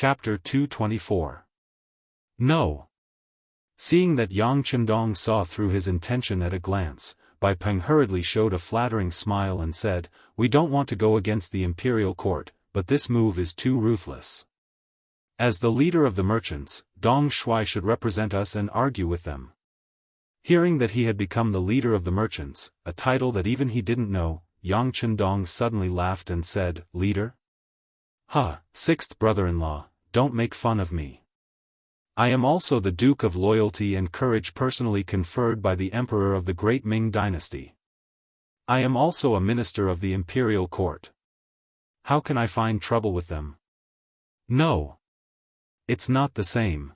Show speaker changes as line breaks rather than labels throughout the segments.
Chapter 224. No. Seeing that Yang Chendong saw through his intention at a glance, Bai Peng hurriedly showed a flattering smile and said, "We don't want to go against the imperial court, but this move is too ruthless. As the leader of the merchants, Dong Shuai should represent us and argue with them." Hearing that he had become the leader of the merchants, a title that even he didn't know, Yang Chendong suddenly laughed and said, "Leader? Sixth brother-in-law, don't make fun of me. I am also the Duke of Loyalty and Courage personally conferred by the Emperor of the Great Ming Dynasty. I am also a minister of the imperial court. How can I find trouble with them? No. It's not the same.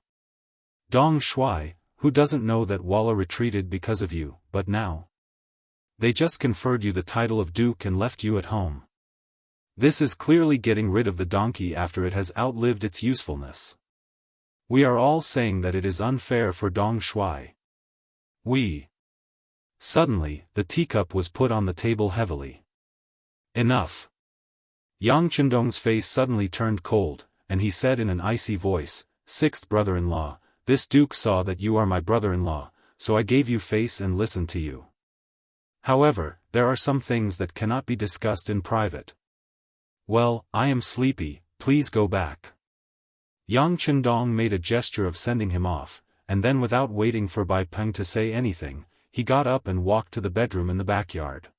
Dong Shuai, who doesn't know that Walla retreated because of you, but now they just conferred you the title of Duke and left you at home. This is clearly getting rid of the donkey after it has outlived its usefulness. We are all saying that it is unfair for Dong Shuai. Suddenly, the teacup was put on the table heavily. Enough. Yang Chendong's face suddenly turned cold, and he said in an icy voice, "Sixth brother-in-law, this duke saw that you are my brother-in-law, so I gave you face and listened to you. However, there are some things that cannot be discussed in private. Well, I am sleepy, please go back." Yang Chendong made a gesture of sending him off, and then without waiting for Bai Peng to say anything, he got up and walked to the bedroom in the backyard.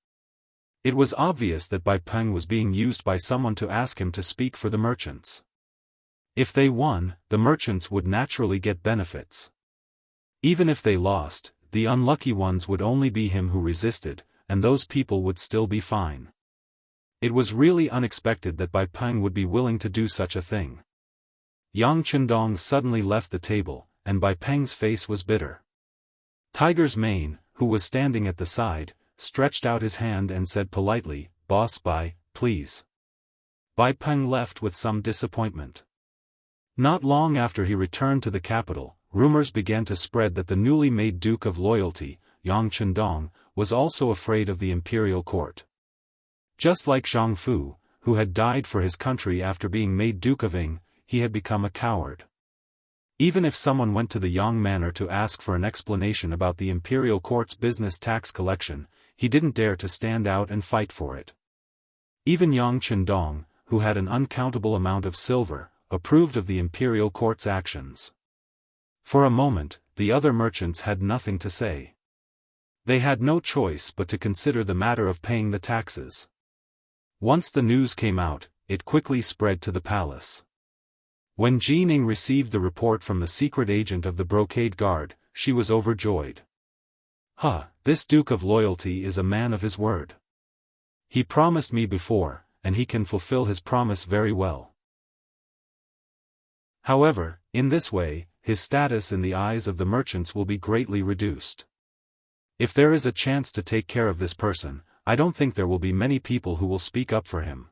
It was obvious that Bai Peng was being used by someone to ask him to speak for the merchants. If they won, the merchants would naturally get benefits. Even if they lost, the unlucky ones would only be him who resisted, and those people would still be fine. It was really unexpected that Bai Peng would be willing to do such a thing. Yang Chendong suddenly left the table, and Bai Peng's face was bitter. Tiger's Mane, who was standing at the side, stretched out his hand and said politely, "Boss Bai, please." Bai Peng left with some disappointment. Not long after he returned to the capital, rumors began to spread that the newly made Duke of Loyalty, Yang Chendong, was also afraid of the imperial court. Just like Zhang Fu, who had died for his country after being made Duke of Ing, he had become a coward. Even if someone went to the Yang Manor to ask for an explanation about the imperial court's business tax collection, he didn't dare to stand out and fight for it. Even Yang Chendong, who had an uncountable amount of silver, approved of the imperial court's actions. For a moment, the other merchants had nothing to say. They had no choice but to consider the matter of paying the taxes. Once the news came out, it quickly spread to the palace. When Jining received the report from the secret agent of the Brocade Guard, she was overjoyed. This Duke of Loyalty is a man of his word. He promised me before, and he can fulfill his promise very well. However, in this way, his status in the eyes of the merchants will be greatly reduced. If there is a chance to take care of this person, I don't think there will be many people who will speak up for him.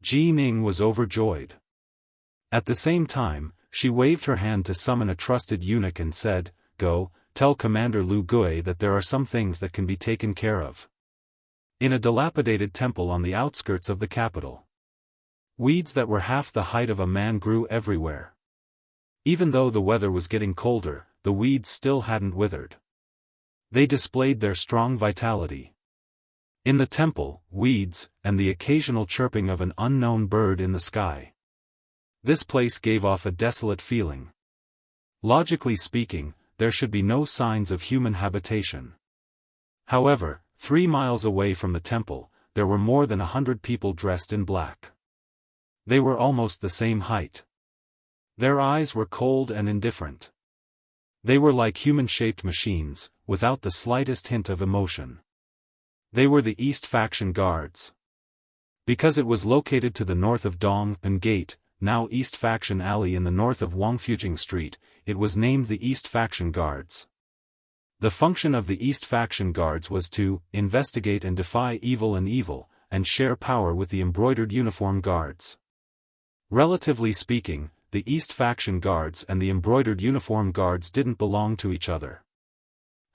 Jining was overjoyed. At the same time, she waved her hand to summon a trusted eunuch and said, "Go, tell Commander Lu Gui that there are some things that can be taken care of." In a dilapidated temple on the outskirts of the capital, weeds that were half the height of a man grew everywhere. Even though the weather was getting colder, the weeds still hadn't withered. They displayed their strong vitality. In the temple, weeds, and the occasional chirping of an unknown bird in the sky. This place gave off a desolate feeling. Logically speaking, there should be no signs of human habitation. However, 3 miles away from the temple, there were more than 100 people dressed in black. They were almost the same height. Their eyes were cold and indifferent. They were like human-shaped machines, without the slightest hint of emotion. They were the East Faction Guards. Because it was located to the north of Dong and Gate, now East Faction Alley in the north of Wangfujing Street, it was named the East Faction Guards. The function of the East Faction Guards was to investigate and defy evil and share power with the embroidered uniform guards. Relatively speaking, the East Faction Guards and the embroidered uniform guards didn't belong to each other.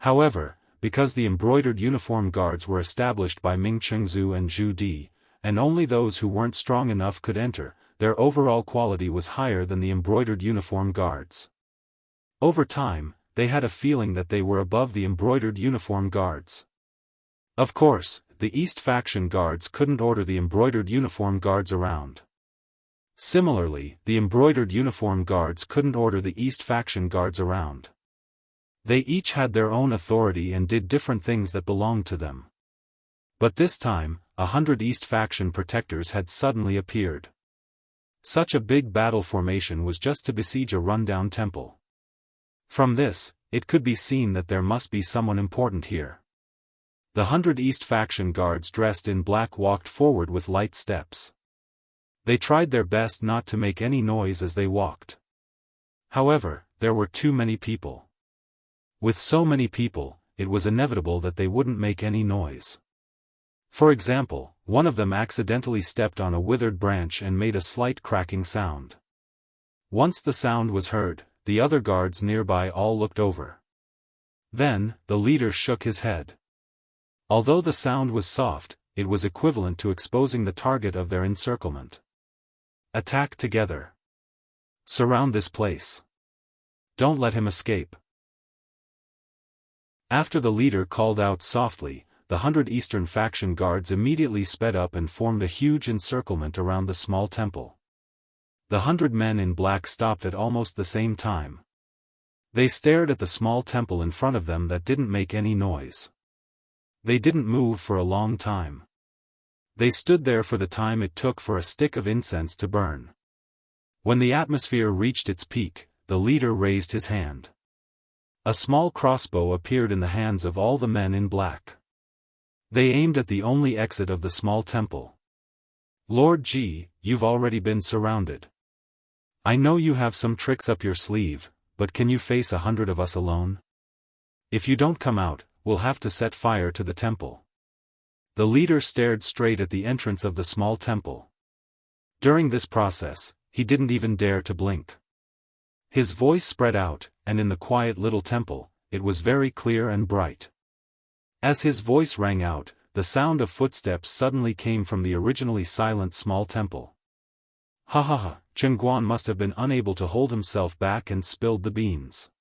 However, because the embroidered uniform guards were established by Ming Chengzu and Zhu Di, and only those who weren't strong enough could enter, their overall quality was higher than the embroidered uniform guards. Over time, they had a feeling that they were above the embroidered uniform guards. Of course, the East faction guards couldn't order the embroidered uniform guards around. Similarly, the embroidered uniform guards couldn't order the East faction guards around. They each had their own authority and did different things that belonged to them. But this time, 100 East faction protectors had suddenly appeared. Such a big battle formation was just to besiege a rundown temple. From this, it could be seen that there must be someone important here. The 100 East faction guards dressed in black walked forward with light steps. They tried their best not to make any noise as they walked. However, there were too many people. With so many people, it was inevitable that they wouldn't make any noise. For example, one of them accidentally stepped on a withered branch and made a slight cracking sound. Once the sound was heard, the other guards nearby all looked over. Then, the leader shook his head. Although the sound was soft, it was equivalent to exposing the target of their encirclement. Attack together. Surround this place. Don't let him escape. After the leader called out softly, the 100 Eastern faction guards immediately sped up and formed a huge encirclement around the small temple. The 100 men in black stopped at almost the same time. They stared at the small temple in front of them that didn't make any noise. They didn't move for a long time. They stood there for the time it took for a stick of incense to burn. When the atmosphere reached its peak, the leader raised his hand. A small crossbow appeared in the hands of all the men in black. They aimed at the only exit of the small temple. Lord Ji, you've already been surrounded. I know you have some tricks up your sleeve, but can you face 100 of us alone? If you don't come out, we'll have to set fire to the temple. The leader stared straight at the entrance of the small temple. During this process, he didn't even dare to blink. His voice spread out, and in the quiet little temple, it was very clear and bright. As his voice rang out, the sound of footsteps suddenly came from the originally silent small temple. Ha ha ha, Chen Guan must have been unable to hold himself back and spilled the beans.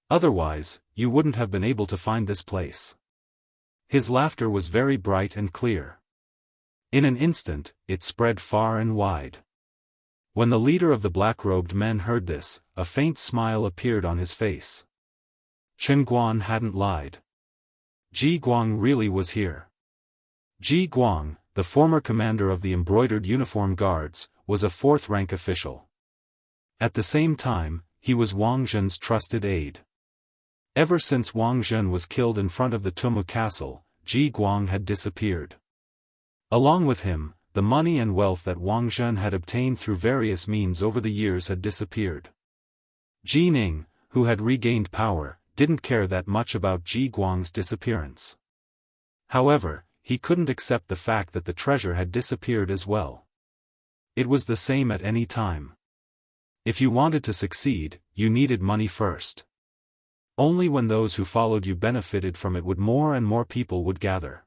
Otherwise, you wouldn't have been able to find this place. His laughter was very bright and clear. In an instant, it spread far and wide. When the leader of the black-robed men heard this, a faint smile appeared on his face. Chen Guan hadn't lied. Ji Guang really was here. Ji Guang, the former commander of the embroidered uniform guards, was a 4th-rank official. At the same time, he was Wang Zhen's trusted aide. Ever since Wang Zhen was killed in front of the Tumu castle, Ji Guang had disappeared. Along with him, the money and wealth that Wang Zhen had obtained through various means over the years had disappeared. Ji Ning, who had regained power, didn't care that much about Ji Guang's disappearance. However, he couldn't accept the fact that the treasure had disappeared as well. It was the same at any time. If you wanted to succeed, you needed money first. Only when those who followed you benefited from it would more and more people would gather.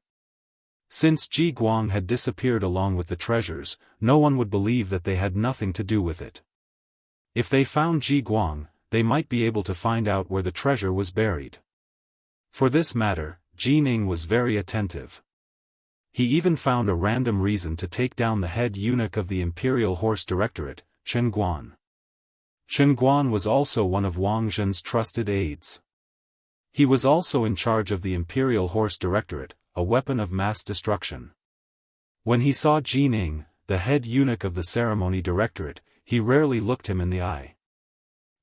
Since Ji Guang had disappeared along with the treasures, no one would believe that they had nothing to do with it. If they found Ji Guang, they might be able to find out where the treasure was buried. For this matter, Ji Ning was very attentive. He even found a random reason to take down the head eunuch of the Imperial Horse Directorate, Chen Guan. Chen Guan was also one of Wang Zhen's trusted aides. He was also in charge of the Imperial Horse Directorate, a weapon of mass destruction. When he saw Ji Ning, the head eunuch of the Ceremony Directorate, he rarely looked him in the eye.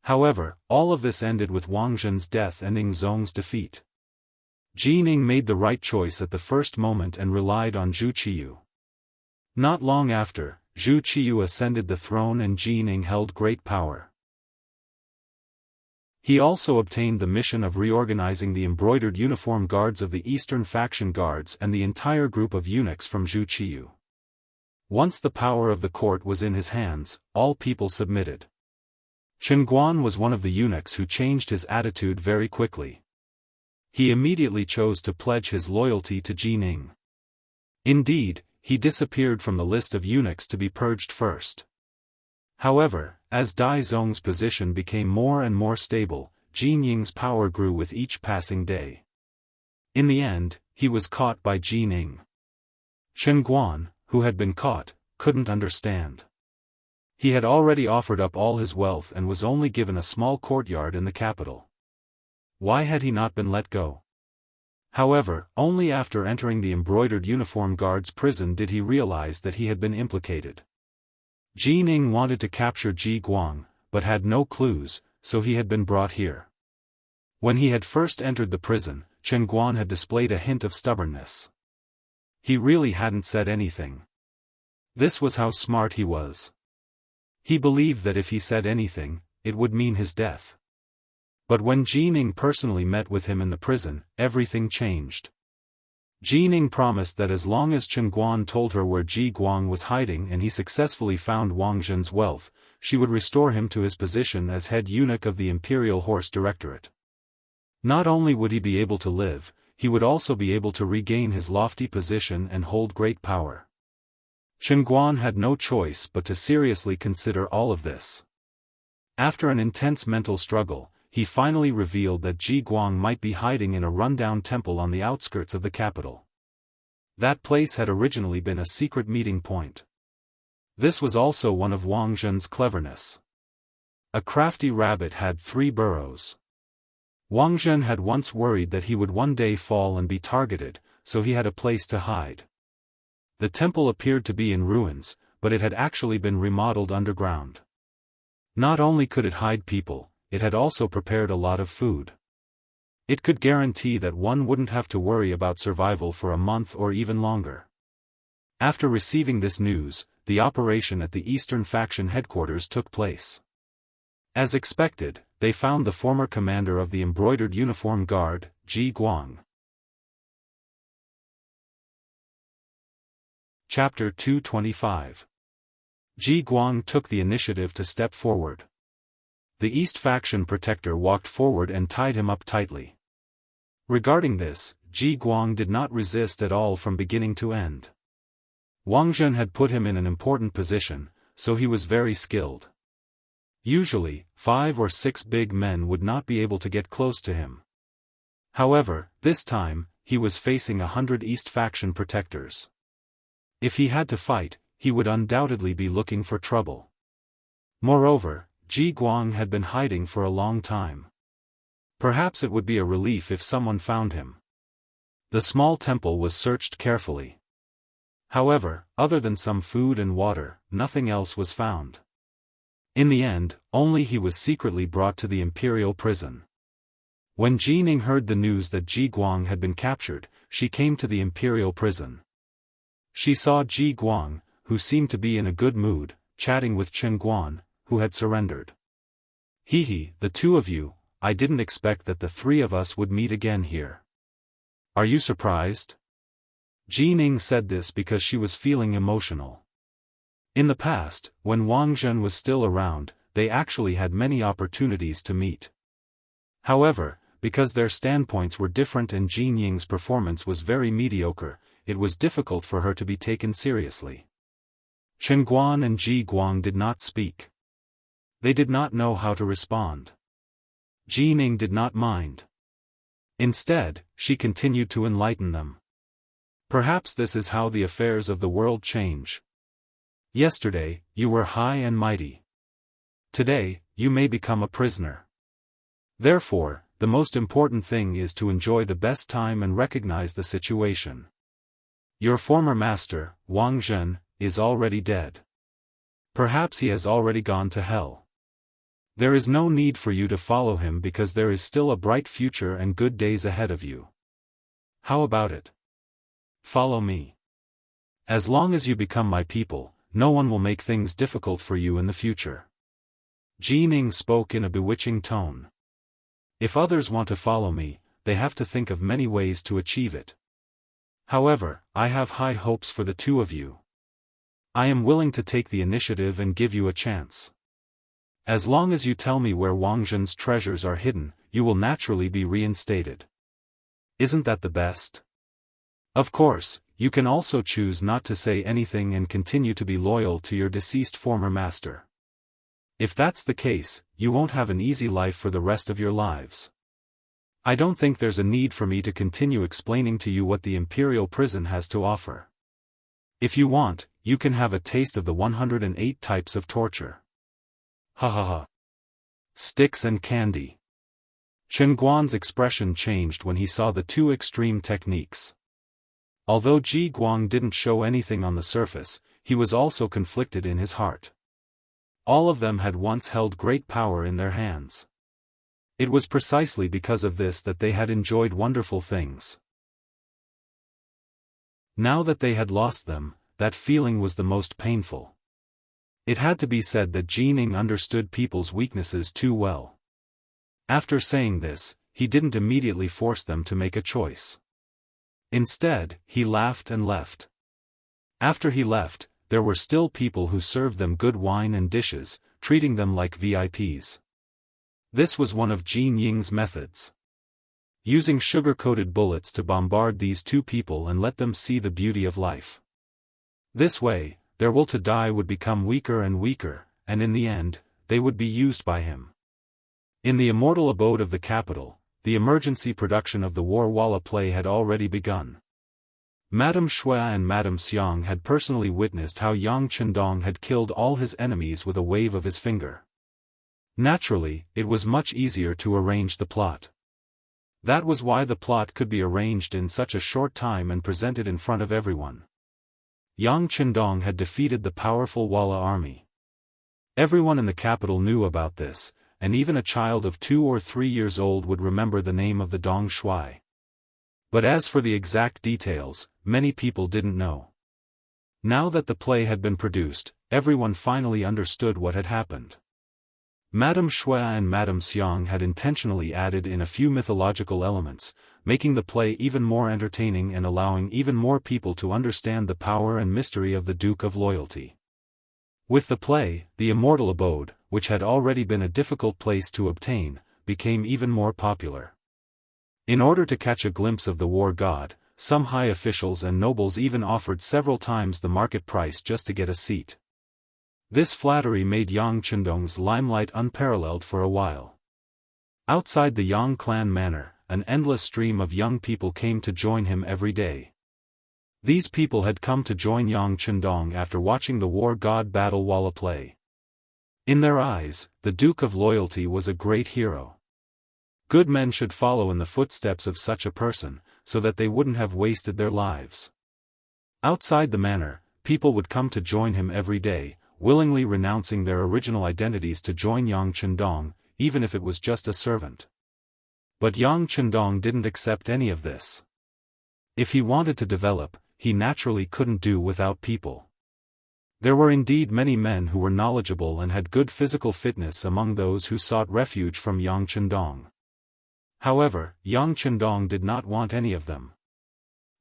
However, all of this ended with Wang Zhen's death and Ning Zong's defeat. Ji Ning made the right choice at the first moment and relied on Zhu Qiyu. Not long after, Zhu Qiyu ascended the throne and Ji Ning held great power. He also obtained the mission of reorganizing the embroidered uniform guards of the Eastern faction guards and the entire group of eunuchs from Zhu Qiyu. Once the power of the court was in his hands, all people submitted. Chen Guan was one of the eunuchs who changed his attitude very quickly. He immediately chose to pledge his loyalty to Ji Ning. Indeed, he disappeared from the list of eunuchs to be purged first. However, as Dai Zong's position became more and more stable, Jin Ying's power grew with each passing day. In the end, he was caught by Jin Ying. Chen Guan, who had been caught, couldn't understand. He had already offered up all his wealth and was only given a small courtyard in the capital. Why had he not been let go? However, only after entering the embroidered uniform guard's prison did he realize that he had been implicated. Jin Ying wanted to capture Ji Guang, but had no clues, so he had been brought here. When he had first entered the prison, Chen Guan had displayed a hint of stubbornness. He really hadn't said anything. This was how smart he was. He believed that if he said anything, it would mean his death. But when Jin Ying personally met with him in the prison, everything changed. Jin Ying promised that as long as Chen Guan told her where Ji Guang was hiding and he successfully found Wang Zhen's wealth, she would restore him to his position as head eunuch of the Imperial Horse Directorate. Not only would he be able to live, he would also be able to regain his lofty position and hold great power. Chen Guan had no choice but to seriously consider all of this. After an intense mental struggle, he finally revealed that Ji Guang might be hiding in a rundown temple on the outskirts of the capital. That place had originally been a secret meeting point. This was also one of Wang Zhen's cleverness. A crafty rabbit had 3 burrows. Wang Zhen had once worried that he would one day fall and be targeted, so he had a place to hide. The temple appeared to be in ruins, but it had actually been remodeled underground. Not only could it hide people, it had also prepared a lot of food. It could guarantee that one wouldn't have to worry about survival for a month or even longer. After receiving this news, the operation at the Eastern Faction headquarters took place. As expected, they found the former commander of the embroidered uniform guard, Ji Guang. Chapter 225. Ji Guang took the initiative to step forward. The East Faction protector walked forward and tied him up tightly. Regarding this, Ji Guang did not resist at all from beginning to end. Wang Zhen had put him in an important position, so he was very skilled. Usually, 5 or 6 big men would not be able to get close to him. However, this time, he was facing 100 East Faction protectors. If he had to fight, he would undoubtedly be looking for trouble. Moreover, Ji Guang had been hiding for a long time. Perhaps it would be a relief if someone found him. The small temple was searched carefully. However, other than some food and water, nothing else was found. In the end, only he was secretly brought to the imperial prison. When Jin Ying heard the news that Ji Guang had been captured, she came to the imperial prison. She saw Ji Guang, who seemed to be in a good mood, chatting with Chen Guan, who had surrendered. "Hee, the 2 of you, I didn't expect that the 3 of us would meet again here. Are you surprised?" Jin Ying said this because she was feeling emotional. In the past, when Wang Zhen was still around, they actually had many opportunities to meet. However, because their standpoints were different and Jin Ying's performance was very mediocre, it was difficult for her to be taken seriously. Chen Guan and Ji Guang did not speak. They did not know how to respond. Jin Ying did not mind. Instead, she continued to enlighten them. Perhaps this is how the affairs of the world change. Yesterday, you were high and mighty. Today, you may become a prisoner. Therefore, the most important thing is to enjoy the best time and recognize the situation. Your former master, Wang Zhen, is already dead. Perhaps he has already gone to hell. There is no need for you to follow him because there is still a bright future and good days ahead of you. How about it? Follow me. As long as you become my people, no one will make things difficult for you in the future. Jin Ying spoke in a bewitching tone. If others want to follow me, they have to think of many ways to achieve it. However, I have high hopes for the 2 of you. I am willing to take the initiative and give you a chance. As long as you tell me where Wang Zhen's treasures are hidden, you will naturally be reinstated. Isn't that the best? Of course, you can also choose not to say anything and continue to be loyal to your deceased former master. If that's the case, you won't have an easy life for the rest of your lives. I don't think there's a need for me to continue explaining to you what the imperial prison has to offer. If you want, you can have a taste of the 108 types of torture. Ha ha ha. Sticks and candy. Chen Guan's expression changed when he saw the two extreme techniques. Although Ji Guang didn't show anything on the surface, he was also conflicted in his heart. All of them had once held great power in their hands. It was precisely because of this that they had enjoyed wonderful things. Now that they had lost them, that feeling was the most painful. It had to be said that Jining understood people's weaknesses too well. After saying this, he didn't immediately force them to make a choice. Instead, he laughed and left. After he left, there were still people who served them good wine and dishes, treating them like VIPs. This was one of Jin Ying's methods. Using sugar-coated bullets to bombard these two people and let them see the beauty of life. This way, their will to die would become weaker and weaker, and in the end, they would be used by him. In the immortal abode of the capital, the emergency production of the War Walla play had already begun. Madame Shui and Madame Xiang had personally witnessed how Yang Chendong had killed all his enemies with a wave of his finger. Naturally, it was much easier to arrange the plot. That was why the plot could be arranged in such a short time and presented in front of everyone. Yang Chendong had defeated the powerful Walla army. Everyone in the capital knew about this, and even a child of 2 or 3 years old would remember the name of the Dong Shui. But as for the exact details, many people didn't know. Now that the play had been produced, everyone finally understood what had happened. Madame Shui and Madame Xiang had intentionally added in a few mythological elements, making the play even more entertaining and allowing even more people to understand the power and mystery of the Duke of Loyalty. With the play, the Immortal Abode, which had already been a difficult place to obtain, became even more popular. In order to catch a glimpse of the war god, some high officials and nobles even offered several times the market price just to get a seat. This flattery made Yang Chendong's limelight unparalleled for a while. Outside the Yang clan manor, an endless stream of young people came to join him every day. These people had come to join Yang Chendong after watching the war god battle Walla play. In their eyes, the Duke of Loyalty was a great hero. Good men should follow in the footsteps of such a person, so that they wouldn't have wasted their lives. Outside the manor, people would come to join him every day, willingly renouncing their original identities to join Yang Chendong, even if it was just a servant. But Yang Chendong didn't accept any of this. If he wanted to develop, he naturally couldn't do without people. There were indeed many men who were knowledgeable and had good physical fitness among those who sought refuge from Yang Chendong. However, Yang Chendong did not want any of them.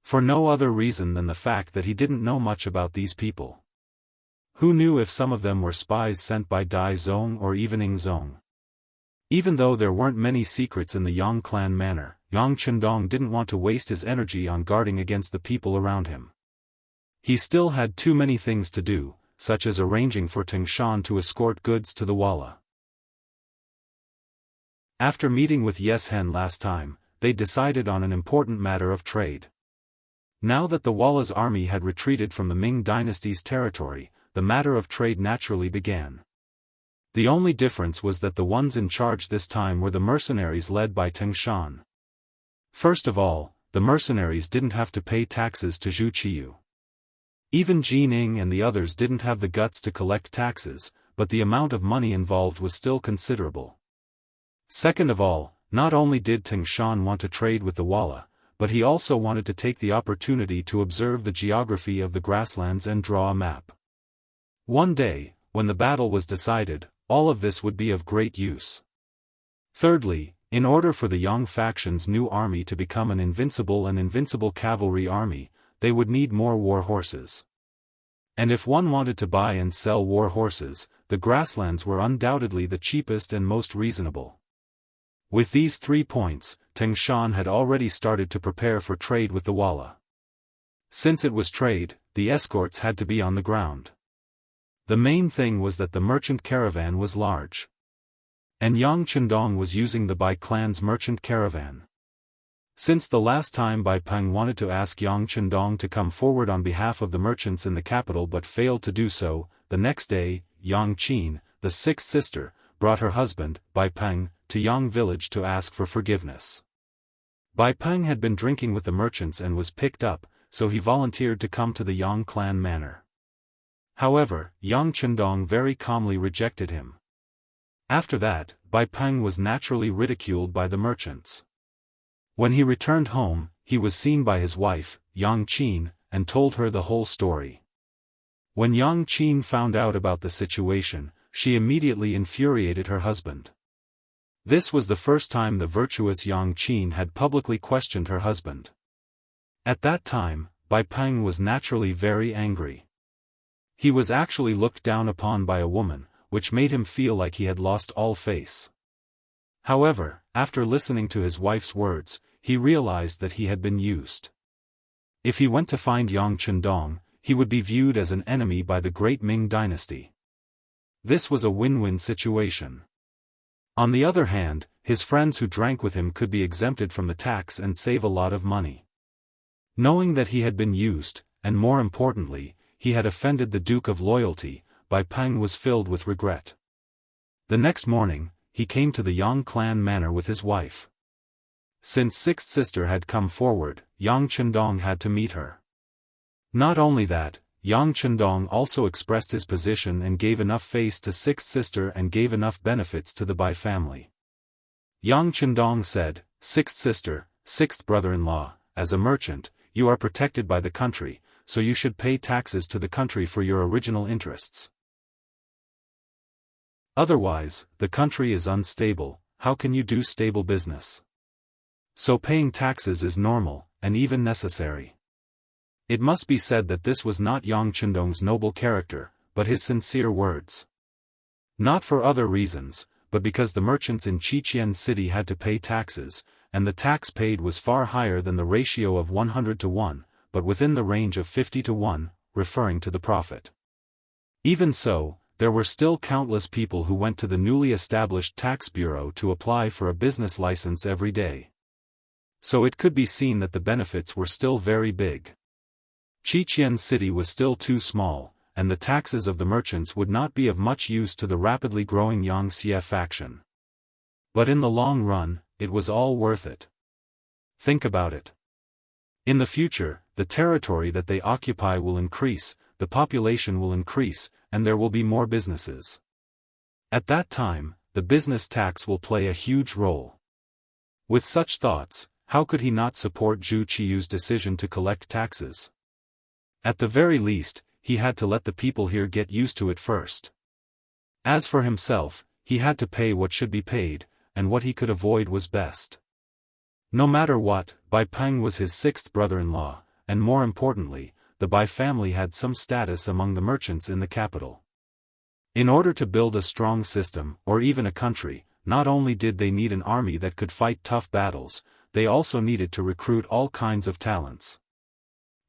For no other reason than the fact that he didn't know much about these people. Who knew if some of them were spies sent by Dai Zong or even Ing Zong? Even though there weren't many secrets in the Yang clan manor, Yang Chendong didn't want to waste his energy on guarding against the people around him. He still had too many things to do, such as arranging for Tingshan to escort goods to the Walla. After meeting with Yes Hen last time, they decided on an important matter of trade. Now that the Walla's army had retreated from the Ming dynasty's territory, the matter of trade naturally began. The only difference was that the ones in charge this time were the mercenaries led by Tingshan. First of all, the mercenaries didn't have to pay taxes to Zhu Qiyu. Even Jining and the others didn't have the guts to collect taxes, but the amount of money involved was still considerable. Second of all, not only did Tingshan want to trade with the Walla, but he also wanted to take the opportunity to observe the geography of the grasslands and draw a map. One day, when the battle was decided, all of this would be of great use. Thirdly, in order for the Yang faction's new army to become an invincible cavalry army, they would need more war horses. And if one wanted to buy and sell war horses, the grasslands were undoubtedly the cheapest and most reasonable. With these 3 points, Tingshan had already started to prepare for trade with the Walla. Since it was trade, the escorts had to be on the ground. The main thing was that the merchant caravan was large. And Yang Chendong was using the Bai clan's merchant caravan. Since the last time Bai Peng wanted to ask Yang Chendong to come forward on behalf of the merchants in the capital but failed to do so, the next day, Yang Qin, the sixth sister, brought her husband, Bai Peng, to Yang village to ask for forgiveness. Bai Peng had been drinking with the merchants and was picked up, so he volunteered to come to the Yang clan manor. However, Yang Chendong very calmly rejected him. After that, Bai Peng was naturally ridiculed by the merchants. When he returned home, he was seen by his wife, Yang Qin, and told her the whole story. When Yang Qin found out about the situation, she immediately infuriated her husband. This was the first time the virtuous Yang Qin had publicly questioned her husband. At that time, Bai Peng was naturally very angry. He was actually looked down upon by a woman, which made him feel like he had lost all face. However, after listening to his wife's words, he realized that he had been used. If he went to find Yang Chendong, he would be viewed as an enemy by the great Ming dynasty. This was a win-win situation. On the other hand, his friends who drank with him could be exempted from the tax and save a lot of money. Knowing that he had been used, and more importantly, he had offended the Duke of Loyalty, Bai Peng was filled with regret. The next morning, he came to the Yang clan manor with his wife. Since sixth sister had come forward, Yang Chendong had to meet her. Not only that, Yang Chendong also expressed his position and gave enough face to sixth sister and gave enough benefits to the Bai family. Yang Chendong said, "Sixth sister, sixth brother-in-law, as a merchant, you are protected by the country, so you should pay taxes to the country for your original interests. Otherwise, the country is unstable, how can you do stable business? So paying taxes is normal, and even necessary." It must be said that this was not Yang Chendong's noble character, but his sincere words. Not for other reasons, but because the merchants in Qiqian city had to pay taxes, and the tax paid was far higher than the ratio of 100 to 1, but within the range of 50 to 1, referring to the profit. Even so, there were still countless people who went to the newly established tax bureau to apply for a business license every day. So it could be seen that the benefits were still very big. Qiqian city was still too small, and the taxes of the merchants would not be of much use to the rapidly growing Yangxie faction. But in the long run, it was all worth it. Think about it. In the future, the territory that they occupy will increase, the population will increase, and there will be more businesses. At that time, the business tax will play a huge role. With such thoughts, how could he not support Zhu Qiyu's decision to collect taxes? At the very least, he had to let the people here get used to it first. As for himself, he had to pay what should be paid, and what he could avoid was best. No matter what, Bai Peng was his sixth brother-in-law, and more importantly, the Bai family had some status among the merchants in the capital. In order to build a strong system, or even a country, not only did they need an army that could fight tough battles, they also needed to recruit all kinds of talents.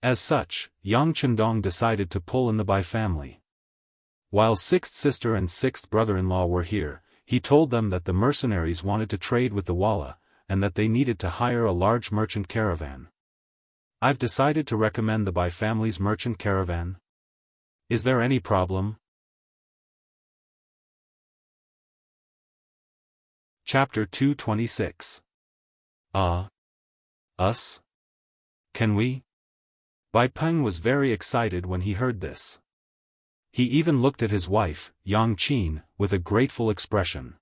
As such, Yang Chendong decided to pull in the Bai family. While sixth sister and sixth brother-in-law were here, he told them that the mercenaries wanted to trade with the Walla, and that they needed to hire a large merchant caravan. I've decided to recommend the Bai family's merchant caravan. Is there any problem? Chapter 226. Us? Can we? Bai Peng was very excited when he heard this. He even looked at his wife, Yang Qin, with a grateful expression.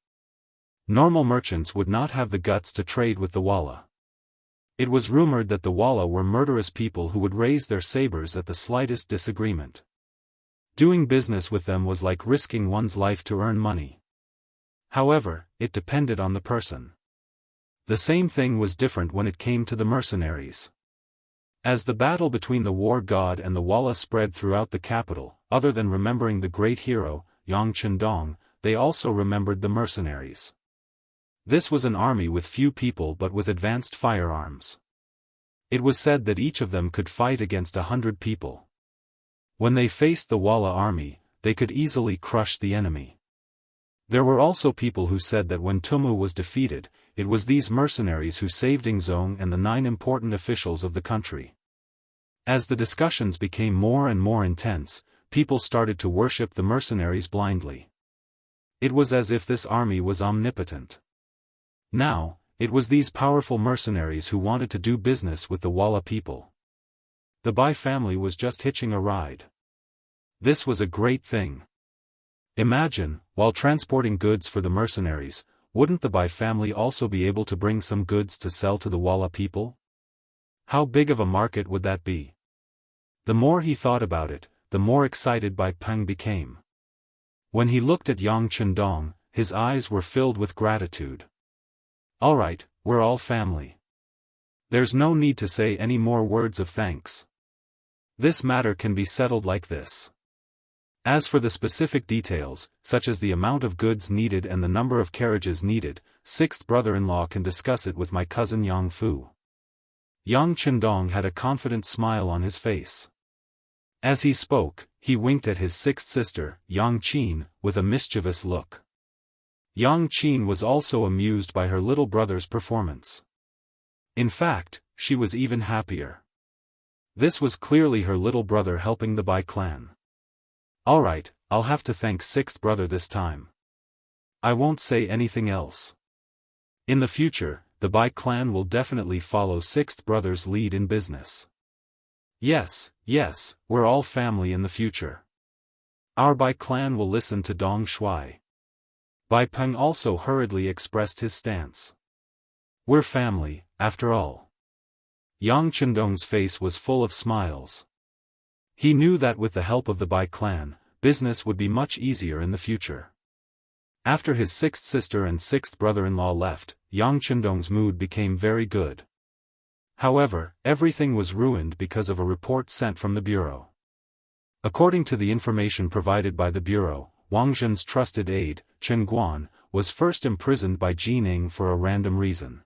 Normal merchants would not have the guts to trade with the Walla. It was rumored that the Walla were murderous people who would raise their sabers at the slightest disagreement. Doing business with them was like risking one's life to earn money. However, it depended on the person. The same thing was different when it came to the mercenaries. As the battle between the war god and the Walla spread throughout the capital, other than remembering the great hero, Yang Chendong, they also remembered the mercenaries. This was an army with few people but with advanced firearms. It was said that each of them could fight against 100 people. When they faced the Walla army, they could easily crush the enemy. There were also people who said that when Tumu was defeated, it was these mercenaries who saved Ingzong and the 9 important officials of the country. As the discussions became more and more intense, people started to worship the mercenaries blindly. It was as if this army was omnipotent. Now, it was these powerful mercenaries who wanted to do business with the Walla people. The Bai family was just hitching a ride. This was a great thing. Imagine, while transporting goods for the mercenaries, wouldn't the Bai family also be able to bring some goods to sell to the Walla people? How big of a market would that be? The more he thought about it, the more excited Bai Peng became. When he looked at Yang Chendong, his eyes were filled with gratitude. Alright, we're all family. There's no need to say any more words of thanks. This matter can be settled like this. As for the specific details, such as the amount of goods needed and the number of carriages needed, 6th brother-in-law can discuss it with my cousin Yang Fu. Yang Chendong had a confident smile on his face. As he spoke, he winked at his 6th sister, Yang Qin, with a mischievous look. Yang Qin was also amused by her little brother's performance. In fact, she was even happier. This was clearly her little brother helping the Bai clan. Alright, I'll have to thank 6th brother this time. I won't say anything else. In the future, the Bai clan will definitely follow 6th brother's lead in business. Yes, we're all family in the future. Our Bai clan will listen to Dong Shuai. Bai Peng also hurriedly expressed his stance. We're family, after all. Yang Chendong's face was full of smiles. He knew that with the help of the Bai clan, business would be much easier in the future. After his 6th sister and 6th brother-in-law left, Yang Chendong's mood became very good. However, everything was ruined because of a report sent from the bureau. According to the information provided by the bureau, Wang Zhen's trusted aide, Chen Guan, was first imprisoned by Jining for a random reason.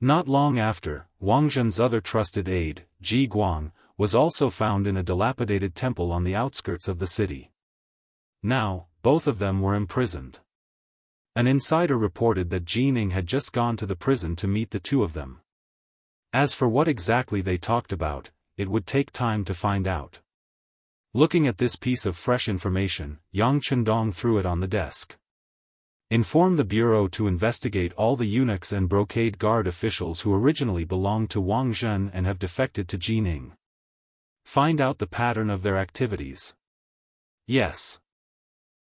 Not long after, Wang Zhen's other trusted aide, Ji Guang, was also found in a dilapidated temple on the outskirts of the city. Now, both of them were imprisoned. An insider reported that Jining had just gone to the prison to meet the two of them. As for what exactly they talked about, it would take time to find out. Looking at this piece of fresh information, Yang Chendong threw it on the desk. Inform the bureau to investigate all the eunuchs and brocade guard officials who originally belonged to Wang Zhen and have defected to Jining. Find out the pattern of their activities. Yes.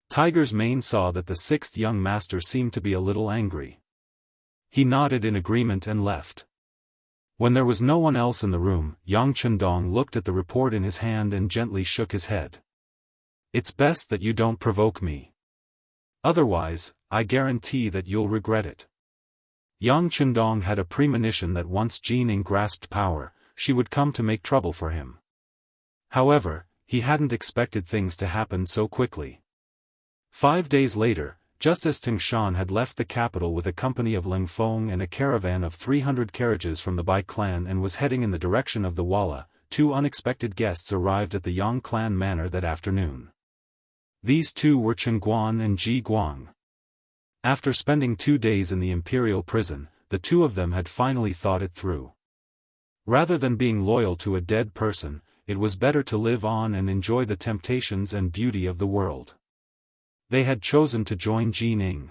Tiger's Mane saw that the 6th young master seemed to be a little angry. He nodded in agreement and left. When there was no one else in the room, Yang Chendong looked at the report in his hand and gently shook his head. It's best that you don't provoke me. Otherwise, I guarantee that you'll regret it. Yang Chendong had a premonition that once Jining grasped power, she would come to make trouble for him. However, he hadn't expected things to happen so quickly. 5 days later, just as Tingshan had left the capital with a company of Lingfeng and a caravan of 300 carriages from the Bai clan and was heading in the direction of the Walla, 2 unexpected guests arrived at the Yang clan manor that afternoon. These 2 were Chen Guan and Ji Guang. After spending 2 days in the imperial prison, the 2 of them had finally thought it through. Rather than being loyal to a dead person, it was better to live on and enjoy the temptations and beauty of the world. They had chosen to join Jining.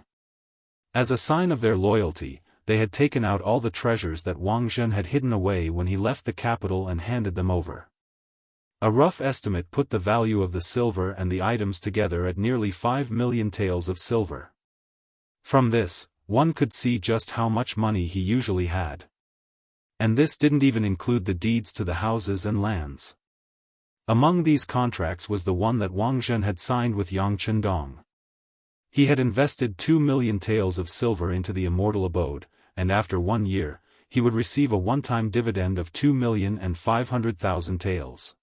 As a sign of their loyalty, they had taken out all the treasures that Wang Zhen had hidden away when he left the capital and handed them over. A rough estimate put the value of the silver and the items together at nearly 5 million taels of silver. From this, one could see just how much money he usually had. And this didn't even include the deeds to the houses and lands. Among these contracts was the one that Wang Zhen had signed with Yang Chendong. He had invested 2 million taels of silver into the Immortal abode, and after 1 year, he would receive a one-time dividend of 2,500,000 taels.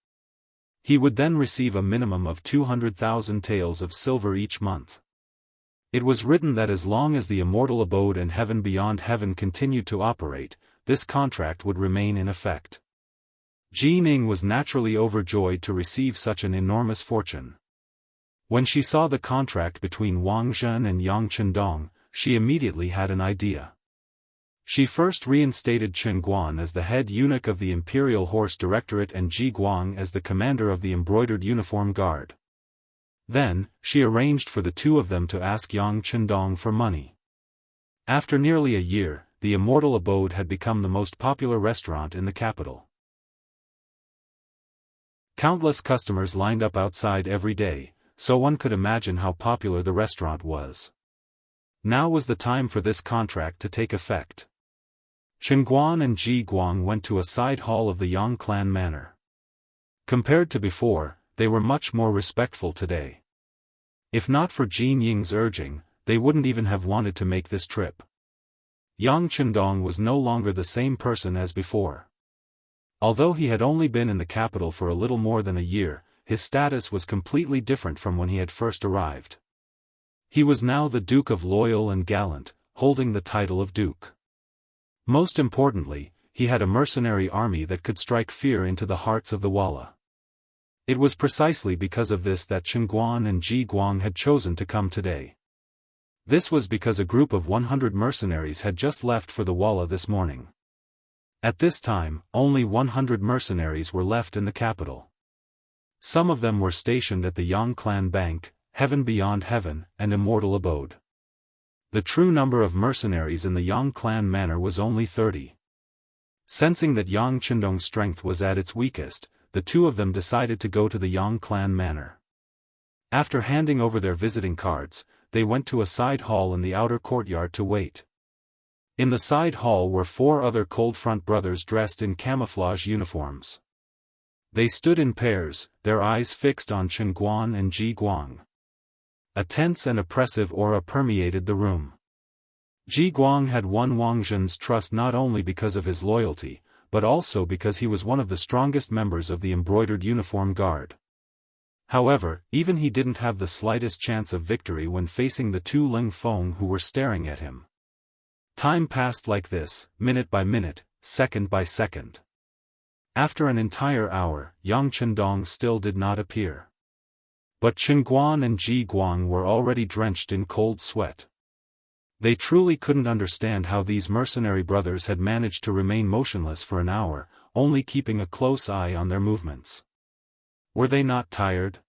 He would then receive a minimum of 200,000 taels of silver each month. It was written that as long as the Immortal abode and Heaven beyond heaven continued to operate, this contract would remain in effect. Ji Ning was naturally overjoyed to receive such an enormous fortune. When she saw the contract between Wang Zhen and Yang Chendong, she immediately had an idea. She first reinstated Chen Guan as the head eunuch of the Imperial Horse Directorate and Ji Guang as the commander of the Embroidered Uniform Guard. Then, she arranged for the two of them to ask Yang Chendong for money. After nearly a year, the Immortal abode had become the most popular restaurant in the capital. Countless customers lined up outside every day, so one could imagine how popular the restaurant was. Now was the time for this contract to take effect. Chen Guan and Ji Guang went to a side hall of the Yang clan manor. Compared to before, they were much more respectful today. If not for Jin Ying's urging, they wouldn't even have wanted to make this trip. Yang Chendong was no longer the same person as before. Although he had only been in the capital for a little more than a year, his status was completely different from when he had first arrived. He was now the Duke of Loyal and Gallant, holding the title of Duke. Most importantly, he had a mercenary army that could strike fear into the hearts of the Walla. It was precisely because of this that Chen Guan and Ji Guang had chosen to come today. This was because a group of 100 mercenaries had just left for the Walla this morning. At this time, only 100 mercenaries were left in the capital. Some of them were stationed at the Yang Clan Bank, Heaven Beyond Heaven, and Immortal Abode. The true number of mercenaries in the Yang Clan manor was only 30. Sensing that Yang Chendong's strength was at its weakest, the two of them decided to go to the Yang Clan manor. After handing over their visiting cards, they went to a side hall in the outer courtyard to wait. In the side hall were 4 other Cold Front brothers dressed in camouflage uniforms. They stood in pairs, their eyes fixed on Chen Guan and Ji Guang. A tense and oppressive aura permeated the room. Ji Guang had won Wang Zhen's trust not only because of his loyalty, but also because he was one of the strongest members of the Embroidered Uniform Guard. However, even he didn't have the slightest chance of victory when facing the 2 Ling Feng who were staring at him. Time passed like this, minute by minute, second by second. After an entire hour, Yang Chendong still did not appear. But Chen Guan and Ji Guang were already drenched in cold sweat. They truly couldn't understand how these mercenary brothers had managed to remain motionless for an hour, only keeping a close eye on their movements. Were they not tired?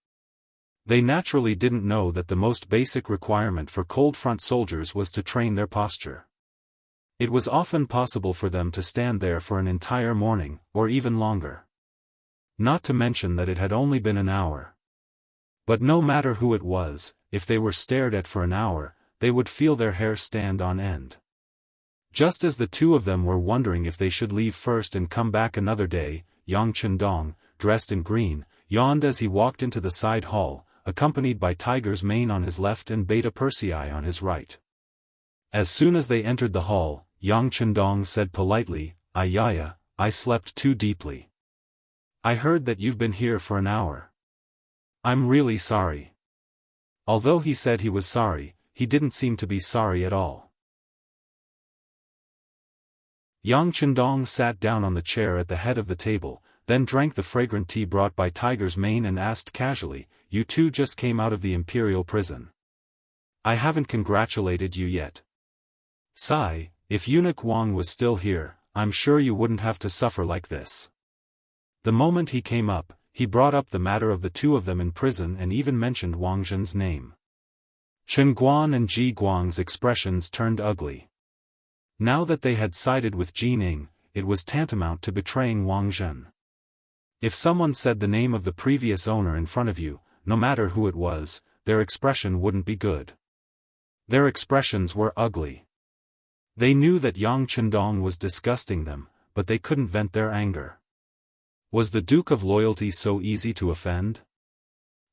They naturally didn't know that the most basic requirement for cold front soldiers was to train their posture. It was often possible for them to stand there for an entire morning, or even longer. Not to mention that it had only been an hour. But no matter who it was, if they were stared at for an hour, they would feel their hair stand on end. Just as the two of them were wondering if they should leave first and come back another day, Yang Chendong, dressed in green, yawned as he walked into the side hall, accompanied by Tiger's Mane on his left and Beta Persei on his right. As soon as they entered the hall, Yang Chendong said politely, "Ayaya, I slept too deeply. I heard that you've been here for an hour. I'm really sorry." Although he said he was sorry, he didn't seem to be sorry at all. Yang Chendong sat down on the chair at the head of the table, then drank the fragrant tea brought by Tiger's Mane and asked casually, "You two just came out of the imperial prison. I haven't congratulated you yet. Sigh, if Eunuch Wang was still here, I'm sure you wouldn't have to suffer like this." The moment he came up, he brought up the matter of the two of them in prison and even mentioned Wang Zhen's name. Chen Guan and Ji Guang's expressions turned ugly. Now that they had sided with Ji Ning, it was tantamount to betraying Wang Zhen. If someone said the name of the previous owner in front of you, no matter who it was, their expression wouldn't be good. Their expressions were ugly. They knew that Yang Chendong was disgusting them, but they couldn't vent their anger. Was the Duke of Loyalty so easy to offend?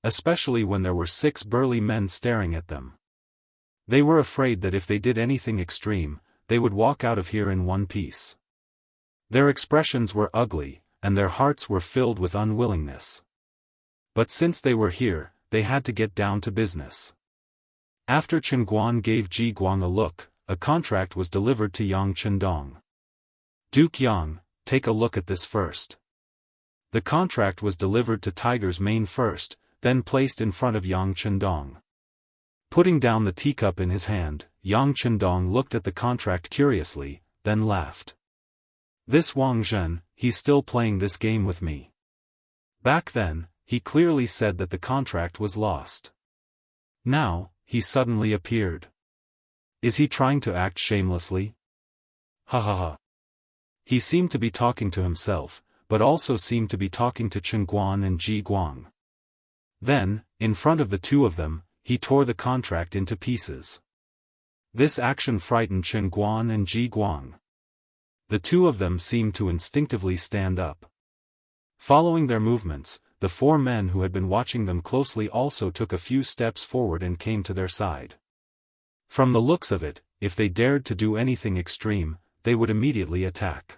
Especially when there were 6 burly men staring at them. They were afraid that if they did anything extreme, they would walk out of here in one piece. Their expressions were ugly, and their hearts were filled with unwillingness. But since they were here, they had to get down to business. After Chen Guan gave Ji Guang a look, a contract was delivered to Yang Chendong. "Duke Yang, take a look at this first." The contract was delivered to Tiger's Mane first, then placed in front of Yang Chendong. Putting down the teacup in his hand, Yang Chendong looked at the contract curiously, then laughed. This Wang Zhen, he's still playing this game with me. Back then, he clearly said that the contract was lost. Now, he suddenly appeared. Is he trying to act shamelessly? Ha ha ha. He seemed to be talking to himself, but also seemed to be talking to Chen Guan and Ji Guang. Then, in front of the two of them, he tore the contract into pieces. This action frightened Chen Guan and Ji Guang. The two of them seemed to instinctively stand up. Following their movements, the four men who had been watching them closely also took a few steps forward and came to their side. From the looks of it, if they dared to do anything extreme, they would immediately attack.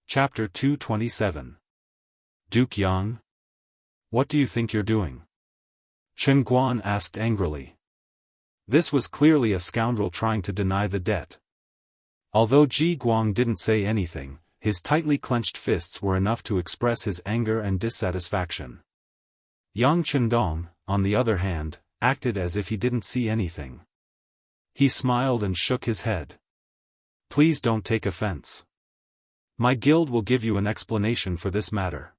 Chapter 227. Duke Yang? What do you think you're doing? Chen Guan asked angrily. This was clearly a scoundrel trying to deny the debt. Although Ji Guang didn't say anything, his tightly clenched fists were enough to express his anger and dissatisfaction. Yang Chendong, on the other hand, acted as if he didn't see anything. He smiled and shook his head. Please don't take offense. My guild will give you an explanation for this matter.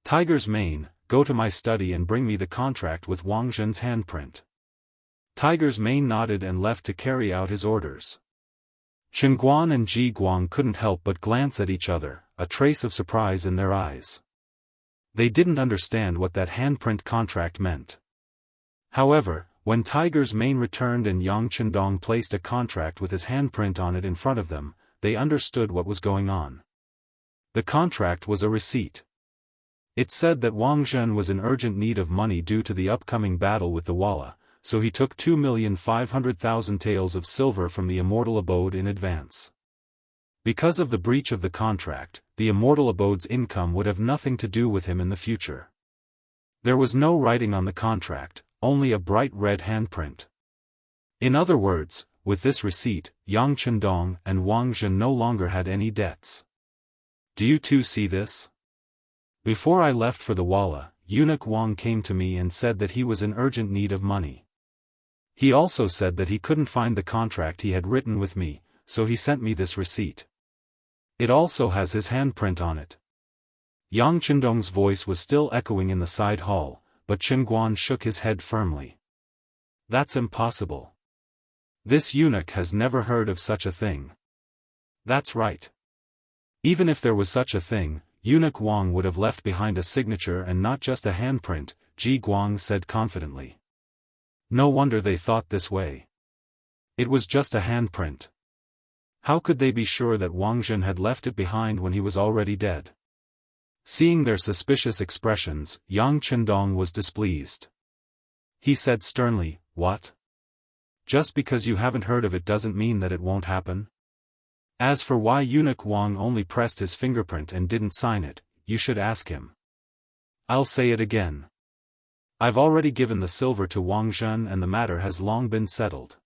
Tiger's Mane, go to my study and bring me the contract with Wang Zhen's handprint. Tiger's Mane nodded and left to carry out his orders. Chen Guan and Ji Guang couldn't help but glance at each other, a trace of surprise in their eyes. They didn't understand what that handprint contract meant. However, when Tiger's Mane returned and Yang Chendong placed a contract with his handprint on it in front of them, they understood what was going on. The contract was a receipt. It said that Wang Zhen was in urgent need of money due to the upcoming battle with the Walla, so he took 2,500,000 taels of silver from the Immortal Abode in advance. Because of the breach of the contract, the Immortal Abode's income would have nothing to do with him in the future. There was no writing on the contract, only a bright red handprint. In other words, with this receipt, Yang Chendong and Wang Zhen no longer had any debts. Do you two see this? Before I left for the Walla, Eunuch Wang came to me and said that he was in urgent need of money. He also said that he couldn't find the contract he had written with me, so he sent me this receipt. It also has his handprint on it. Yang Chendong's voice was still echoing in the side hall, but Chen Guan shook his head firmly. That's impossible. This eunuch has never heard of such a thing. That's right. Even if there was such a thing, Eunuch Wang would have left behind a signature and not just a handprint, Ji Guang said confidently. No wonder they thought this way. It was just a handprint. How could they be sure that Wang Zhen had left it behind when he was already dead? Seeing their suspicious expressions, Yang Chendong was displeased. He said sternly, "What? Just because you haven't heard of it doesn't mean that it won't happen? As for why Eunuch Wang only pressed his fingerprint and didn't sign it, you should ask him. I'll say it again. I've already given the silver to Wang Zhen and the matter has long been settled.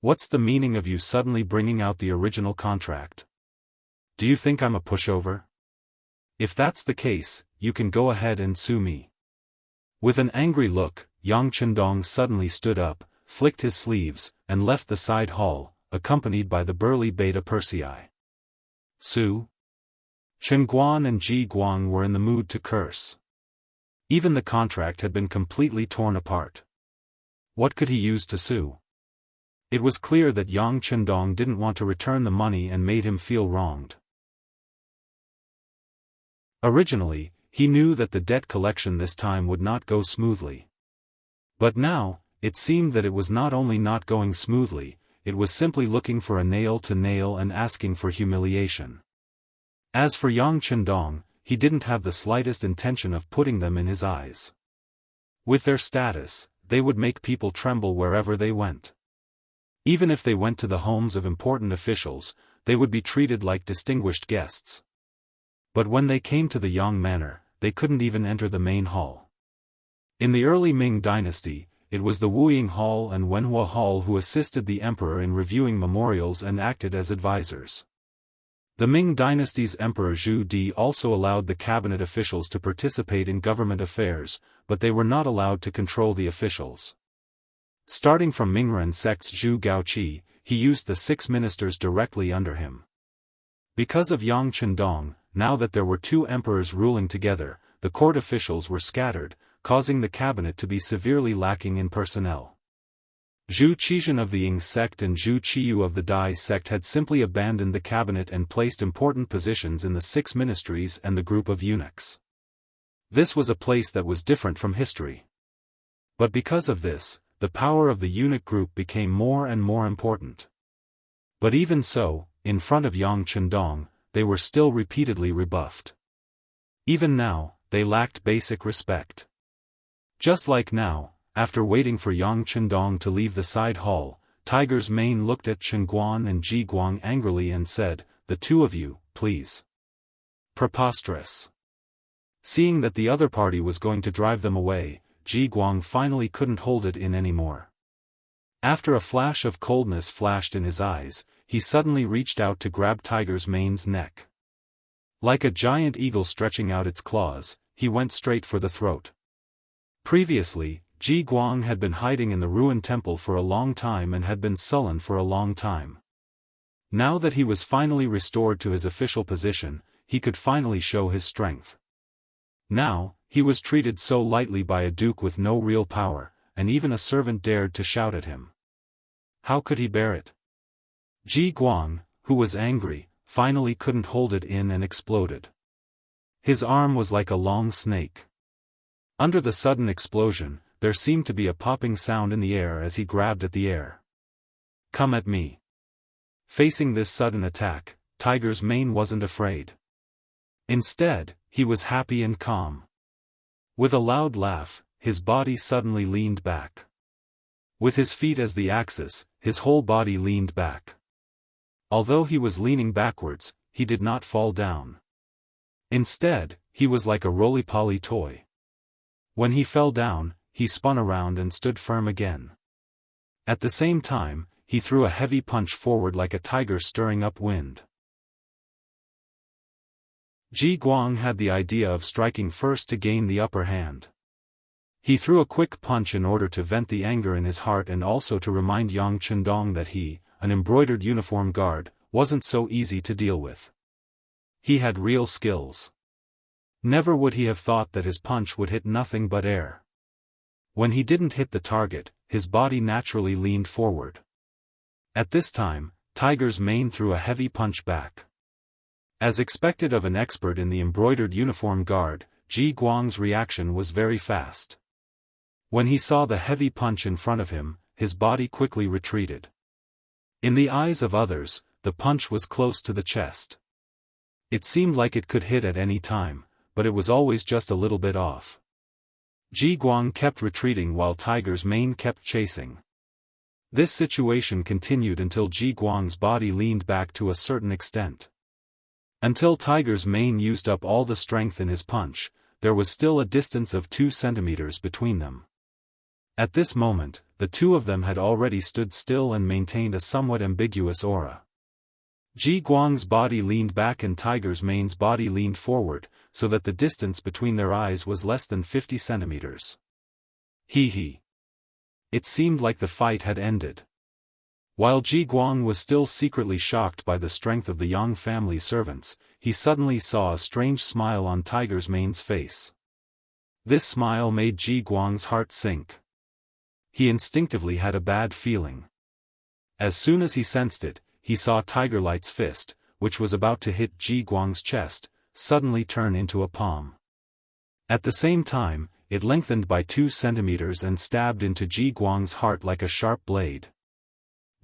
What's the meaning of you suddenly bringing out the original contract? Do you think I'm a pushover? If that's the case, you can go ahead and sue me." With an angry look, Yang Chendong suddenly stood up, flicked his sleeves, and left the side hall, accompanied by the burly Beta Persei. Sue? Chen Guan and Ji Guang were in the mood to curse. Even the contract had been completely torn apart. What could he use to sue? It was clear that Yang Chendong didn't want to return the money and made him feel wronged. Originally, he knew that the debt collection this time would not go smoothly. But now, it seemed that it was not only not going smoothly, it was simply looking for a nail to nail and asking for humiliation. As for Yang Chendong, he didn't have the slightest intention of putting them in his eyes. With their status, they would make people tremble wherever they went. Even if they went to the homes of important officials, they would be treated like distinguished guests. But when they came to the Yang Manor, they couldn't even enter the main hall. In the early Ming Dynasty, it was the Wuying Hall and Wenhua Hall who assisted the emperor in reviewing memorials and acted as advisors. The Ming dynasty's Emperor Zhu Di also allowed the cabinet officials to participate in government affairs, but they were not allowed to control the officials. Starting from Mingren sect's Zhu Gaoqi, he used the 6 ministers directly under him. Because of Yang Chendong, now that there were 2 emperors ruling together, the court officials were scattered, causing the cabinet to be severely lacking in personnel. Zhu Qizhen of the Ying sect and Zhu Qiyu of the Dai sect had simply abandoned the cabinet and placed important positions in the 6 ministries and the group of eunuchs. This was a place that was different from history. But because of this, the power of the eunuch group became more and more important. But even so, in front of Yang Chendong, they were still repeatedly rebuffed. Even now, they lacked basic respect. Just like now, after waiting for Yang Chendong to leave the side hall, Tiger's Mane looked at Chen Guan and Ji Guang angrily and said, "The 2 of you, please." Preposterous. Seeing that the other party was going to drive them away, Ji Guang finally couldn't hold it in anymore. After a flash of coldness flashed in his eyes, he suddenly reached out to grab Tiger's Mane's neck. Like a giant eagle stretching out its claws, he went straight for the throat. Previously, Ji Guang had been hiding in the ruined temple for a long time and had been sullen for a long time. Now that he was finally restored to his official position, he could finally show his strength. Now, he was treated so lightly by a duke with no real power, and even a servant dared to shout at him. How could he bear it? Ji Guang, who was angry, finally couldn't hold it in and exploded. His arm was like a long snake. Under the sudden explosion, there seemed to be a popping sound in the air as he grabbed at the air. "Come at me." Facing this sudden attack, Tiger's Mane wasn't afraid. Instead, he was happy and calm. With a loud laugh, his body suddenly leaned back. With his feet as the axis, his whole body leaned back. Although he was leaning backwards, he did not fall down. Instead, he was like a roly-poly toy. When he fell down, he spun around and stood firm again. At the same time, he threw a heavy punch forward like a tiger stirring up wind. Ji Guang had the idea of striking first to gain the upper hand. He threw a quick punch in order to vent the anger in his heart and also to remind Yang Chendong that he, an embroidered uniform guard, wasn't so easy to deal with. He had real skills. Never would he have thought that his punch would hit nothing but air. When he didn't hit the target, his body naturally leaned forward. At this time, Tiger's Mane threw a heavy punch back. As expected of an expert in the embroidered uniform guard, Ji Guang's reaction was very fast. When he saw the heavy punch in front of him, his body quickly retreated. In the eyes of others, the punch was close to the chest. It seemed like it could hit at any time, but it was always just a little bit off. Ji Guang kept retreating while Tiger's Mane kept chasing. This situation continued until Ji Guang's body leaned back to a certain extent. Until Tiger's Mane used up all the strength in his punch, there was still a distance of 2 centimeters between them. At this moment, the 2 of them had already stood still and maintained a somewhat ambiguous aura. Ji Guang's body leaned back and Tiger's Mane's body leaned forward, so that the distance between their eyes was less than 50 centimeters. Hee. It seemed like the fight had ended. While Ji Guang was still secretly shocked by the strength of the Yang family servants, he suddenly saw a strange smile on Tiger's Mane's face. This smile made Ji Guang's heart sink. He instinctively had a bad feeling. As soon as he sensed it, he saw Tiger Light's fist, which was about to hit Ji Guang's chest, suddenly turn into a palm. At the same time, it lengthened by 2 centimeters and stabbed into Ji Guang's heart like a sharp blade.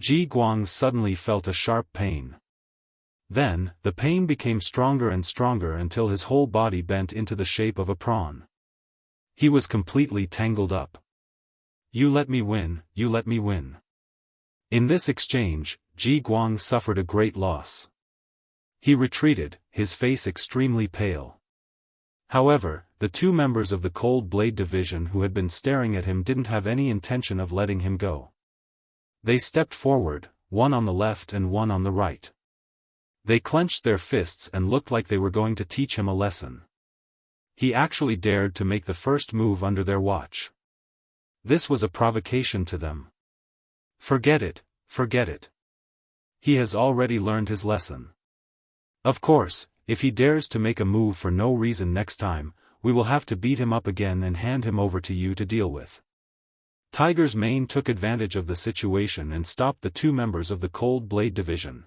Ji Guang suddenly felt a sharp pain. Then, the pain became stronger and stronger until his whole body bent into the shape of a prawn. He was completely tangled up. "You let me win, you let me win." In this exchange, Ji Guang suffered a great loss. He retreated, his face extremely pale. However, the two members of the Cold Blade Division who had been staring at him didn't have any intention of letting him go. They stepped forward, one on the left and one on the right. They clenched their fists and looked like they were going to teach him a lesson. He actually dared to make the first move under their watch. This was a provocation to them. Forget it, forget it. He has already learned his lesson. Of course, if he dares to make a move for no reason next time, we will have to beat him up again and hand him over to you to deal with. Tiger's Mane took advantage of the situation and stopped the two members of the Cold Blade Division.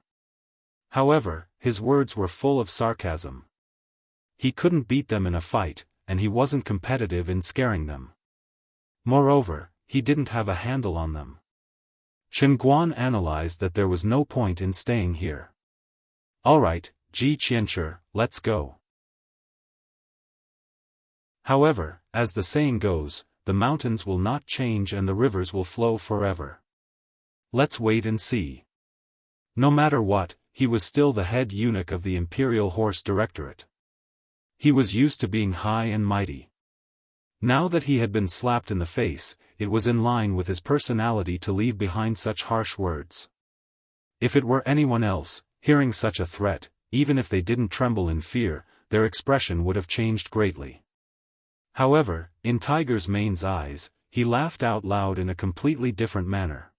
However, his words were full of sarcasm. He couldn't beat them in a fight, and he wasn't competitive in scaring them. Moreover, he didn't have a handle on them. Chen Guan analyzed that there was no point in staying here. Alright, Wuxia Xianxia, let's go. However, as the saying goes, the mountains will not change and the rivers will flow forever. Let's wait and see. No matter what, he was still the head eunuch of the Imperial Horse Directorate. He was used to being high and mighty. Now that he had been slapped in the face, it was in line with his personality to leave behind such harsh words. If it were anyone else, hearing such a threat, even if they didn't tremble in fear, their expression would have changed greatly. However, in Tiger's Mane's eyes, he laughed out loud in a completely different manner.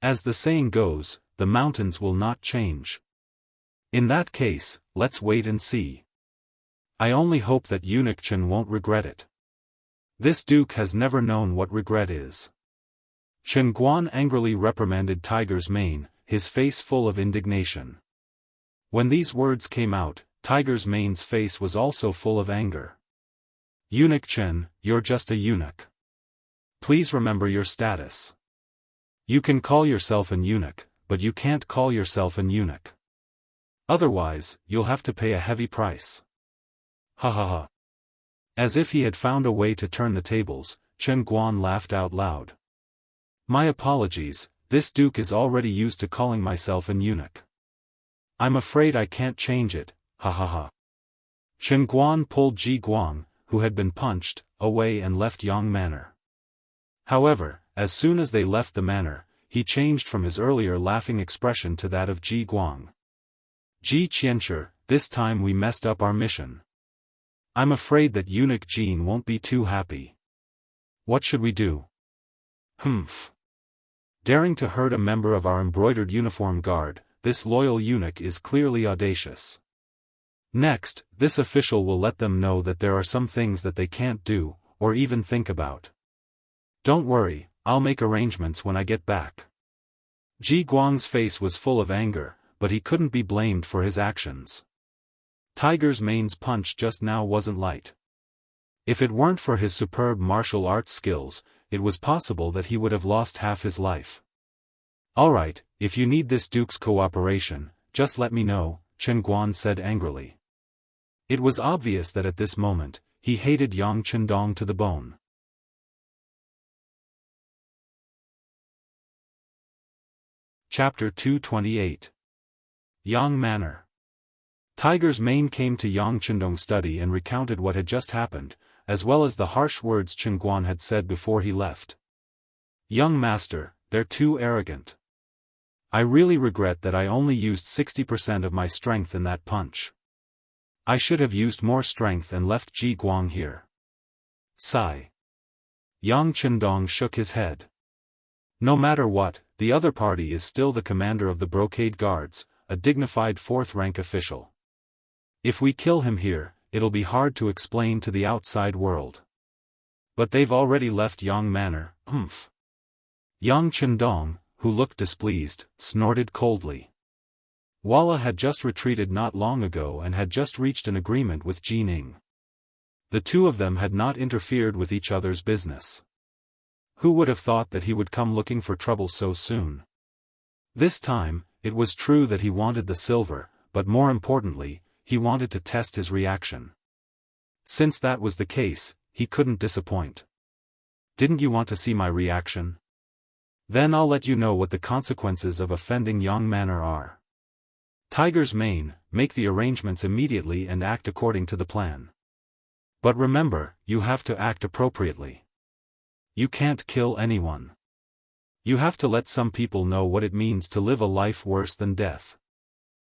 As the saying goes, the mountains will not change. In that case, let's wait and see. I only hope that Eunuch Chen won't regret it. This duke has never known what regret is. Chen Guan angrily reprimanded Tiger's Mane, his face full of indignation. When these words came out, Tiger's Mane's face was also full of anger. Eunuch Chen, you're just a eunuch. Please remember your status. You can call yourself an eunuch, but you can't call yourself an eunuch. Otherwise, you'll have to pay a heavy price. Ha ha ha. As if he had found a way to turn the tables, Chen Guan laughed out loud. My apologies, this duke is already used to calling myself an eunuch. I'm afraid I can't change it, ha ha ha. Chen Guan pulled Ji Guang, who had been punched, away and left Yang Manor. However, as soon as they left the manor, he changed from his earlier laughing expression to that of Ji Guang. Wuxia Xianxia, this time we messed up our mission. I'm afraid that Eunuch Jean won't be too happy. What should we do? Humph. Daring to hurt a member of our embroidered uniform guard, this loyal eunuch is clearly audacious. Next, this official will let them know that there are some things that they can't do, or even think about. Don't worry, I'll make arrangements when I get back. Ji Guang's face was full of anger, but he couldn't be blamed for his actions. Tiger's Mane's punch just now wasn't light. If it weren't for his superb martial arts skills, it was possible that he would have lost half his life. Alright, if you need this duke's cooperation, just let me know, Chen Guan said angrily. It was obvious that at this moment, he hated Yang Chendong to the bone. Chapter 228. Yang Manor. Tiger's Mane came to Yang Chendong's study and recounted what had just happened, as well as the harsh words Chen Guan had said before he left. Young master, they're too arrogant. I really regret that I only used 60% of my strength in that punch. I should have used more strength and left Ji Guang here. Sigh. Yang Chendong shook his head. No matter what, the other party is still the commander of the Brocade Guards, a dignified fourth-rank official. If we kill him here, it'll be hard to explain to the outside world. But they've already left Yang Manor, humph. Yang Chendong, who looked displeased, snorted coldly. Walla had just retreated not long ago and had just reached an agreement with Jining. The two of them had not interfered with each other's business. Who would have thought that he would come looking for trouble so soon? This time, it was true that he wanted the silver, but more importantly, he wanted to test his reaction. Since that was the case, he couldn't disappoint. Didn't you want to see my reaction? Then I'll let you know what the consequences of offending Yang Manor are. Tiger's Mane, make the arrangements immediately and act according to the plan. But remember, you have to act appropriately. You can't kill anyone. You have to let some people know what it means to live a life worse than death.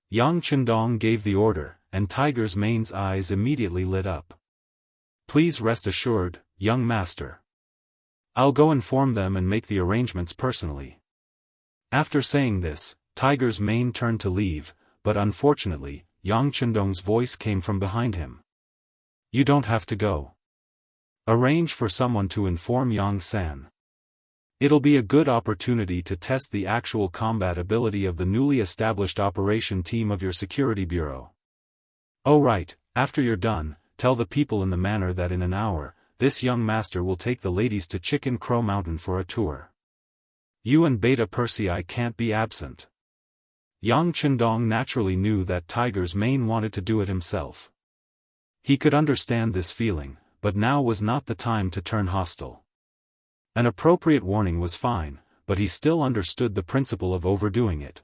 Yang Chendong gave the order, and Tiger's Mane's eyes immediately lit up. Please rest assured, young master. I'll go inform them and make the arrangements personally. After saying this, Tiger's Mane turned to leave, but unfortunately, Yang Chendong's voice came from behind him. You don't have to go. Arrange for someone to inform Yang San. It'll be a good opportunity to test the actual combat ability of the newly established operation team of your security bureau. Oh right, after you're done, tell the people in the manor that in an hour, this young master will take the ladies to Chicken Crow Mountain for a tour. You and Beta Persei can't be absent. Yang Chendong naturally knew that Tiger's Mane wanted to do it himself. He could understand this feeling, but now was not the time to turn hostile. An appropriate warning was fine, but he still understood the principle of overdoing it.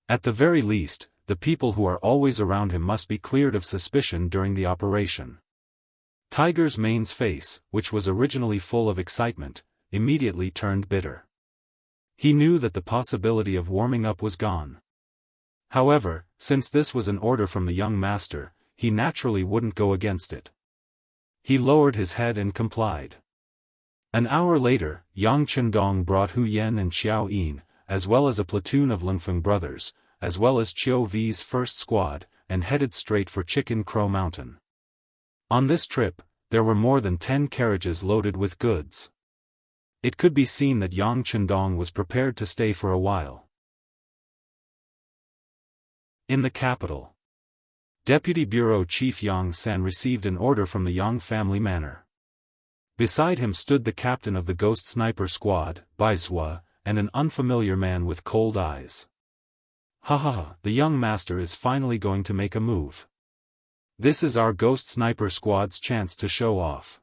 At the very least, the people who are always around him must be cleared of suspicion during the operation. Tiger's Mane's face, which was originally full of excitement, immediately turned bitter. He knew that the possibility of warming up was gone. However, since this was an order from the young master, he naturally wouldn't go against it. He lowered his head and complied. An hour later, Yang Chendong brought Hu Yen and Xiao Yin, as well as a platoon of Lingfeng brothers, as well as Chiu V's first squad, and headed straight for Chicken Crow Mountain. On this trip, there were more than 10 carriages loaded with goods. It could be seen that Yang Chendong was prepared to stay for a while. In the capital, Deputy Bureau Chief Yang San received an order from the Yang family manor. Beside him stood the captain of the Ghost Sniper Squad, Bai Zhua, and an unfamiliar man with cold eyes. Ha ha ha, the young master is finally going to make a move. This is our Ghost Sniper Squad's chance to show off.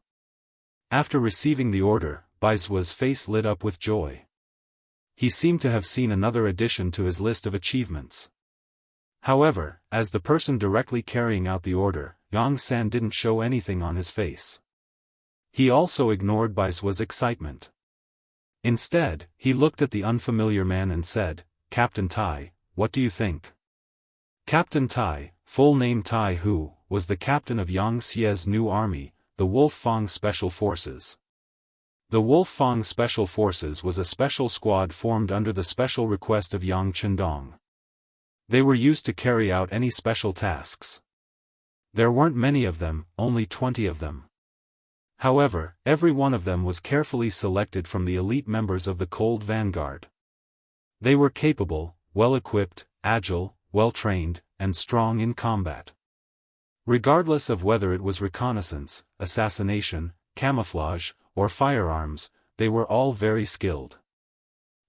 After receiving the order, Bai Zhua's face lit up with joy. He seemed to have seen another addition to his list of achievements. However, as the person directly carrying out the order, Yang San didn't show anything on his face. He also ignored Bai Zhua's excitement. Instead, he looked at the unfamiliar man and said, Captain Tai, what do you think? Captain Tai, full name Tai Hu, was the captain of Yang Xie's new army, the Wolf Fang Special Forces. The Wolf Fang Special Forces was a special squad formed under the special request of Yang Chendong. They were used to carry out any special tasks. There weren't many of them, only 20 of them. However, every one of them was carefully selected from the elite members of the Cold Vanguard. They were capable, well-equipped, agile, well-trained, and strong in combat. Regardless of whether it was reconnaissance, assassination, camouflage, or firearms, they were all very skilled.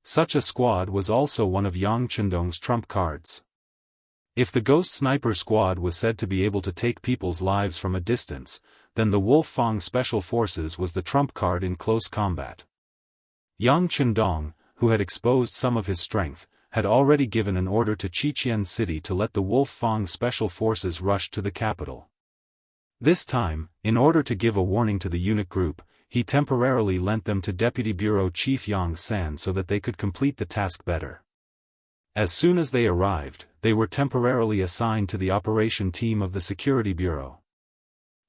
Such a squad was also one of Yang Chendong's trump cards. If the Ghost Sniper Squad was said to be able to take people's lives from a distance, then the Wolf Fang Special Forces was the trump card in close combat. Yang Chendong, who had exposed some of his strength, had already given an order to Qiqian City to let the Wolf Fang Special Forces rush to the capital. This time, in order to give a warning to the eunuch group, he temporarily lent them to Deputy Bureau Chief Yang San so that they could complete the task better. As soon as they arrived, they were temporarily assigned to the operation team of the Security Bureau.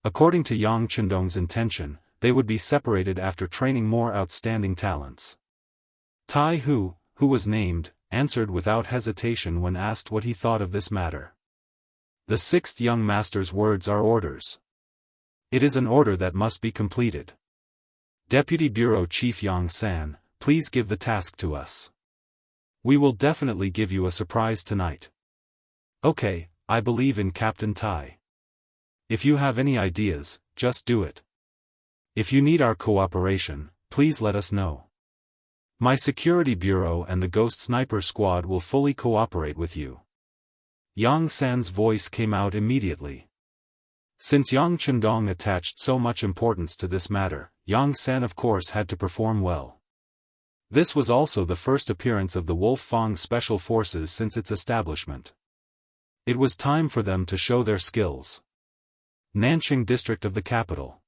According to Yang Chendong's intention, they would be separated after training more outstanding talents. Tai Hu, who was named, answered without hesitation when asked what he thought of this matter. The sixth young master's words are orders. It is an order that must be completed. Deputy Bureau Chief Yang San, please give the task to us. We will definitely give you a surprise tonight. Okay, I believe in Captain Tai. If you have any ideas, just do it. If you need our cooperation, please let us know. My security bureau and the Ghost Sniper Squad will fully cooperate with you. Yang San's voice came out immediately. Since Yang Chendong attached so much importance to this matter, Yang San of course had to perform well. This was also the first appearance of the Wolf Fang Special Forces since its establishment. It was time for them to show their skills. Nanxing district of the capital.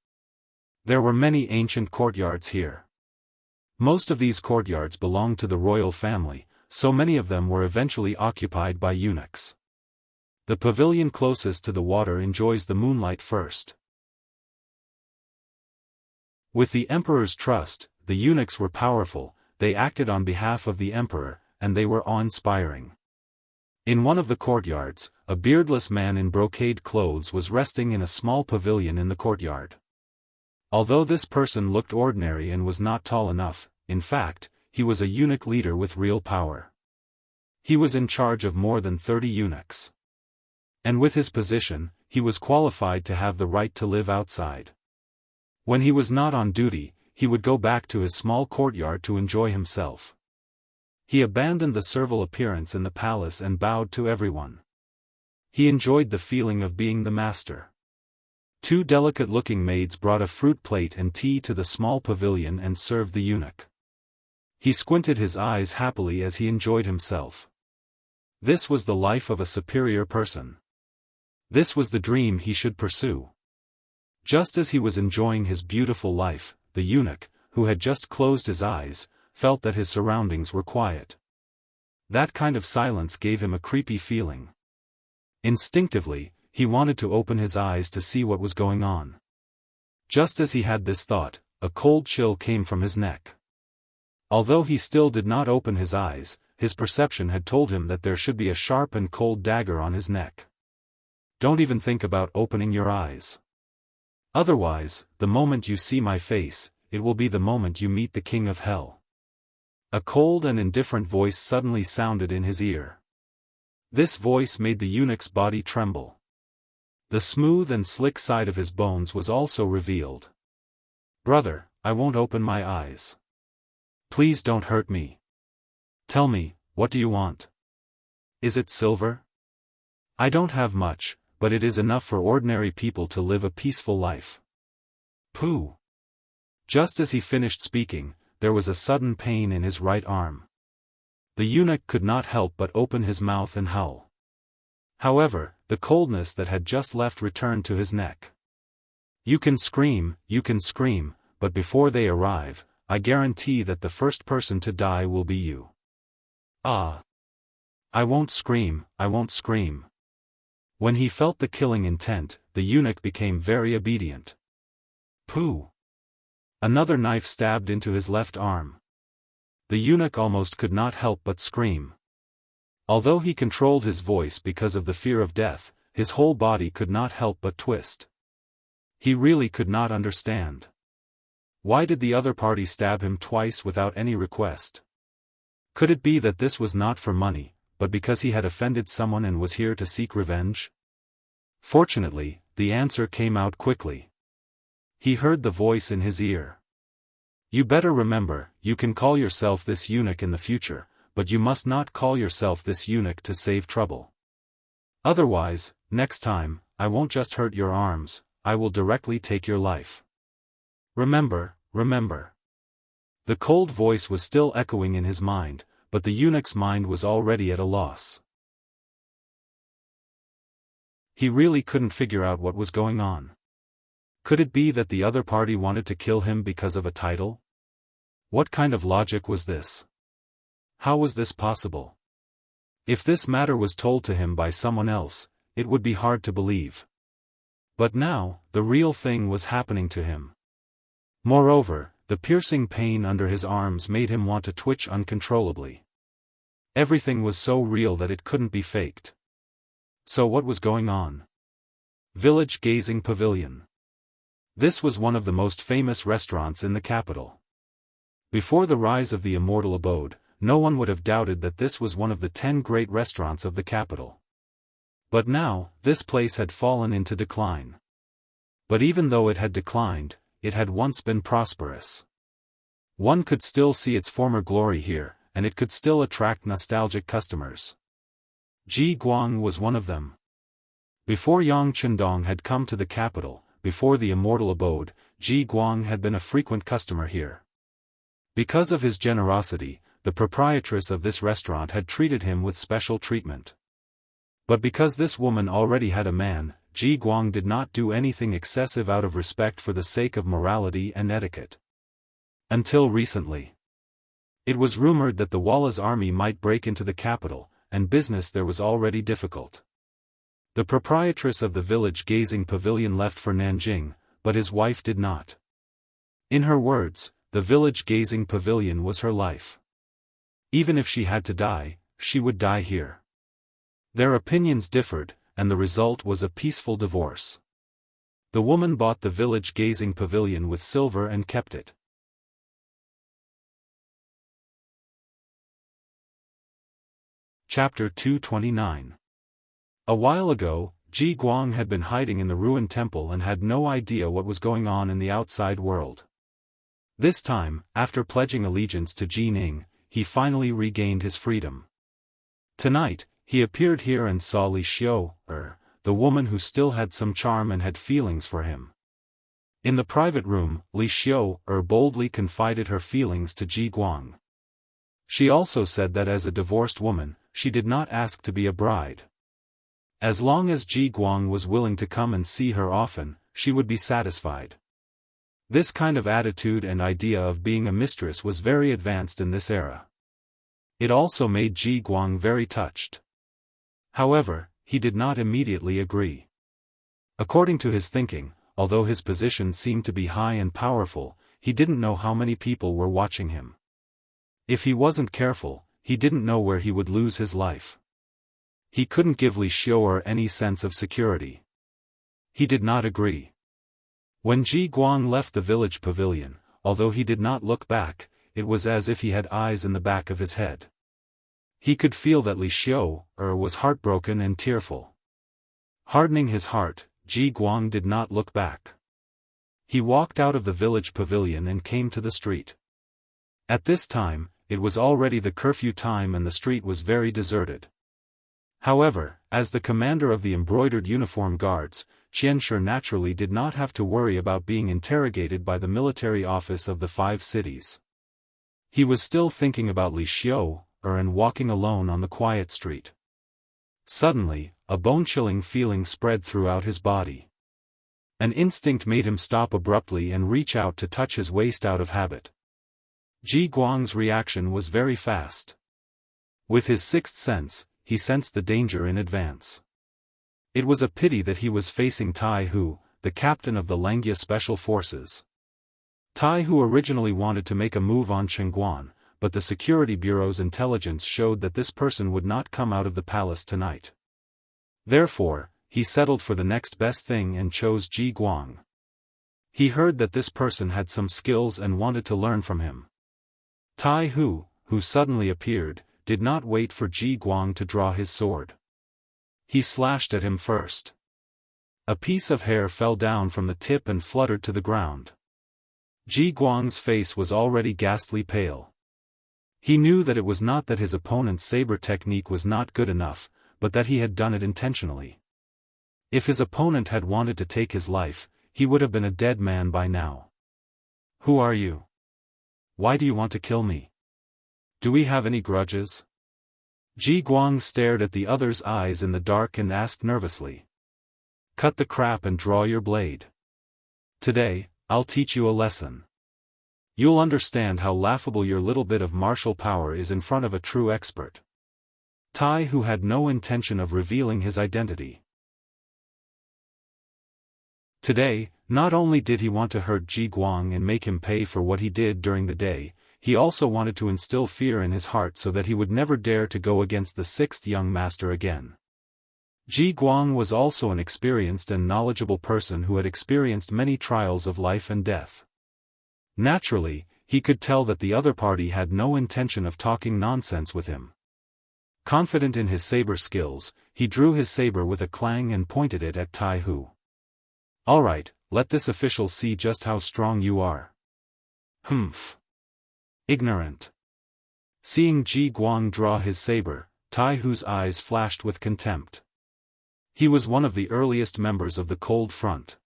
There were many ancient courtyards here. Most of these courtyards belonged to the royal family, so many of them were eventually occupied by eunuchs. The pavilion closest to the water enjoys the moonlight first. With the emperor's trust, the eunuchs were powerful, they acted on behalf of the emperor, and they were awe-inspiring. In one of the courtyards, a beardless man in brocade clothes was resting in a small pavilion in the courtyard. Although this person looked ordinary and was not tall enough, in fact, he was a eunuch leader with real power. He was in charge of more than 30 eunuchs. And with his position, he was qualified to have the right to live outside. When he was not on duty, he would go back to his small courtyard to enjoy himself. He abandoned the servile appearance in the palace and bowed to everyone. He enjoyed the feeling of being the master. Two delicate-looking maids brought a fruit plate and tea to the small pavilion and served the eunuch. He squinted his eyes happily as he enjoyed himself. This was the life of a superior person. This was the dream he should pursue. Just as he was enjoying his beautiful life, the eunuch, who had just closed his eyes, felt that his surroundings were quiet. That kind of silence gave him a creepy feeling. Instinctively, he wanted to open his eyes to see what was going on. Just as he had this thought, a cold chill came from his neck. Although he still did not open his eyes, his perception had told him that there should be a sharp and cold dagger on his neck. Don't even think about opening your eyes. Otherwise, the moment you see my face, it will be the moment you meet the king of hell. A cold and indifferent voice suddenly sounded in his ear. This voice made the eunuch's body tremble. The smooth and slick side of his bones was also revealed. "Brother, I won't open my eyes. Please don't hurt me. Tell me, what do you want? Is it silver? I don't have much, but it is enough for ordinary people to live a peaceful life." Pooh! Just as he finished speaking, there was a sudden pain in his right arm. The eunuch could not help but open his mouth and howl. However, the coldness that had just left returned to his neck. You can scream, but before they arrive, I guarantee that the first person to die will be you." "Ah! I won't scream. When he felt the killing intent, the eunuch became very obedient. Pooh! Another knife stabbed into his left arm. The eunuch almost could not help but scream. Although he controlled his voice because of the fear of death, his whole body could not help but twist. He really could not understand. Why did the other party stab him twice without any request? Could it be that this was not for money, but because he had offended someone and was here to seek revenge? Fortunately, the answer came out quickly. He heard the voice in his ear. "You better remember, you can call yourself this eunuch in the future, but you must not call yourself this eunuch to save trouble. Otherwise, next time, I won't just hurt your arms, I will directly take your life. Remember." The cold voice was still echoing in his mind, but the eunuch's mind was already at a loss. He really couldn't figure out what was going on. Could it be that the other party wanted to kill him because of a title? What kind of logic was this? How was this possible? If this matter was told to him by someone else, it would be hard to believe. But now, the real thing was happening to him. Moreover, the piercing pain under his arms made him want to twitch uncontrollably. Everything was so real that it couldn't be faked. So what was going on? Village Gazing Pavilion. This was one of the most famous restaurants in the capital. Before the rise of the Immortal abode, no one would have doubted that this was one of the 10 great restaurants of the capital. But now, this place had fallen into decline. But even though it had declined, it had once been prosperous. One could still see its former glory here, and it could still attract nostalgic customers. Ji Guang was one of them. Before Yang Chendong had come to the capital, before the Immortal abode, Ji Guang had been a frequent customer here. Because of his generosity, the proprietress of this restaurant had treated him with special treatment. But because this woman already had a man, Ji Guang did not do anything excessive out of respect for the sake of morality and etiquette. Until recently. It was rumored that the Walla's army might break into the capital, and business there was already difficult. The proprietress of the village gazing pavilion left for Nanjing, but his wife did not. In her words, the village gazing pavilion was her life. Even if she had to die, she would die here. Their opinions differed, and the result was a peaceful divorce. The woman bought the village gazing pavilion with silver and kept it. Chapter 229. A while ago, Ji Guang had been hiding in the ruined temple and had no idea what was going on in the outside world. This time, after pledging allegiance to Ji Ning, he finally regained his freedom. Tonight, he appeared here and saw Li Xiu, the woman who still had some charm and had feelings for him. In the private room, Li Xiu, boldly confided her feelings to Ji Guang. She also said that as a divorced woman, she did not ask to be a bride. As long as Ji Guang was willing to come and see her often, she would be satisfied. This kind of attitude and idea of being a mistress was very advanced in this era. It also made Ji Guang very touched. However, he did not immediately agree. According to his thinking, although his position seemed to be high and powerful, he didn't know how many people were watching him. If he wasn't careful, he didn't know where he would lose his life. He couldn't give Li Xiu any sense of security. He did not agree. When Ji Guang left the village pavilion, although he did not look back, it was as if he had eyes in the back of his head. He could feel that Li Xiu was heartbroken and tearful. Hardening his heart, Ji Guang did not look back. He walked out of the village pavilion and came to the street. At this time, it was already the curfew time and the street was very deserted. However, as the commander of the embroidered uniform guards, Xianxia naturally did not have to worry about being interrogated by the military office of the 5 cities. He was still thinking about Li Xiu, and walking alone on the quiet street. Suddenly, a bone-chilling feeling spread throughout his body. An instinct made him stop abruptly and reach out to touch his waist out of habit. Ji Guang's reaction was very fast. With his sixth sense, he sensed the danger in advance. It was a pity that he was facing Tai Hu, the captain of the Lengia Special Forces. Tai Hu originally wanted to make a move on Chengguan, but the Security Bureau's intelligence showed that this person would not come out of the palace tonight. Therefore, he settled for the next best thing and chose Ji Guang. He heard that this person had some skills and wanted to learn from him. Tai Hu, who suddenly appeared, did not wait for Ji Guang to draw his sword. He slashed at him first. A piece of hair fell down from the tip and fluttered to the ground. Ji Guang's face was already ghastly pale. He knew that it was not that his opponent's saber technique was not good enough, but that he had done it intentionally. If his opponent had wanted to take his life, he would have been a dead man by now. Who are you? Why do you want to kill me? Do we have any grudges? Ji Guang stared at the other's eyes in the dark and asked nervously. Cut the crap and draw your blade. Today, I'll teach you a lesson. You'll understand how laughable your little bit of martial power is in front of a true expert. Tai Hu had no intention of revealing his identity. Today, not only did he want to hurt Ji Guang and make him pay for what he did during the day, he also wanted to instill fear in his heart so that he would never dare to go against the 6th young master again. Ji Guang was also an experienced and knowledgeable person who had experienced many trials of life and death. Naturally, he could tell that the other party had no intention of talking nonsense with him. Confident in his saber skills, he drew his saber with a clang and pointed it at Tai Hu. Alright, let this official see just how strong you are. Humph. Ignorant. Seeing Ji Guang draw his saber, Tai Hu's eyes flashed with contempt. He was one of the earliest members of the Cold Front.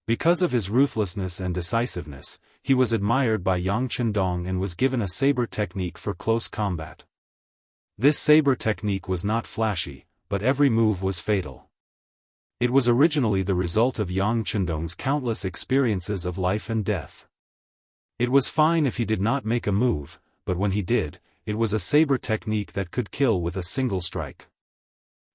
Because of his ruthlessness and decisiveness, he was admired by Yang Chendong and was given a saber technique for close combat. This saber technique was not flashy, but every move was fatal. It was originally the result of Yang Chendong's countless experiences of life and death. It was fine if he did not make a move, but when he did, it was a saber technique that could kill with a single strike.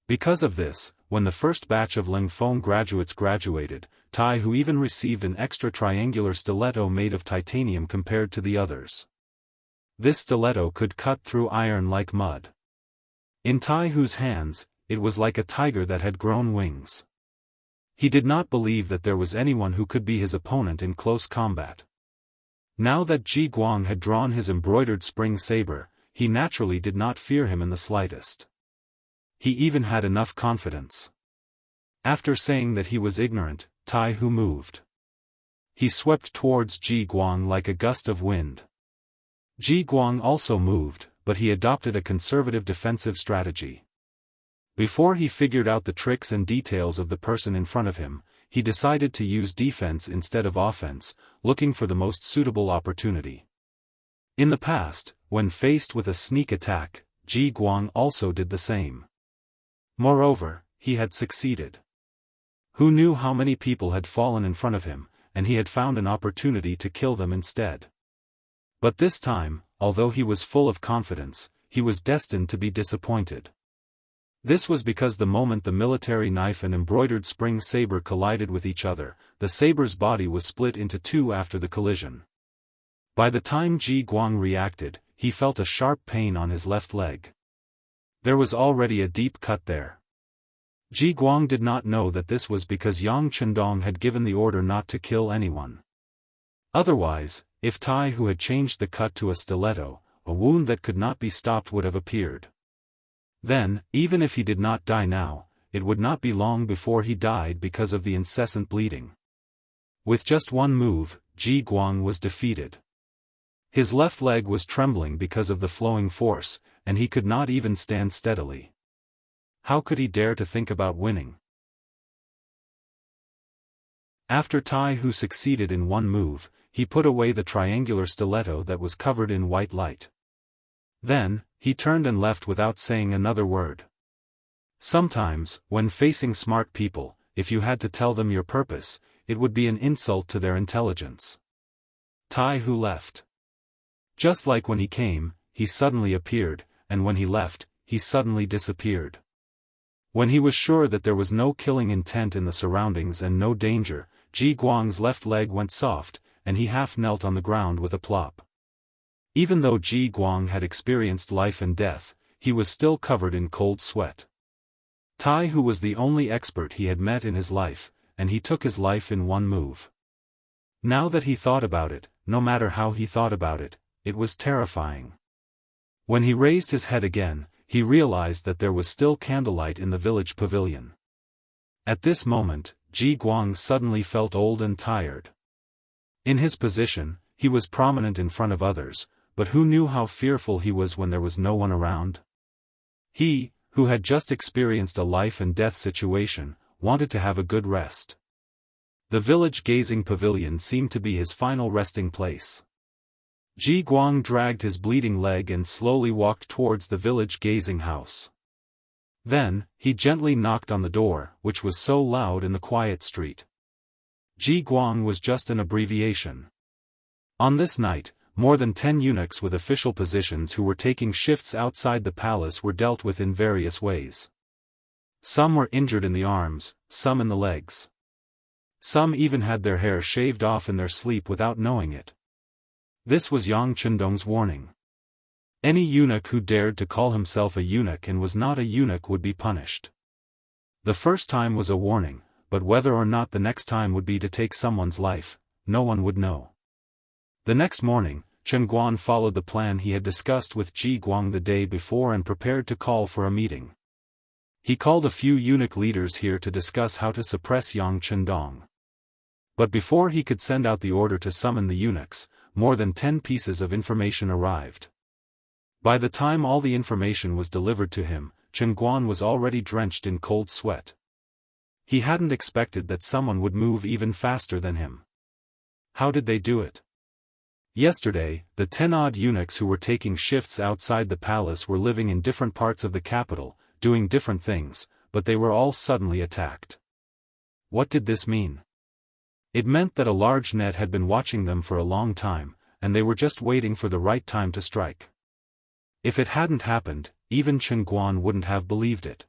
Because of this, when the first batch of Lingfeng graduates graduated, Tai Hu even received an extra triangular stiletto made of titanium compared to the others. This stiletto could cut through iron like mud. In Tai Hu's hands, it was like a tiger that had grown wings. He did not believe that there was anyone who could be his opponent in close combat. Now that Ji Guang had drawn his embroidered spring saber, he naturally did not fear him in the slightest. He even had enough confidence. After saying that he was ignorant, Tai Hu moved. He swept towards Ji Guang like a gust of wind. Ji Guang also moved, but he adopted a conservative defensive strategy. Before he figured out the tricks and details of the person in front of him, he decided to use defense instead of offense, looking for the most suitable opportunity. In the past, when faced with a sneak attack, Ji Guang also did the same. Moreover, he had succeeded. Who knew how many people had fallen in front of him, and he had found an opportunity to kill them instead. But this time, although he was full of confidence, he was destined to be disappointed. This was because the moment the military knife and embroidered spring saber collided with each other, the saber's body was split into two after the collision. By the time Ji Guang reacted, he felt a sharp pain on his left leg. There was already a deep cut there. Ji Guang did not know that this was because Yang Chendong had given the order not to kill anyone. Otherwise, if Tai Hu had changed the cut to a stiletto, a wound that could not be stopped would have appeared. Then, even if he did not die now, it would not be long before he died because of the incessant bleeding. With just one move, Ji Guang was defeated. His left leg was trembling because of the flowing force, and he could not even stand steadily. How could he dare to think about winning? After Tai Hu succeeded in one move, he put away the triangular stiletto that was covered in white light. Then, he turned and left without saying another word. Sometimes, when facing smart people, if you had to tell them your purpose, it would be an insult to their intelligence. Tai Hu left. Just like when he came, he suddenly appeared, and when he left, he suddenly disappeared. When he was sure that there was no killing intent in the surroundings and no danger, Ji Guang's left leg went soft, and he half knelt on the ground with a plop. Even though Ji Guang had experienced life and death, he was still covered in cold sweat. Tai Hu was the only expert he had met in his life, and he took his life in one move. Now that he thought about it, no matter how he thought about it, it was terrifying. When he raised his head again, he realized that there was still candlelight in the village pavilion. At this moment, Ji Guang suddenly felt old and tired. In his position, he was prominent in front of others, but who knew how fearful he was when there was no one around? He, who had just experienced a life and death situation, wanted to have a good rest. The village gazing pavilion seemed to be his final resting place. Ji Guang dragged his bleeding leg and slowly walked towards the village gazing house. Then, he gently knocked on the door, which was so loud in the quiet street. Ji Guang was just an abbreviation. On this night, more than 10 eunuchs with official positions who were taking shifts outside the palace were dealt with in various ways. Some were injured in the arms, some in the legs. Some even had their hair shaved off in their sleep without knowing it. This was Yang Chendong's warning. Any eunuch who dared to call himself a eunuch and was not a eunuch would be punished. The first time was a warning, but whether or not the next time would be to take someone's life, no one would know. The next morning, Chen Guan followed the plan he had discussed with Ji Guang the day before and prepared to call for a meeting. He called a few eunuch leaders here to discuss how to suppress Yang Chendong. But before he could send out the order to summon the eunuchs, more than 10 pieces of information arrived. By the time all the information was delivered to him, Chen Guan was already drenched in cold sweat. He hadn't expected that someone would move even faster than him. How did they do it? Yesterday, the 10-odd eunuchs who were taking shifts outside the palace were living in different parts of the capital, doing different things, but they were all suddenly attacked. What did this mean? It meant that a large net had been watching them for a long time, and they were just waiting for the right time to strike. If it hadn't happened, even Chen Guan wouldn't have believed it.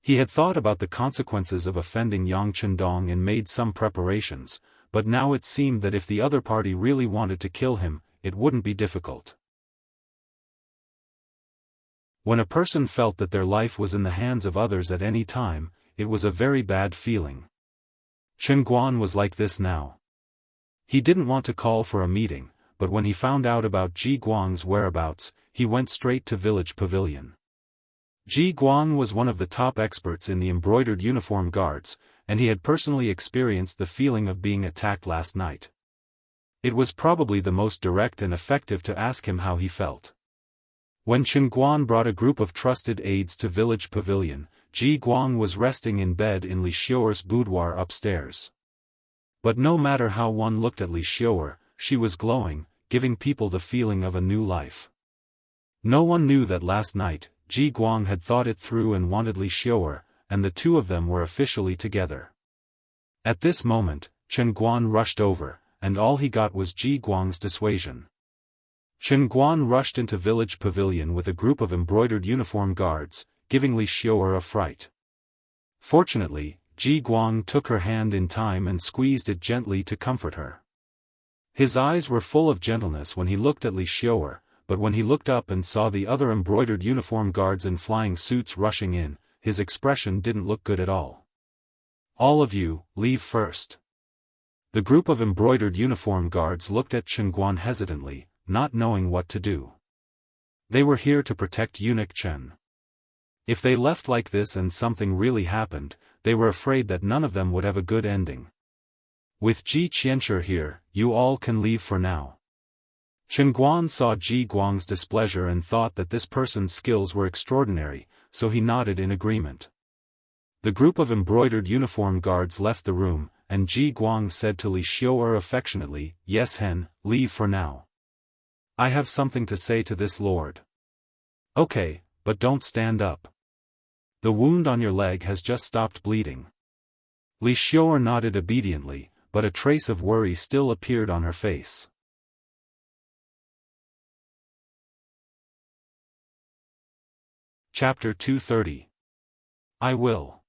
He had thought about the consequences of offending Yang Chendong and made some preparations, but now it seemed that if the other party really wanted to kill him, it wouldn't be difficult. When a person felt that their life was in the hands of others at any time, it was a very bad feeling. Chen Guan was like this now. He didn't want to call for a meeting, but when he found out about Ji Guang's whereabouts, he went straight to village pavilion. Ji Guang was one of the top experts in the embroidered uniform guards, and he had personally experienced the feeling of being attacked last night. It was probably the most direct and effective to ask him how he felt. When Chen Guan brought a group of trusted aides to village pavilion, Ji Guang was resting in bed in Li Xiuer's boudoir upstairs. But no matter how one looked at Li Xiuer, she was glowing, giving people the feeling of a new life. No one knew that last night, Ji Guang had thought it through and wanted Li Xiuer, and the two of them were officially together. At this moment, Chen Guan rushed over, and all he got was Ji Guang's dissuasion. Chen Guan rushed into village pavilion with a group of embroidered uniform guards, giving Li Xiuer a fright. Fortunately, Ji Guang took her hand in time and squeezed it gently to comfort her. His eyes were full of gentleness when he looked at Li Xiuer, but when he looked up and saw the other embroidered uniform guards in flying suits rushing in, his expression didn't look good at all. "All of you, leave first." The group of embroidered uniform guards looked at Chen Guan hesitantly, not knowing what to do. They were here to protect Eunuch Chen. If they left like this and something really happened, they were afraid that none of them would have a good ending. "With Ji Qianxia here, you all can leave for now." Chen Guan saw Ji Guang's displeasure and thought that this person's skills were extraordinary, so he nodded in agreement. The group of embroidered uniform guards left the room, and Ji Guang said to Li Xiuer affectionately, "Yes hen, leave for now. I have something to say to this lord." "Okay, but don't stand up. The wound on your leg has just stopped bleeding." Li Xiuer nodded obediently, but a trace of worry still appeared on her face. Chapter 230. I will.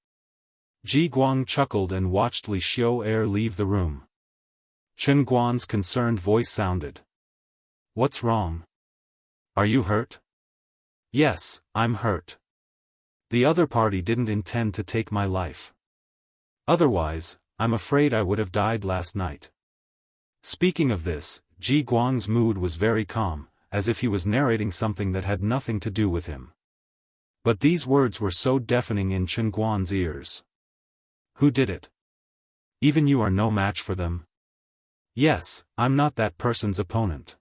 Ji Guang chuckled and watched Li Xiuer leave the room. Chen Guan's concerned voice sounded. "What's wrong? Are you hurt?" "Yes, I'm hurt. The other party didn't intend to take my life. Otherwise, I'm afraid I would have died last night." Speaking of this, Ji Guang's mood was very calm, as if he was narrating something that had nothing to do with him. But these words were so deafening in Chen Guan's ears. "Who did it? Even you are no match for them?" "Yes, I'm not that person's opponent.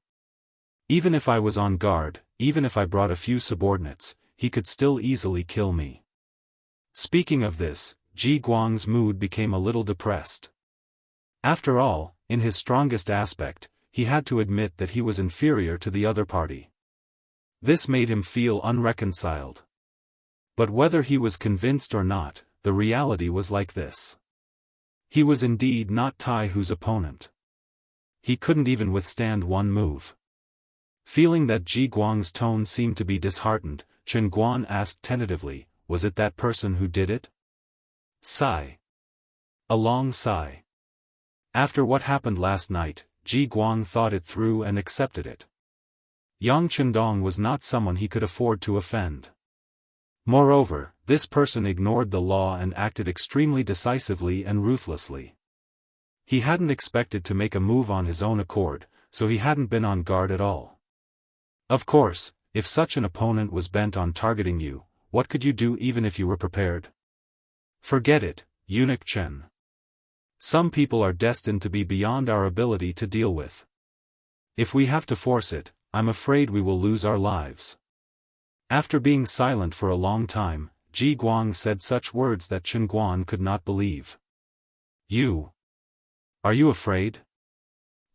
Even if I was on guard, even if I brought a few subordinates, he could still easily kill me." Speaking of this, Ji Guang's mood became a little depressed. After all, in his strongest aspect, he had to admit that he was inferior to the other party. This made him feel unreconciled. But whether he was convinced or not, the reality was like this. He was indeed not Tai Hu's opponent. He couldn't even withstand one move. Feeling that Ji Guang's tone seemed to be disheartened, Chen Guan asked tentatively, "Was it that person who did it?" Sigh. A long sigh. After what happened last night, Ji Guang thought it through and accepted it. Yang Chendong was not someone he could afford to offend. Moreover, this person ignored the law and acted extremely decisively and ruthlessly. He hadn't expected to make a move on his own accord, so he hadn't been on guard at all. Of course, if such an opponent was bent on targeting you, what could you do even if you were prepared? Forget it, Eunuch Chen. Some people are destined to be beyond our ability to deal with. If we have to force it, I'm afraid we will lose our lives. After being silent for a long time, Ji Guang said such words that Chen Guan could not believe. "You? Are you afraid?"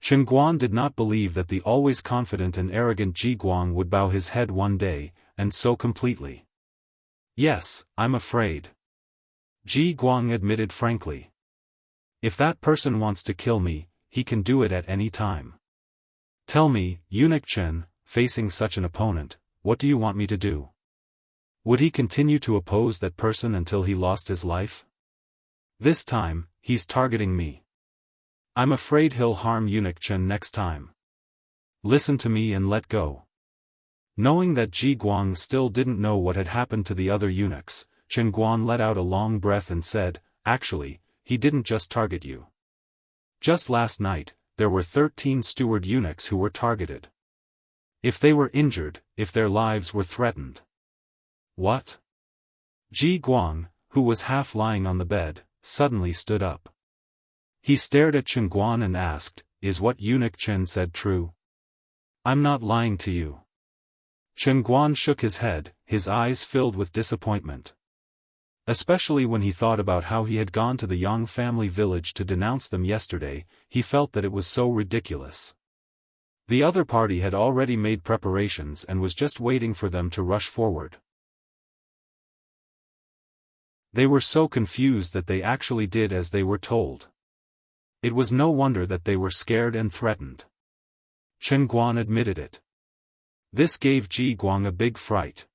Chen Guan did not believe that the always confident and arrogant Ji Guang would bow his head one day, and so completely. "Yes, I'm afraid," Ji Guang admitted frankly. If that person wants to kill me, he can do it at any time. Tell me, Eunuch Chen, facing such an opponent, what do you want me to do? Would he continue to oppose that person until he lost his life? This time, he's targeting me. I'm afraid he'll harm Eunuch Chen next time. Listen to me and let go. Knowing that Ji Guang still didn't know what had happened to the other eunuchs, Chen Guan let out a long breath and said, actually, he didn't just target you. Just last night, there were 13 steward eunuchs who were targeted. If they were injured, if their lives were threatened. What? Ji Guang, who was half lying on the bed, suddenly stood up. He stared at Chen Guan and asked, is what Eunuch Chen said true? I'm not lying to you. Chen Guan shook his head, his eyes filled with disappointment. Especially when he thought about how he had gone to the Yang family village to denounce them yesterday, he felt that it was so ridiculous. The other party had already made preparations and was just waiting for them to rush forward. They were so confused that they actually did as they were told. It was no wonder that they were scared and threatened. Chen Guan admitted it. This gave Ji Guang a big fright.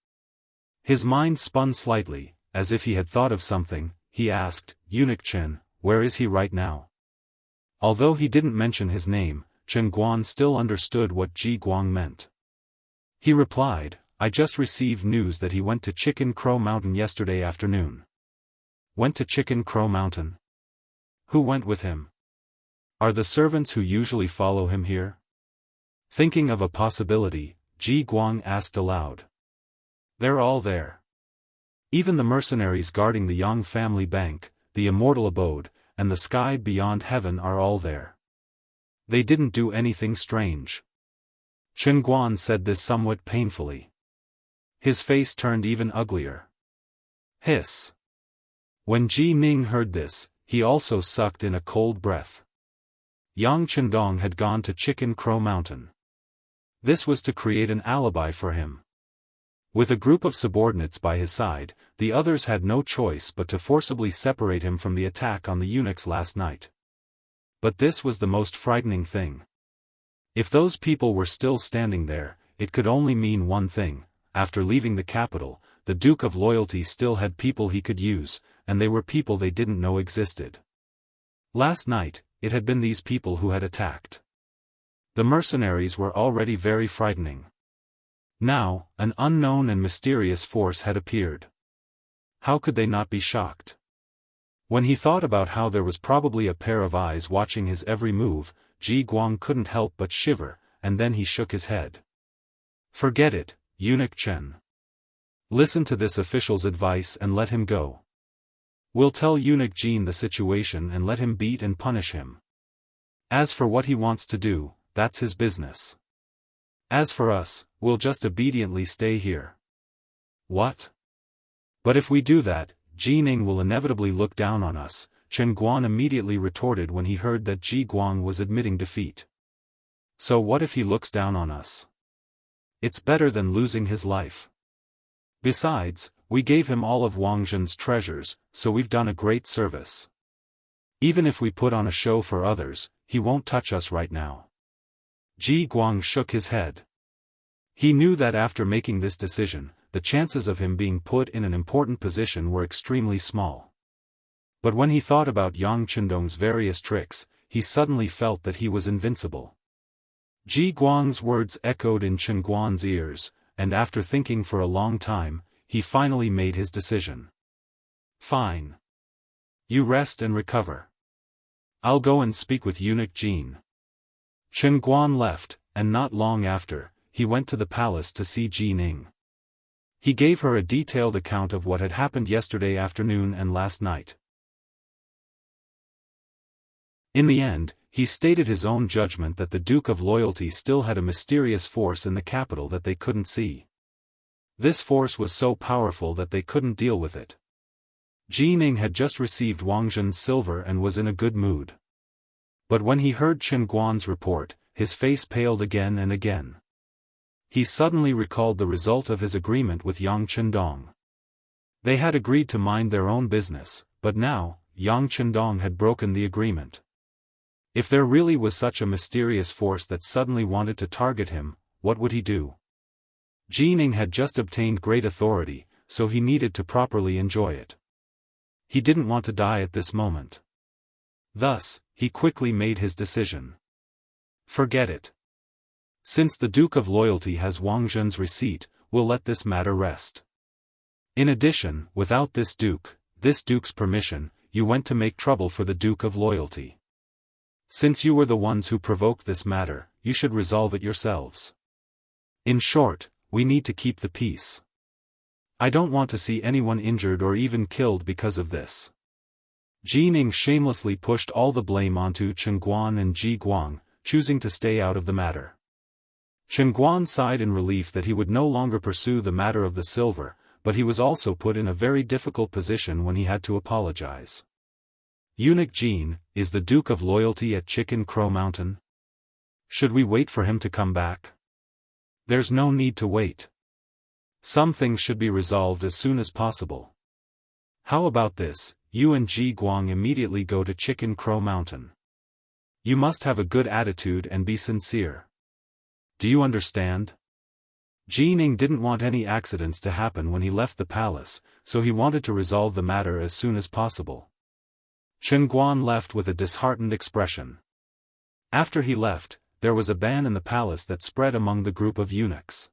His mind spun slightly, as if he had thought of something. He asked, Eunuch Chen, where is he right now? Although he didn't mention his name, Chen Guan still understood what Ji Guang meant. He replied, I just received news that he went to Chicken Crow Mountain yesterday afternoon. Went to Chicken Crow Mountain? Who went with him? Are the servants who usually follow him here? Thinking of a possibility, Ji Guang asked aloud. They're all there. Even the mercenaries guarding the Yang family bank, the Immortal abode, and the sky beyond heaven are all there. They didn't do anything strange. Chen Guan said this somewhat painfully. His face turned even uglier. Hiss. When Ji Ning heard this, he also sucked in a cold breath. Yang Chendong had gone to Chicken Crow Mountain. This was to create an alibi for him. With a group of subordinates by his side, the others had no choice but to forcibly separate him from the attack on the eunuchs last night. But this was the most frightening thing. If those people were still standing there, it could only mean one thing. After leaving the capital, the Duke of Loyalty still had people he could use, and they were people they didn't know existed. Last night, it had been these people who had attacked. The mercenaries were already very frightening. Now, an unknown and mysterious force had appeared. How could they not be shocked? When he thought about how there was probably a pair of eyes watching his every move, Ji Guang couldn't help but shiver, and then he shook his head. Forget it, Eunuch Chen. Listen to this official's advice and let him go. We'll tell Eunuch Jin the situation and let him beat and punish him. As for what he wants to do, that's his business. As for us, we'll just obediently stay here. What? But if we do that, Ji Ning will inevitably look down on us, Chen Guan immediately retorted when he heard that Ji Guang was admitting defeat. So what if he looks down on us? It's better than losing his life. Besides, we gave him all of Wang Zhen's treasures, so we've done a great service. Even if we put on a show for others, he won't touch us right now. Ji Guang shook his head. He knew that after making this decision, the chances of him being put in an important position were extremely small. But when he thought about Yang Chendong's various tricks, he suddenly felt that he was invincible. Ji Guang's words echoed in Chen Guan's ears, and after thinking for a long time, he finally made his decision. Fine. You rest and recover. I'll go and speak with Eunuch Jin. Chen Guan left, and not long after, he went to the palace to see Ji Ning. He gave her a detailed account of what had happened yesterday afternoon and last night. In the end, he stated his own judgment that the Duke of Loyalty still had a mysterious force in the capital that they couldn't see. This force was so powerful that they couldn't deal with it. Ji Ning had just received Wang Zhen's silver and was in a good mood. But when he heard Chen Guan's report, his face paled again and again. He suddenly recalled the result of his agreement with Yang Chendong. They had agreed to mind their own business, but now, Yang Chendong had broken the agreement. If there really was such a mysterious force that suddenly wanted to target him, what would he do? Jining had just obtained great authority, so he needed to properly enjoy it. He didn't want to die at this moment. Thus, he quickly made his decision. Forget it. Since the Duke of Loyalty has Wang Zhen's receipt, we'll let this matter rest. In addition, without this Duke's permission, you went to make trouble for the Duke of Loyalty. Since you were the ones who provoked this matter, you should resolve it yourselves. In short, we need to keep the peace. I don't want to see anyone injured or even killed because of this. Jining shamelessly pushed all the blame onto Chen Guan and Ji Guang, choosing to stay out of the matter. Chen Guan sighed in relief that he would no longer pursue the matter of the silver, but he was also put in a very difficult position when he had to apologize. Eunuch Jin, is the Duke of Loyalty at Chicken Crow Mountain? Should we wait for him to come back? There's no need to wait. Some things should be resolved as soon as possible. How about this, you and Ji Guang immediately go to Chicken Crow Mountain. You must have a good attitude and be sincere. Do you understand? Jining didn't want any accidents to happen when he left the palace, so he wanted to resolve the matter as soon as possible. Chen Guan left with a disheartened expression. After he left, there was a ban in the palace that spread among the group of eunuchs.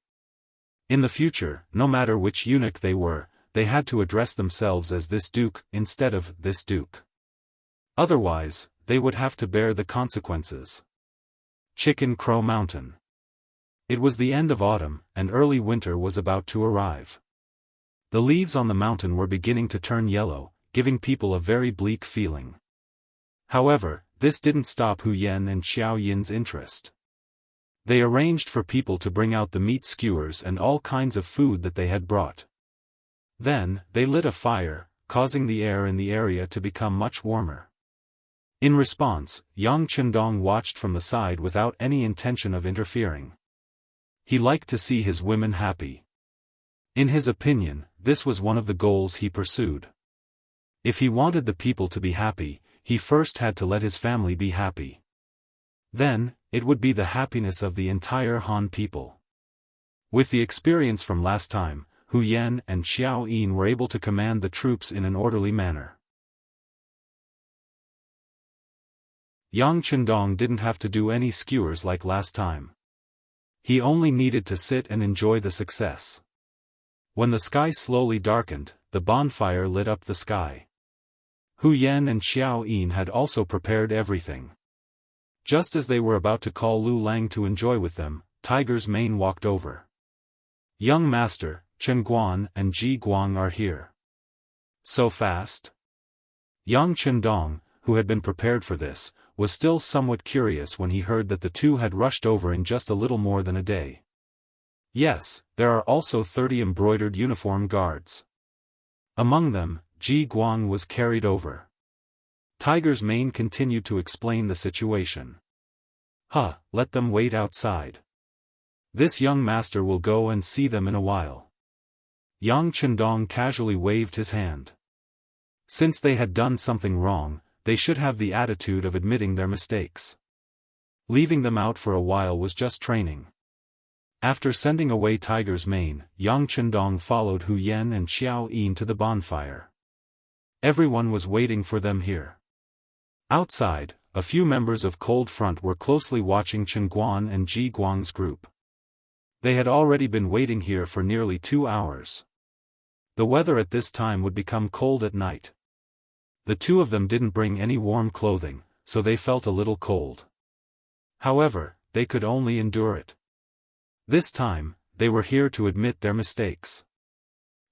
In the future, no matter which eunuch they were, they had to address themselves as this duke, instead of this duke. Otherwise, they would have to bear the consequences. Chicken Crow Mountain. It was the end of autumn, and early winter was about to arrive. The leaves on the mountain were beginning to turn yellow, giving people a very bleak feeling. However, this didn't stop Hu Yan and Xiao Yin's interest. They arranged for people to bring out the meat skewers and all kinds of food that they had brought. Then, they lit a fire, causing the air in the area to become much warmer. In response, Yang Chendong watched from the side without any intention of interfering. He liked to see his women happy. In his opinion, this was one of the goals he pursued. If he wanted the people to be happy, he first had to let his family be happy. Then, it would be the happiness of the entire Han people. With the experience from last time, Hu Yan and Xiao Yin were able to command the troops in an orderly manner. Yang Chendong didn't have to do any skewers like last time. He only needed to sit and enjoy the success. When the sky slowly darkened, the bonfire lit up the sky. Hu Yan and Xiao Yin had also prepared everything. Just as they were about to call Lu Lang to enjoy with them, Tiger's Mane walked over. Young master, Chen Guan and Ji Guang are here. So fast? Yang Chendong, who had been prepared for this, was still somewhat curious when he heard that the two had rushed over in just a little more than a day. Yes, there are also 30 embroidered uniform guards. Among them, Ji Guang was carried over. Tiger's Mane continued to explain the situation. Let them wait outside. This young master will go and see them in a while. Yang Chendong casually waved his hand. Since they had done something wrong, they should have the attitude of admitting their mistakes. Leaving them out for a while was just training. After sending away Tiger's Mane, Yang Chendong followed Hu Yan and Xiao Yin to the bonfire. Everyone was waiting for them here. Outside, a few members of Cold Front were closely watching Chen Guan and Ji Guang's group. They had already been waiting here for nearly 2 hours. The weather at this time would become cold at night. The two of them didn't bring any warm clothing, so they felt a little cold. However, they could only endure it. This time, they were here to admit their mistakes.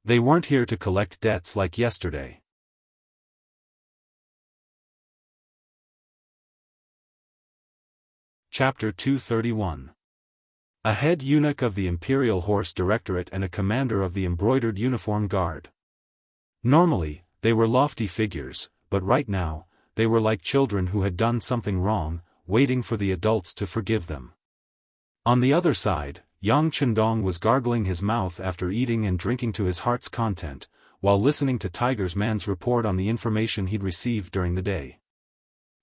They weren't here to collect debts like yesterday. Chapter 231. A head eunuch of the Imperial Horse Directorate and a commander of the Embroidered Uniform Guard. Normally, they were lofty figures, but right now, they were like children who had done something wrong, waiting for the adults to forgive them. On the other side, Yang Chendong was gargling his mouth after eating and drinking to his heart's content, while listening to Tiger's man's report on the information he'd received during the day.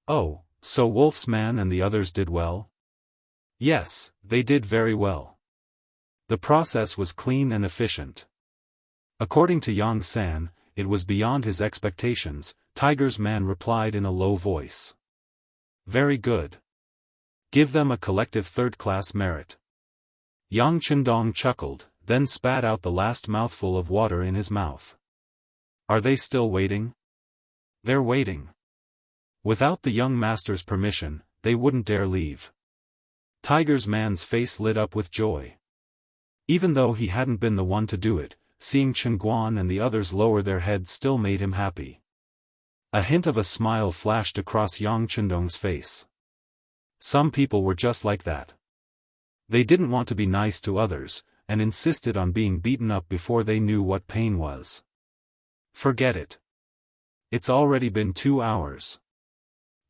"Oh, so Wolf's man and the others did well?" "Yes, they did very well. The process was clean and efficient." According to Yang San, it was beyond his expectations, Tiger's man replied in a low voice. "Very good. Give them a collective third-class merit." Yang Chendong chuckled, then spat out the last mouthful of water in his mouth. "Are they still waiting?" "They're waiting. Without the young master's permission, they wouldn't dare leave." Tiger's man's face lit up with joy. Even though he hadn't been the one to do it, seeing Chen Guan and the others lower their heads still made him happy. A hint of a smile flashed across Yang Chendong's face. Some people were just like that. They didn't want to be nice to others, and insisted on being beaten up before they knew what pain was. Forget it. It's already been 2 hours.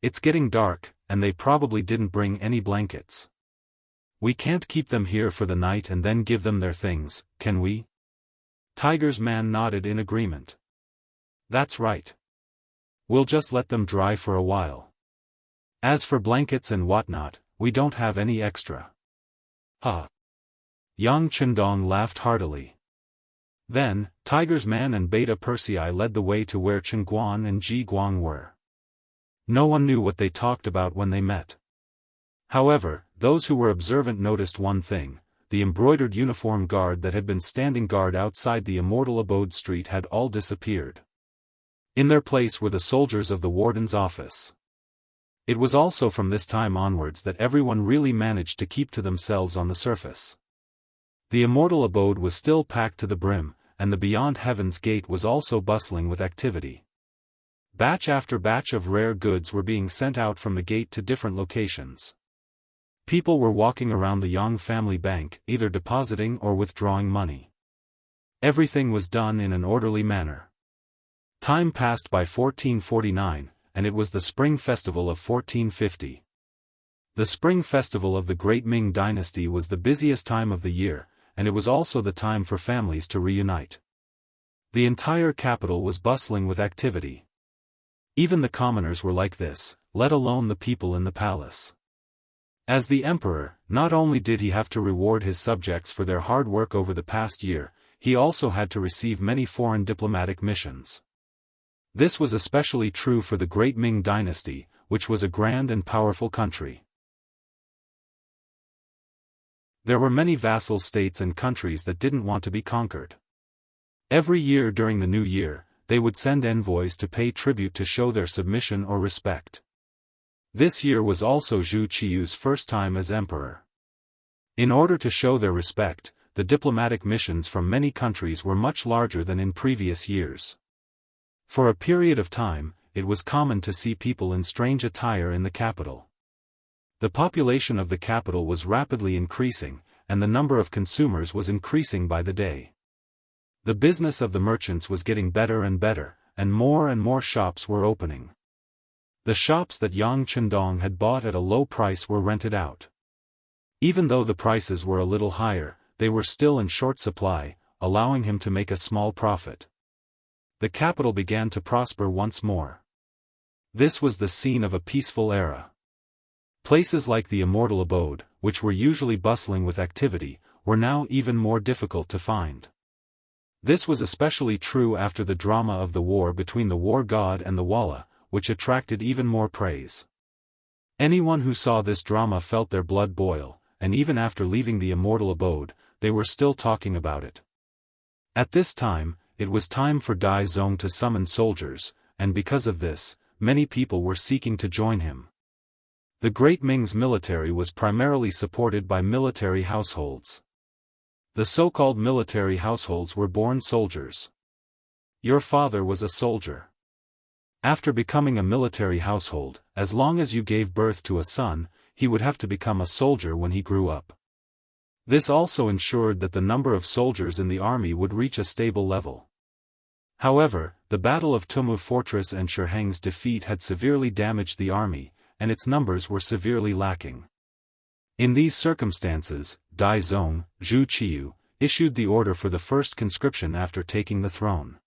It's getting dark, and they probably didn't bring any blankets. We can't keep them here for the night and then give them their things, can we? Tiger's man nodded in agreement. That's right. We'll just let them dry for a while. As for blankets and whatnot, we don't have any extra. Huh. Yang Chendong laughed heartily. Then, Tiger's man and Beta Persei led the way to where Chen Guan and Ji Guang were. No one knew what they talked about when they met. However, those who were observant noticed one thing: the embroidered uniform guard that had been standing guard outside the Immortal Abode street had all disappeared. In their place were the soldiers of the warden's office. It was also from this time onwards that everyone really managed to keep to themselves on the surface. The Immortal Abode was still packed to the brim, and the Beyond Heaven's Gate was also bustling with activity. Batch after batch of rare goods were being sent out from the gate to different locations. People were walking around the Yang family bank, either depositing or withdrawing money. Everything was done in an orderly manner. Time passed by 1449, and it was the Spring Festival of 1450. The Spring Festival of the Great Ming Dynasty was the busiest time of the year, and it was also the time for families to reunite. The entire capital was bustling with activity. Even the commoners were like this, let alone the people in the palace. As the emperor, not only did he have to reward his subjects for their hard work over the past year, he also had to receive many foreign diplomatic missions. This was especially true for the Great Ming Dynasty, which was a grand and powerful country. There were many vassal states and countries that didn't want to be conquered. Every year during the new year, they would send envoys to pay tribute to show their submission or respect. This year was also Zhu Qiu's first time as emperor. In order to show their respect, the diplomatic missions from many countries were much larger than in previous years. For a period of time, it was common to see people in strange attire in the capital. The population of the capital was rapidly increasing, and the number of consumers was increasing by the day. The business of the merchants was getting better and better, and more shops were opening. The shops that Yang Chendong had bought at a low price were rented out. Even though the prices were a little higher, they were still in short supply, allowing him to make a small profit. The capital began to prosper once more. This was the scene of a peaceful era. Places like the Immortal Abode, which were usually bustling with activity, were now even more difficult to find. This was especially true after the drama of the war between the war god and the Walla, which attracted even more praise. Anyone who saw this drama felt their blood boil, and even after leaving the Immortal Abode, they were still talking about it. At this time, it was time for Dai Zong to summon soldiers, and because of this, many people were seeking to join him. The Great Ming's military was primarily supported by military households. The so-called military households were born soldiers. Your father was a soldier. After becoming a military household, as long as you gave birth to a son, he would have to become a soldier when he grew up. This also ensured that the number of soldiers in the army would reach a stable level. However, the Battle of Tumu Fortress and Shiheng's defeat had severely damaged the army, and its numbers were severely lacking. In these circumstances, Dai Zong, Zhu Qiu, issued the order for the first conscription after taking the throne.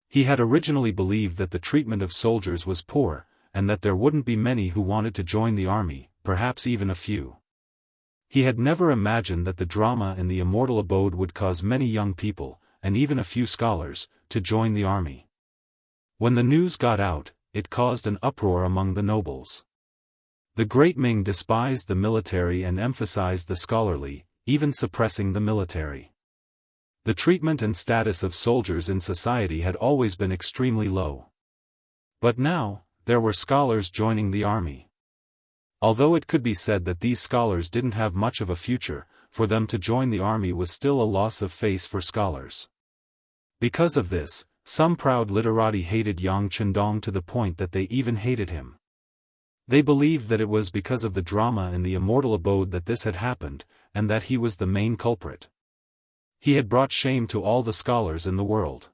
He had originally believed that the treatment of soldiers was poor, and that there wouldn't be many who wanted to join the army, perhaps even a few. He had never imagined that the drama in the Immortal Abode would cause many young people, and even a few scholars, to join the army. When the news got out, it caused an uproar among the nobles. The Great Ming despised the military and emphasized the scholarly, even suppressing the military. The treatment and status of soldiers in society had always been extremely low. But now, there were scholars joining the army. Although it could be said that these scholars didn't have much of a future, for them to join the army was still a loss of face for scholars. Because of this, some proud literati hated Yang Chendong to the point that they even hated him. They believed that it was because of the drama in the Immortal Abode that this had happened, and that he was the main culprit. He had brought shame to all the scholars in the world.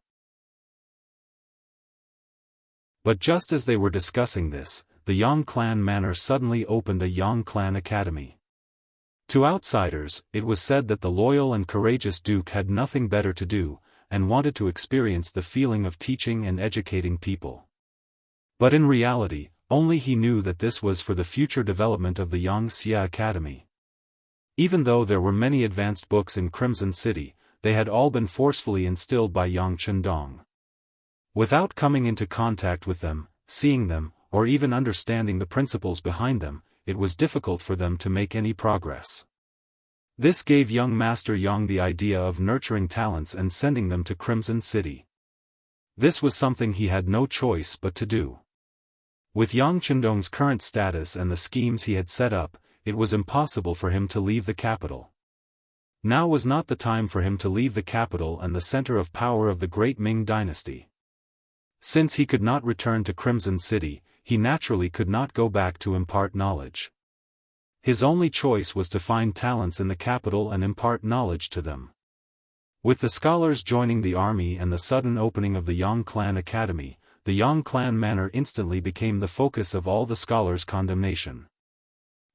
But just as they were discussing this, the Yang clan manor suddenly opened a Yang clan academy. To outsiders, it was said that the loyal and courageous duke had nothing better to do, and wanted to experience the feeling of teaching and educating people. But in reality, only he knew that this was for the future development of the Yang Xia Academy. Even though there were many advanced books in Crimson City, they had all been forcefully instilled by Yang Chendong. Without coming into contact with them, seeing them, or even understanding the principles behind them, it was difficult for them to make any progress. This gave young Master Yang the idea of nurturing talents and sending them to Crimson City. This was something he had no choice but to do. With Yang Chendong's current status and the schemes he had set up, it was impossible for him to leave the capital. Now was not the time for him to leave the capital and the center of power of the Great Ming Dynasty. Since he could not return to Crimson City, he naturally could not go back to impart knowledge. His only choice was to find talents in the capital and impart knowledge to them. With the scholars joining the army and the sudden opening of the Yang Clan Academy, the Yang Clan Manor instantly became the focus of all the scholars' condemnation.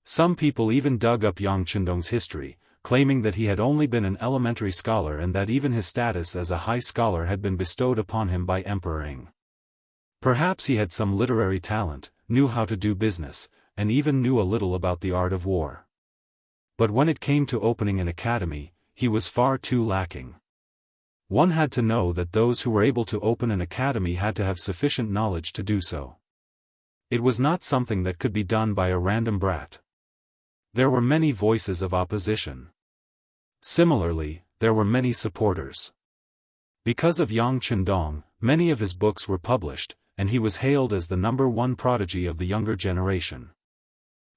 Some people even dug up Yang Chendong's history, claiming that he had only been an elementary scholar and that even his status as a high scholar had been bestowed upon him by Emperor Ing. Perhaps he had some literary talent, knew how to do business, and even knew a little about the art of war. But when it came to opening an academy, he was far too lacking. One had to know that those who were able to open an academy had to have sufficient knowledge to do so. It was not something that could be done by a random brat. There were many voices of opposition. Similarly, there were many supporters. Because of Yang Chendong, many of his books were published, and he was hailed as the #1 prodigy of the younger generation.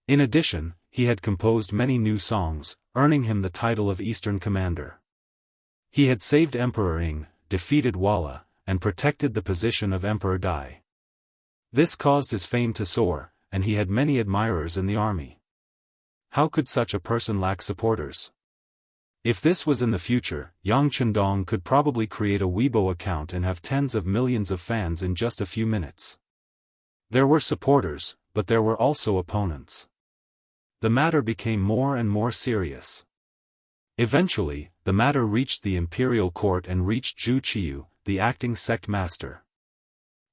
In addition, he had composed many new songs, earning him the title of Eastern Commander. He had saved Emperor Ing, defeated Walla, and protected the position of Emperor Dai. This caused his fame to soar, and he had many admirers in the army. How could such a person lack supporters? If this was in the future, Yang Chendong could probably create a Weibo account and have tens of millions of fans in just a few minutes. There were supporters, but there were also opponents. The matter became more and more serious. Eventually, the matter reached the imperial court and reached Zhu Qiyu, the acting sect master.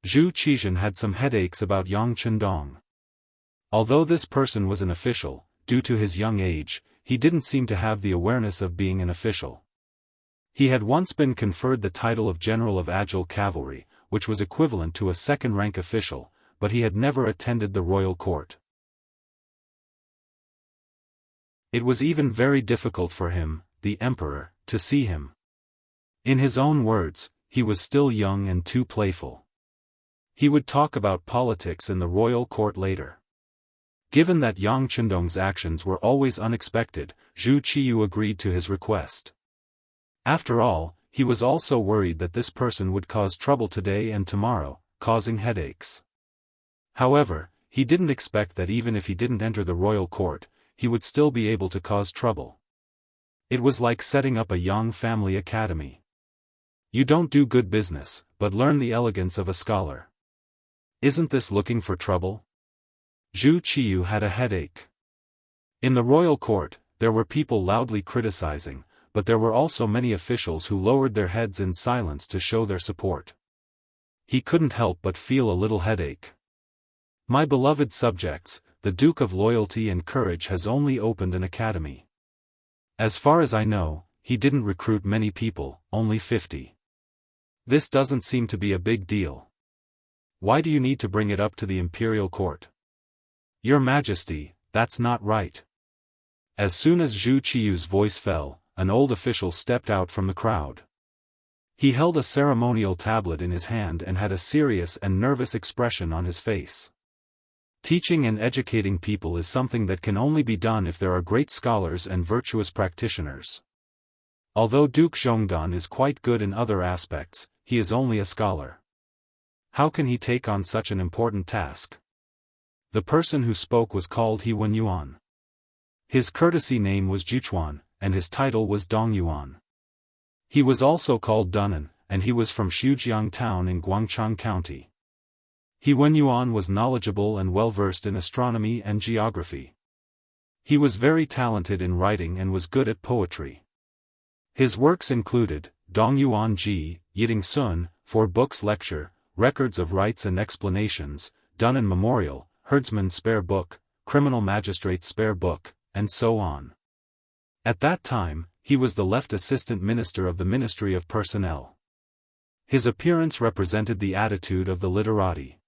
Zhu Qizhen had some headaches about Yang Chendong. Although this person was an official, due to his young age, he didn't seem to have the awareness of being an official. He had once been conferred the title of General of Agile Cavalry, which was equivalent to a second-rank official, but he had never attended the royal court. It was even very difficult for him, the emperor, to see him. In his own words, he was still young and too playful. He would talk about politics in the royal court later. Given that Yang Chendong's actions were always unexpected, Zhu Qiyu agreed to his request. After all, he was also worried that this person would cause trouble today and tomorrow, causing headaches. However, he didn't expect that even if he didn't enter the royal court, he would still be able to cause trouble. It was like setting up a Yang family academy. You don't do good business, but learn the elegance of a scholar. Isn't this looking for trouble? Zhu Qiyu had a headache. In the royal court, there were people loudly criticizing, but there were also many officials who lowered their heads in silence to show their support. he couldn't help but feel a little headache. My beloved subjects, the Duke of Loyalty and Courage has only opened an academy. As far as I know, he didn't recruit many people, only 50. This doesn't seem to be a big deal. Why do you need to bring it up to the imperial court? Your Majesty, that's not right. As soon as Zhu Qiu's voice fell, an old official stepped out from the crowd. He held a ceremonial tablet in his hand and had a serious and nervous expression on his face. Teaching and educating people is something that can only be done if there are great scholars and virtuous practitioners. Although Duke Zhongdan is quite good in other aspects, he is only a scholar. How can he take on such an important task? The person who spoke was called Yuan. His courtesy name was Juchuan, and his title was Dong Yuan. He was also called Dunan, and he was from Shujiang town in Guangchang County. Yuan was knowledgeable and well-versed in astronomy and geography. He was very talented in writing and was good at poetry. His works included, Dong Yuan Ji, Yiting Sun, 4 books lecture, Records of Rights and Explanations, Dunan Memorial, Herdsman Spare Book, Criminal Magistrate Spare Book, and so on. At that time, he was the left assistant minister of the Ministry of Personnel. His appearance represented the attitude of the literati.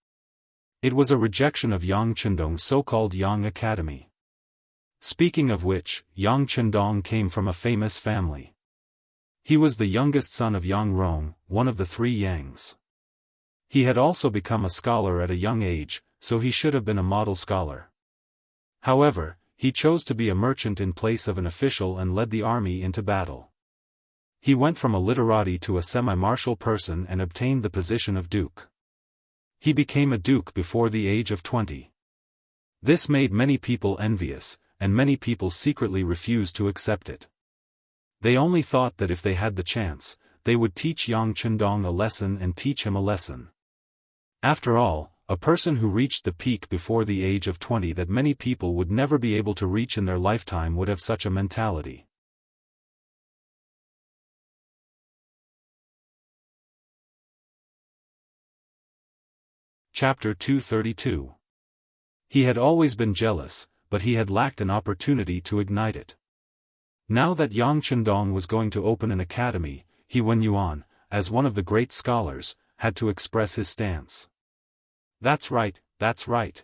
It was a rejection of Yang Chendong's so-called Yang Academy. Speaking of which, Yang Chendong came from a famous family. He was the youngest son of Yang Rong, one of the 3 Yangs. He had also become a scholar at a young age, so he should have been a model scholar. However, he chose to be a merchant in place of an official and led the army into battle. He went from a literati to a semi-martial person and obtained the position of duke. He became a duke before the age of 20. This made many people envious, and many people secretly refused to accept it. They only thought that if they had the chance, they would teach Yang Chendong a lesson and teach him a lesson. After all, a person who reached the peak before the age of 20 that many people would never be able to reach in their lifetime would have such a mentality. Chapter 232. He had always been jealous, but he had lacked an opportunity to ignite it. Now that Yang Chendong was going to open an academy, Yuan, as one of the great scholars, had to express his stance. That's right, that's right.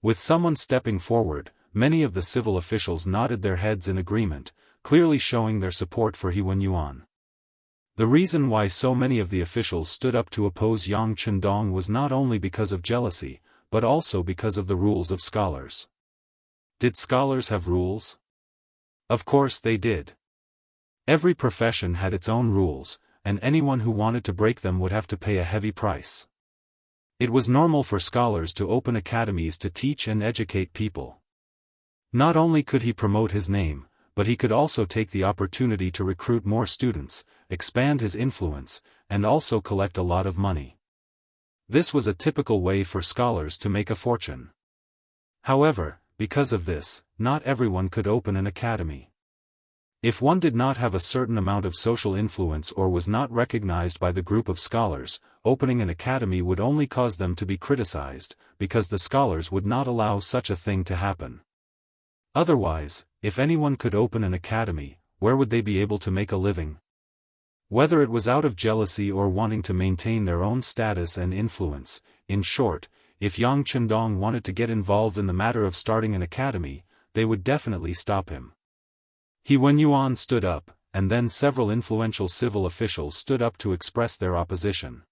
With someone stepping forward, many of the civil officials nodded their heads in agreement, clearly showing their support for Yuan. The reason why so many of the officials stood up to oppose Yang Chendong was not only because of jealousy, but also because of the rules of scholars. Did scholars have rules? Of course they did. Every profession had its own rules, and anyone who wanted to break them would have to pay a heavy price. It was normal for scholars to open academies to teach and educate people. Not only could he promote his name, but he could also take the opportunity to recruit more students, expand his influence, and also collect a lot of money. This was a typical way for scholars to make a fortune. However, because of this, not everyone could open an academy. If one did not have a certain amount of social influence or was not recognized by the group of scholars, opening an academy would only cause them to be criticized, because the scholars would not allow such a thing to happen. Otherwise, if anyone could open an academy, where would they be able to make a living? Whether it was out of jealousy or wanting to maintain their own status and influence, in short, if Yang Chendong wanted to get involved in the matter of starting an academy, they would definitely stop him. Yuan stood up, and then several influential civil officials stood up to express their opposition.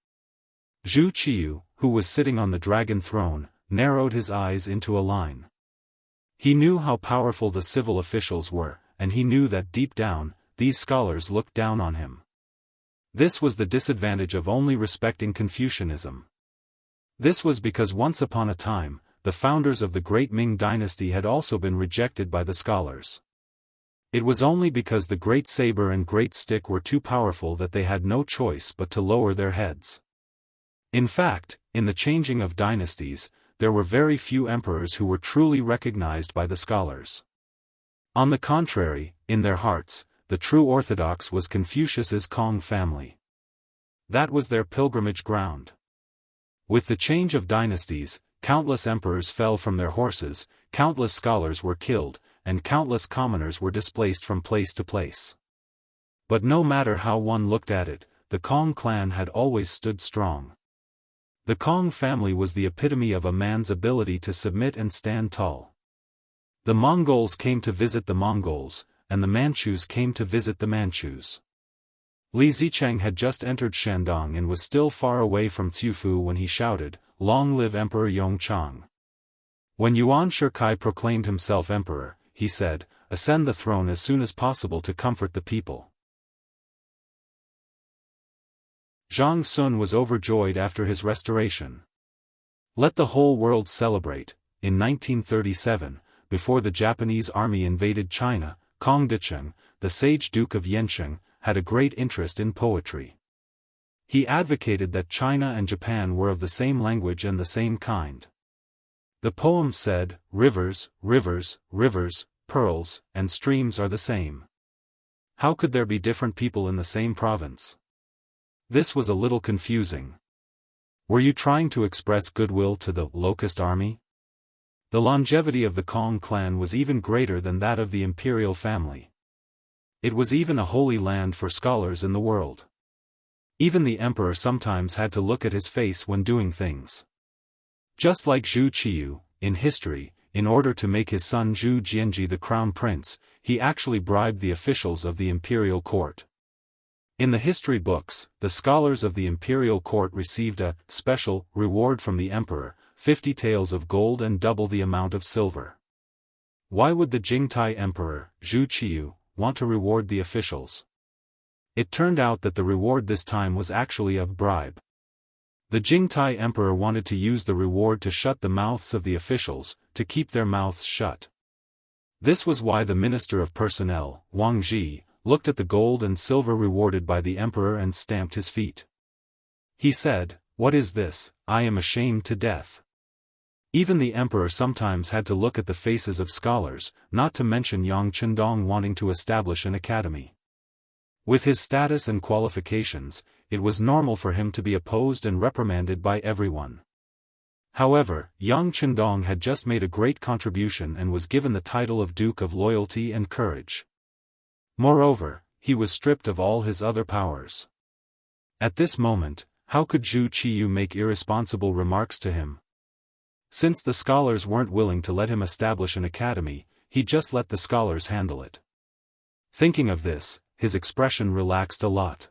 Zhu Qiu, who was sitting on the dragon throne, narrowed his eyes into a line. He knew how powerful the civil officials were, and he knew that deep down, these scholars looked down on him. This was the disadvantage of only respecting Confucianism. This was because once upon a time, the founders of the great Ming dynasty had also been rejected by the scholars. It was only because the great saber and great stick were too powerful that they had no choice but to lower their heads. In fact, in the changing of dynasties, there were very few emperors who were truly recognized by the scholars. On the contrary, in their hearts, the true orthodox was Confucius's Kong family. That was their pilgrimage ground. With the change of dynasties, countless emperors fell from their horses, countless scholars were killed, and countless commoners were displaced from place to place. But no matter how one looked at it, the Kong clan had always stood strong. The Kong family was the epitome of a man's ability to submit and stand tall. The Mongols came to visit the Mongols, and the Manchus came to visit the Manchus. Li Zicheng had just entered Shandong and was still far away from Ciufu when he shouted, "Long live Emperor Yongchang." When Yuan Shikai proclaimed himself emperor, he said, "Ascend the throne as soon as possible to comfort the people." Zhang Sun was overjoyed after his restoration. Let the whole world celebrate. In 1937, before the Japanese army invaded China, Kong Dicheng, the sage Duke of Yensheng, had a great interest in poetry. He advocated that China and Japan were of the same language and the same kind. The poem said, "Rivers, rivers, rivers, pearls, and streams are the same. How could there be different people in the same province?" This was a little confusing. Were you trying to express goodwill to the locust army? The longevity of the Kong clan was even greater than that of the imperial family. It was even a holy land for scholars in the world. Even the emperor sometimes had to look at his face when doing things. Just like Zhu Qiyu, in history, in order to make his son Zhu Jianji the crown prince, he actually bribed the officials of the imperial court. In the history books, the scholars of the imperial court received a special reward from the emperor, 50 taels of gold and double the amount of silver. Why would the Jingtai emperor, Zhu Qiyu, want to reward the officials? It turned out that the reward this time was actually a bribe. The Jingtai emperor wanted to use the reward to shut the mouths of the officials, to keep their mouths shut. This was why the Minister of Personnel, Wang Zhi, looked at the gold and silver rewarded by the emperor and stamped his feet. He said, "What is this? I am ashamed to death." Even the emperor sometimes had to look at the faces of scholars, not to mention Yang Chendong wanting to establish an academy. With his status and qualifications, it was normal for him to be opposed and reprimanded by everyone. However, Yang Chendong had just made a great contribution and was given the title of Duke of Loyalty and Courage. Moreover, he was stripped of all his other powers. At this moment, how could Zhu Qiyu make irresponsible remarks to him? Since the scholars weren't willing to let him establish an academy, he just let the scholars handle it. Thinking of this, his expression relaxed a lot.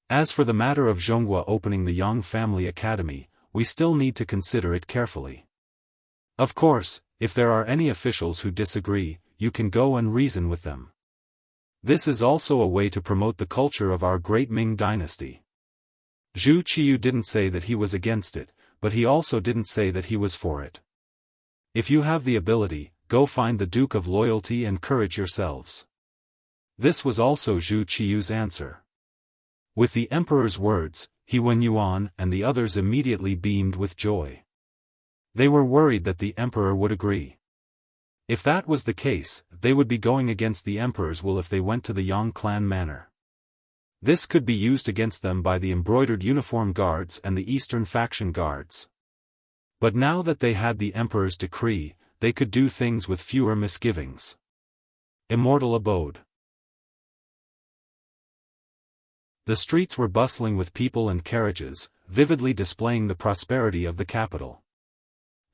As for the matter of Zhonghua opening the Yang family academy, we still need to consider it carefully. Of course, if there are any officials who disagree, you can go and reason with them. This is also a way to promote the culture of our great Ming dynasty. Zhu Qiyu didn't say that he was against it, but he also didn't say that he was for it. If you have the ability, go find the Duke of Loyalty and Courage yourselves. This was also Zhu Qiyu's answer. With the emperor's words, he Wen Yuan and the others immediately beamed with joy. They were worried that the emperor would agree. If that was the case, they would be going against the emperor's will if they went to the Yang clan manor. This could be used against them by the embroidered uniform guards and the Eastern faction guards. But now that they had the emperor's decree, they could do things with fewer misgivings. Immortal abode. The streets were bustling with people and carriages, vividly displaying the prosperity of the capital.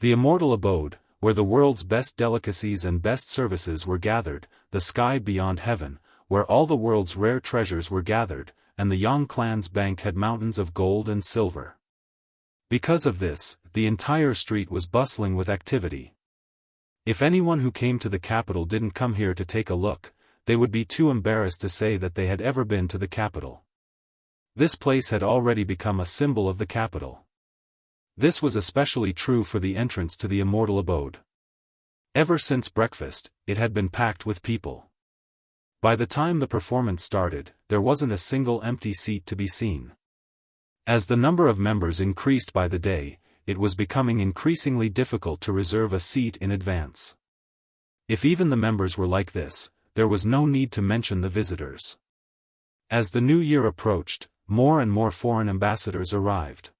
The immortal abode, where the world's best delicacies and best services were gathered, the sky beyond heaven, where all the world's rare treasures were gathered, and the Yang clan's bank had mountains of gold and silver. Because of this, the entire street was bustling with activity. If anyone who came to the capital didn't come here to take a look, they would be too embarrassed to say that they had ever been to the capital. This place had already become a symbol of the capital. This was especially true for the entrance to the immortal abode. Ever since breakfast, it had been packed with people. By the time the performance started, there wasn't a single empty seat to be seen. As the number of members increased by the day, it was becoming increasingly difficult to reserve a seat in advance. If even the members were like this, there was no need to mention the visitors. As the new year approached, more and more foreign ambassadors arrived.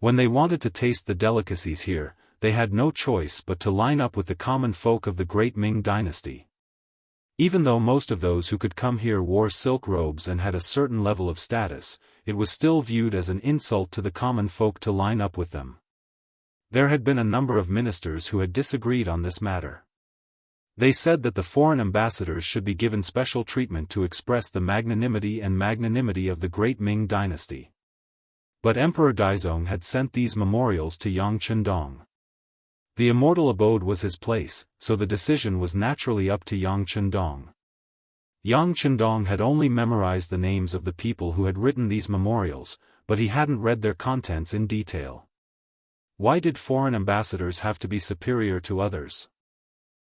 When they wanted to taste the delicacies here, they had no choice but to line up with the common folk of the great Ming dynasty. Even though most of those who could come here wore silk robes and had a certain level of status, it was still viewed as an insult to the common folk to line up with them. There had been a number of ministers who had disagreed on this matter. They said that the foreign ambassadors should be given special treatment to express the magnanimity of the great Ming dynasty. But Emperor Daizong had sent these memorials to Yang Chendong. The immortal abode was his place, so the decision was naturally up to Yang Chendong. Yang Chendong had only memorized the names of the people who had written these memorials, but he hadn't read their contents in detail. Why did foreign ambassadors have to be superior to others?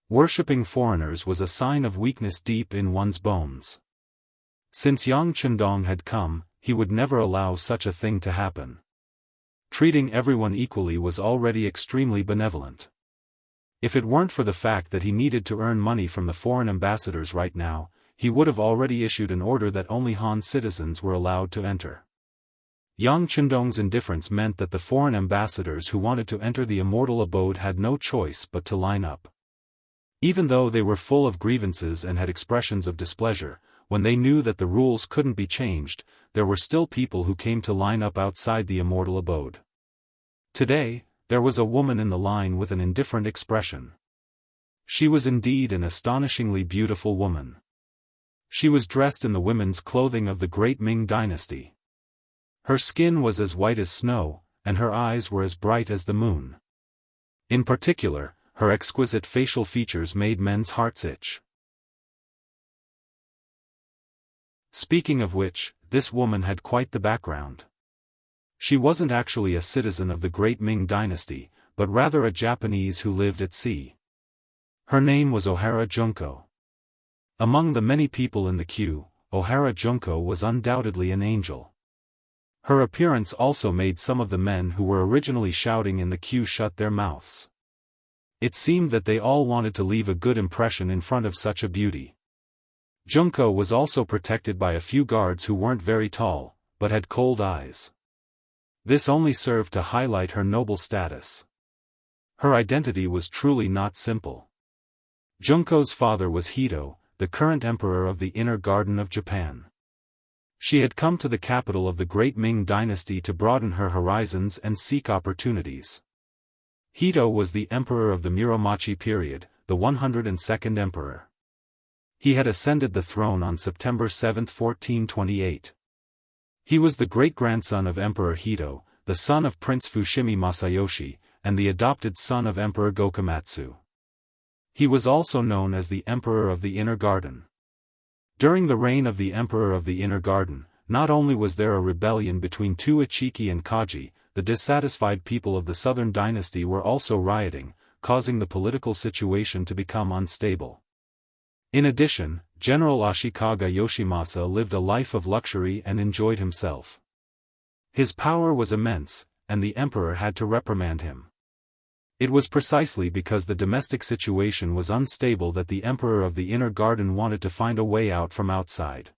Worshipping foreigners was a sign of weakness deep in one's bones. Since Yang Chendong had come, he would never allow such a thing to happen. Treating everyone equally was already extremely benevolent. If it weren't for the fact that he needed to earn money from the foreign ambassadors right now, he would have already issued an order that only Han citizens were allowed to enter. Yang Chendong's indifference meant that the foreign ambassadors who wanted to enter the immortal abode had no choice but to line up. Even though they were full of grievances and had expressions of displeasure, when they knew that the rules couldn't be changed, there were still people who came to line up outside the immortal abode. Today, there was a woman in the line with an indifferent expression. She was indeed an astonishingly beautiful woman. She was dressed in the women's clothing of the great Ming dynasty. Her skin was as white as snow, and her eyes were as bright as the moon. In particular, her exquisite facial features made men's hearts itch. Speaking of which, this woman had quite the background. She wasn't actually a citizen of the great Ming dynasty, but rather a Japanese who lived at sea. Her name was Ohara Junko. Among the many people in the queue, Ohara Junko was undoubtedly an angel. Her appearance also made some of the men who were originally shouting in the queue shut their mouths. It seemed that they all wanted to leave a good impression in front of such a beauty. Junko was also protected by a few guards who weren't very tall, but had cold eyes. This only served to highlight her noble status. Her identity was truly not simple. Junko's father was Hito, the current emperor of the Inner Garden of Japan. She had come to the capital of the great Ming dynasty to broaden her horizons and seek opportunities. Hito was the emperor of the Muromachi period, the 102nd emperor. He had ascended the throne on September 7, 1428. He was the great-grandson of Emperor Hito, the son of Prince Fushimi Masayoshi, and the adopted son of Emperor Gokomatsu. He was also known as the Emperor of the Inner Garden. During the reign of the Emperor of the Inner Garden, not only was there a rebellion between two Ichiki and Kaji, the dissatisfied people of the southern dynasty were also rioting, causing the political situation to become unstable. In addition, General Ashikaga Yoshimasa lived a life of luxury and enjoyed himself. His power was immense, and the emperor had to reprimand him. It was precisely because the domestic situation was unstable that the Emperor of the Inner Garden wanted to find a way out from outside.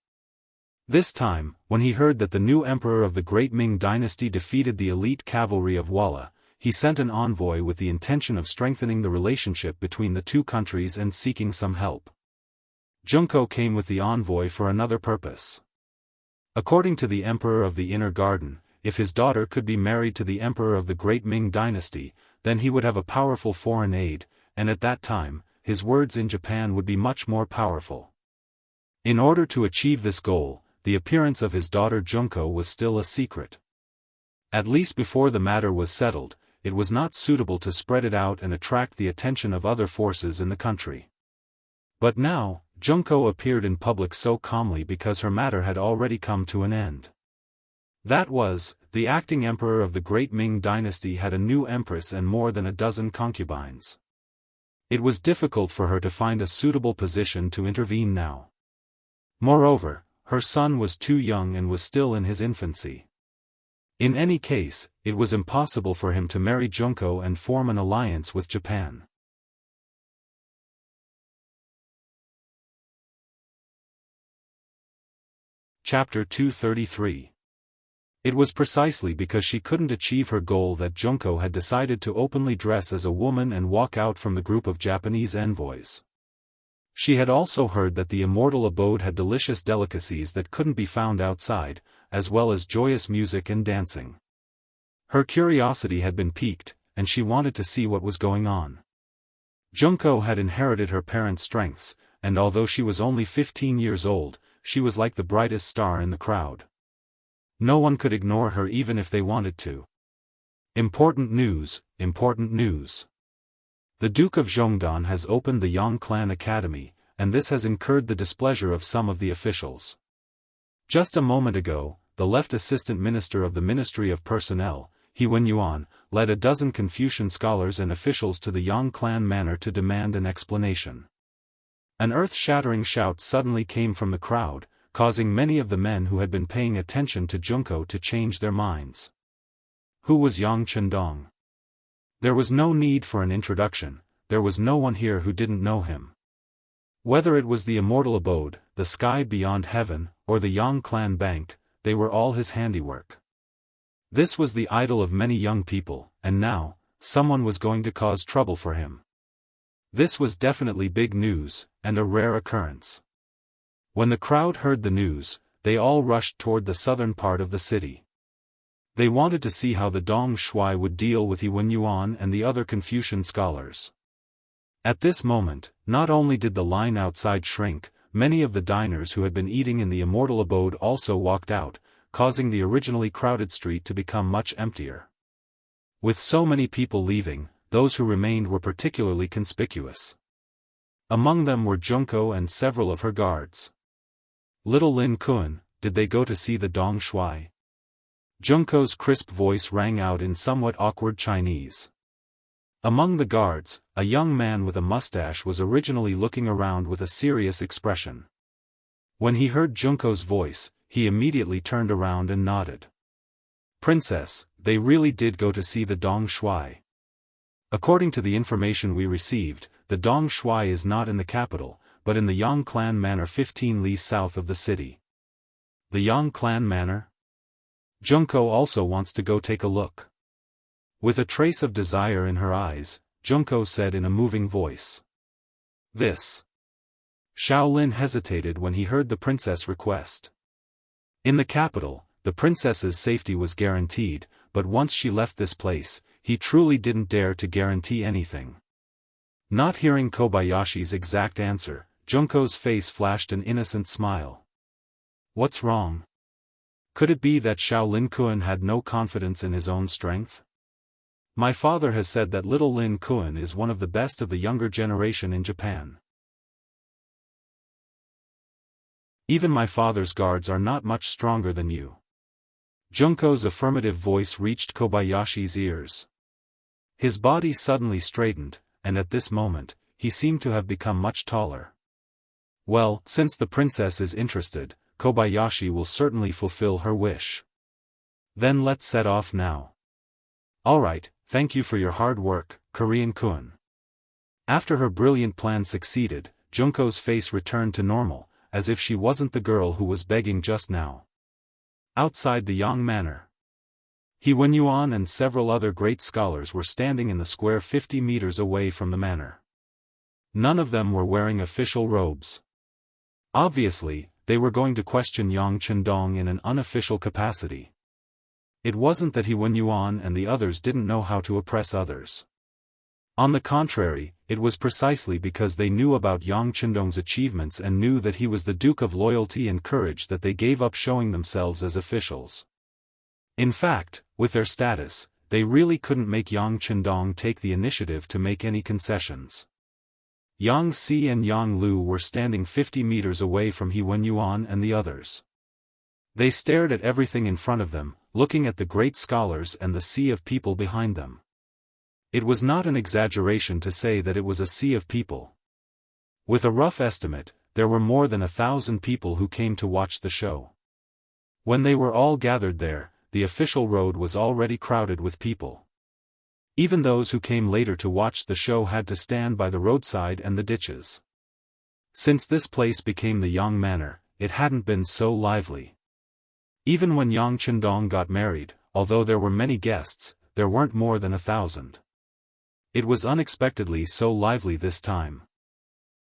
This time, when he heard that the new emperor of the great Ming dynasty defeated the elite cavalry of Walla, he sent an envoy with the intention of strengthening the relationship between the two countries and seeking some help. Junko came with the envoy for another purpose. According to the Emperor of the Inner Garden, if his daughter could be married to the Emperor of the great Ming dynasty, then he would have a powerful foreign aid, and at that time, his words in Japan would be much more powerful. In order to achieve this goal, the appearance of his daughter Junko was still a secret. At least before the matter was settled, it was not suitable to spread it out and attract the attention of other forces in the country. But now, Junko appeared in public so calmly because her matter had already come to an end. That was, the acting emperor of the great Ming dynasty had a new empress and more than a dozen concubines. It was difficult for her to find a suitable position to intervene now. Moreover, her son was too young and was still in his infancy. In any case, it was impossible for him to marry Junko and form an alliance with Japan. Chapter 233. It was precisely because she couldn't achieve her goal that Junko had decided to openly dress as a woman and walk out from the group of Japanese envoys. She had also heard that the Immortal abode had delicious delicacies that couldn't be found outside, as well as joyous music and dancing. Her curiosity had been piqued, and she wanted to see what was going on. Junko had inherited her parents' strengths, and although she was only 15 years old, she was like the brightest star in the crowd. No one could ignore her even if they wanted to. Important news, important news. The Duke of Zhongdan has opened the Yang Clan Academy, and this has incurred the displeasure of some of the officials. Just a moment ago, the left assistant minister of the Ministry of Personnel, Yuan, led a dozen Confucian scholars and officials to the Yang Clan manor to demand an explanation. An earth-shattering shout suddenly came from the crowd, causing many of the men who had been paying attention to Junko to change their minds. Who was Yang Chendong? There was no need for an introduction, there was no one here who didn't know him. Whether it was the Immortal abode, the sky beyond heaven, or the Yang Clan Bank, they were all his handiwork. This was the idol of many young people, and now, someone was going to cause trouble for him. This was definitely big news, and a rare occurrence. When the crowd heard the news, they all rushed toward the southern part of the city. They wanted to see how the Dong Shui would deal with Yuan and the other Confucian scholars. At this moment, not only did the line outside shrink, many of the diners who had been eating in the Immortal abode also walked out, causing the originally crowded street to become much emptier. With so many people leaving, those who remained were particularly conspicuous. Among them were Junko and several of her guards. Little Lin Kun, did they go to see the Dong Shui? Junko's crisp voice rang out in somewhat awkward Chinese. Among the guards, a young man with a mustache was originally looking around with a serious expression. When he heard Junko's voice, he immediately turned around and nodded. Princess, they really did go to see the Dong Shui. According to the information we received, the Dong Shui is not in the capital, but in the Yang Clan Manor 15 li south of the city. The Yang Clan Manor? Junko also wants to go take a look. With a trace of desire in her eyes, Junko said in a moving voice. This. Shaolin hesitated when he heard the princess request. In the capital, the princess's safety was guaranteed, but once she left this place, he truly didn't dare to guarantee anything. Not hearing Kobayashi's exact answer, Junko's face flashed an innocent smile. What's wrong? Could it be that Shaolin Kun had no confidence in his own strength? My father has said that little Lin Kun is one of the best of the younger generation in Japan. Even my father's guards are not much stronger than you. Junko's affirmative voice reached Kobayashi's ears. His body suddenly straightened, and at this moment, he seemed to have become much taller. Well, since the princess is interested, Kobayashi will certainly fulfill her wish. Then let's set off now. Alright, thank you for your hard work, Korean-kun. After her brilliant plan succeeded, Junko's face returned to normal, as if she wasn't the girl who was begging just now. Outside the Yang Manor, Yuan and several other great scholars were standing in the square 50 meters away from the manor. None of them were wearing official robes. Obviously, they were going to question Yang Chendong in an unofficial capacity. It wasn't that Yuan and the others didn't know how to oppress others. On the contrary, it was precisely because they knew about Yang Chendong's achievements and knew that he was the Duke of Loyalty and Courage that they gave up showing themselves as officials. In fact, with their status, they really couldn't make Yang Chendong take the initiative to make any concessions. Yang Si and Yang Lu were standing 50 meters away from Yuan and the others. They stared at everything in front of them, looking at the great scholars and the sea of people behind them. It was not an exaggeration to say that it was a sea of people. With a rough estimate, there were more than 1,000 people who came to watch the show. When they were all gathered there, the official road was already crowded with people. Even those who came later to watch the show had to stand by the roadside and the ditches. Since this place became the Yang Manor, it hadn't been so lively. Even when Yang Chendong got married, although there were many guests, there weren't more than 1,000. It was unexpectedly so lively this time.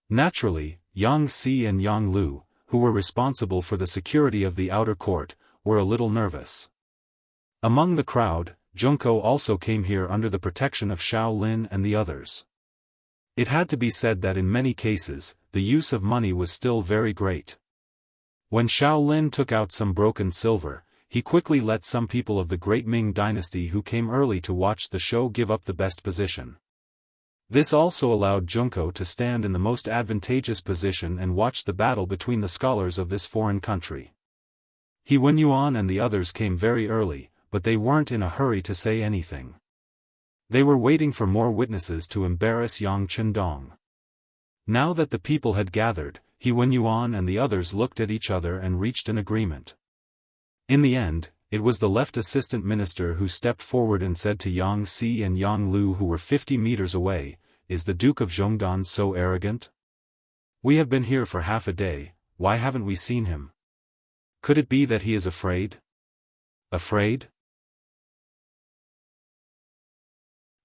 Naturally, Yang Si and Yang Lu, who were responsible for the security of the outer court, were a little nervous. Among the crowd, Junko also came here under the protection of Xiao Lin and the others. It had to be said that in many cases, the use of money was still very great. When Xiao Lin took out some broken silver, he quickly let some people of the great Ming dynasty who came early to watch the show give up the best position. This also allowed Junko to stand in the most advantageous position and watch the battle between the scholars of this foreign country. Yuan and the others came very early, but they weren't in a hurry to say anything. They were waiting for more witnesses to embarrass Yang Chendong. Now that the people had gathered, Yuan and the others looked at each other and reached an agreement. In the end, it was the left assistant minister who stepped forward and said to Yang Si and Yang Lu, who were 50 meters away, "Is the Duke of Zhongdan so arrogant? We have been here for half a day, why haven't we seen him? Could it be that he is afraid?" Afraid?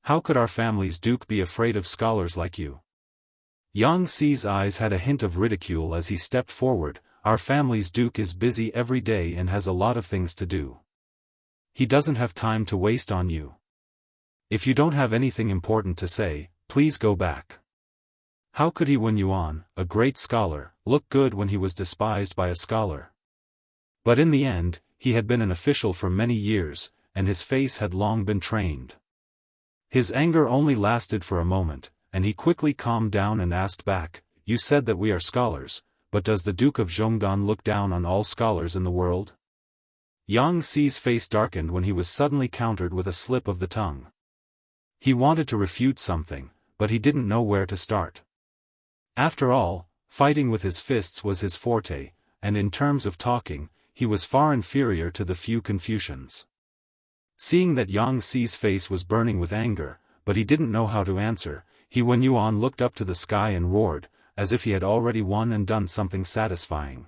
How could our family's duke be afraid of scholars like you? Yang Si's eyes had a hint of ridicule as he stepped forward. Our family's duke is busy every day and has a lot of things to do. He doesn't have time to waste on you. If you don't have anything important to say, please go back. How could Yuan, a great scholar, look good when he was despised by a scholar? But in the end, he had been an official for many years, and his face had long been trained. His anger only lasted for a moment, and he quickly calmed down and asked back, "You said that we are scholars, but does the Duke of Zhongdan look down on all scholars in the world?" Yang Si's face darkened when he was suddenly countered with a slip of the tongue. He wanted to refute something, but he didn't know where to start. After all, fighting with his fists was his forte, and in terms of talking, he was far inferior to the few Confucians. Seeing that Yang Si's face was burning with anger, but he didn't know how to answer, Yuan looked up to the sky and roared, as if he had already won and done something satisfying.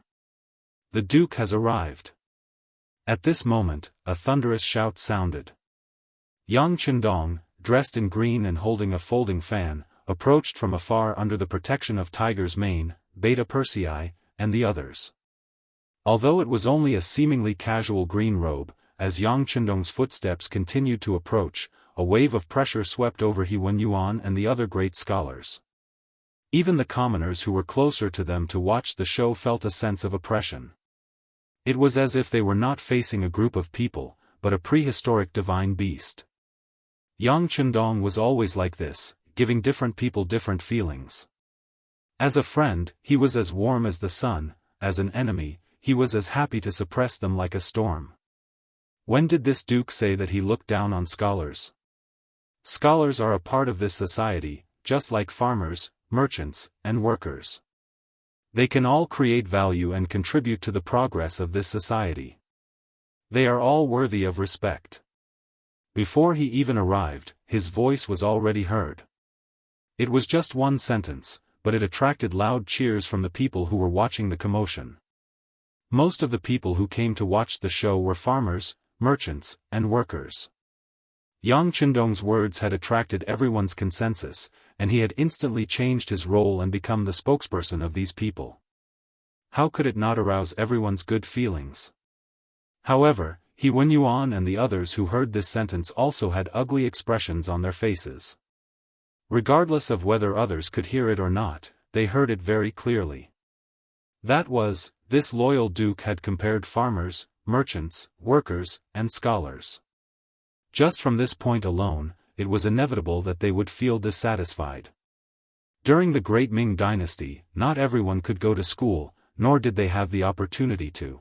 "The Duke has arrived." At this moment, a thunderous shout sounded. Yang Chendong, dressed in green and holding a folding fan, approached from afar under the protection of Tiger's Mane, Beta Persei, and the others. Although it was only a seemingly casual green robe, as Yang Chendong's footsteps continued to approach, a wave of pressure swept over Yuan and the other great scholars. Even the commoners who were closer to them to watch the show felt a sense of oppression. It was as if they were not facing a group of people, but a prehistoric divine beast. Yang Chendong was always like this, giving different people different feelings. As a friend, he was as warm as the sun; as an enemy, he was as happy to suppress them like a storm. When did this duke say that he looked down on scholars? Scholars are a part of this society, just like farmers, merchants, and workers. They can all create value and contribute to the progress of this society. They are all worthy of respect. Before he even arrived, his voice was already heard. It was just one sentence, but it attracted loud cheers from the people who were watching the commotion. Most of the people who came to watch the show were farmers, merchants, and workers. Yang Chendong's words had attracted everyone's consensus, and he had instantly changed his role and become the spokesperson of these people. How could it not arouse everyone's good feelings? However, Yuan and the others who heard this sentence also had ugly expressions on their faces. Regardless of whether others could hear it or not, they heard it very clearly. That was, this loyal duke had compared farmers, merchants, workers, and scholars. Just from this point alone, it was inevitable that they would feel dissatisfied. During the Great Ming Dynasty, not everyone could go to school, nor did they have the opportunity to.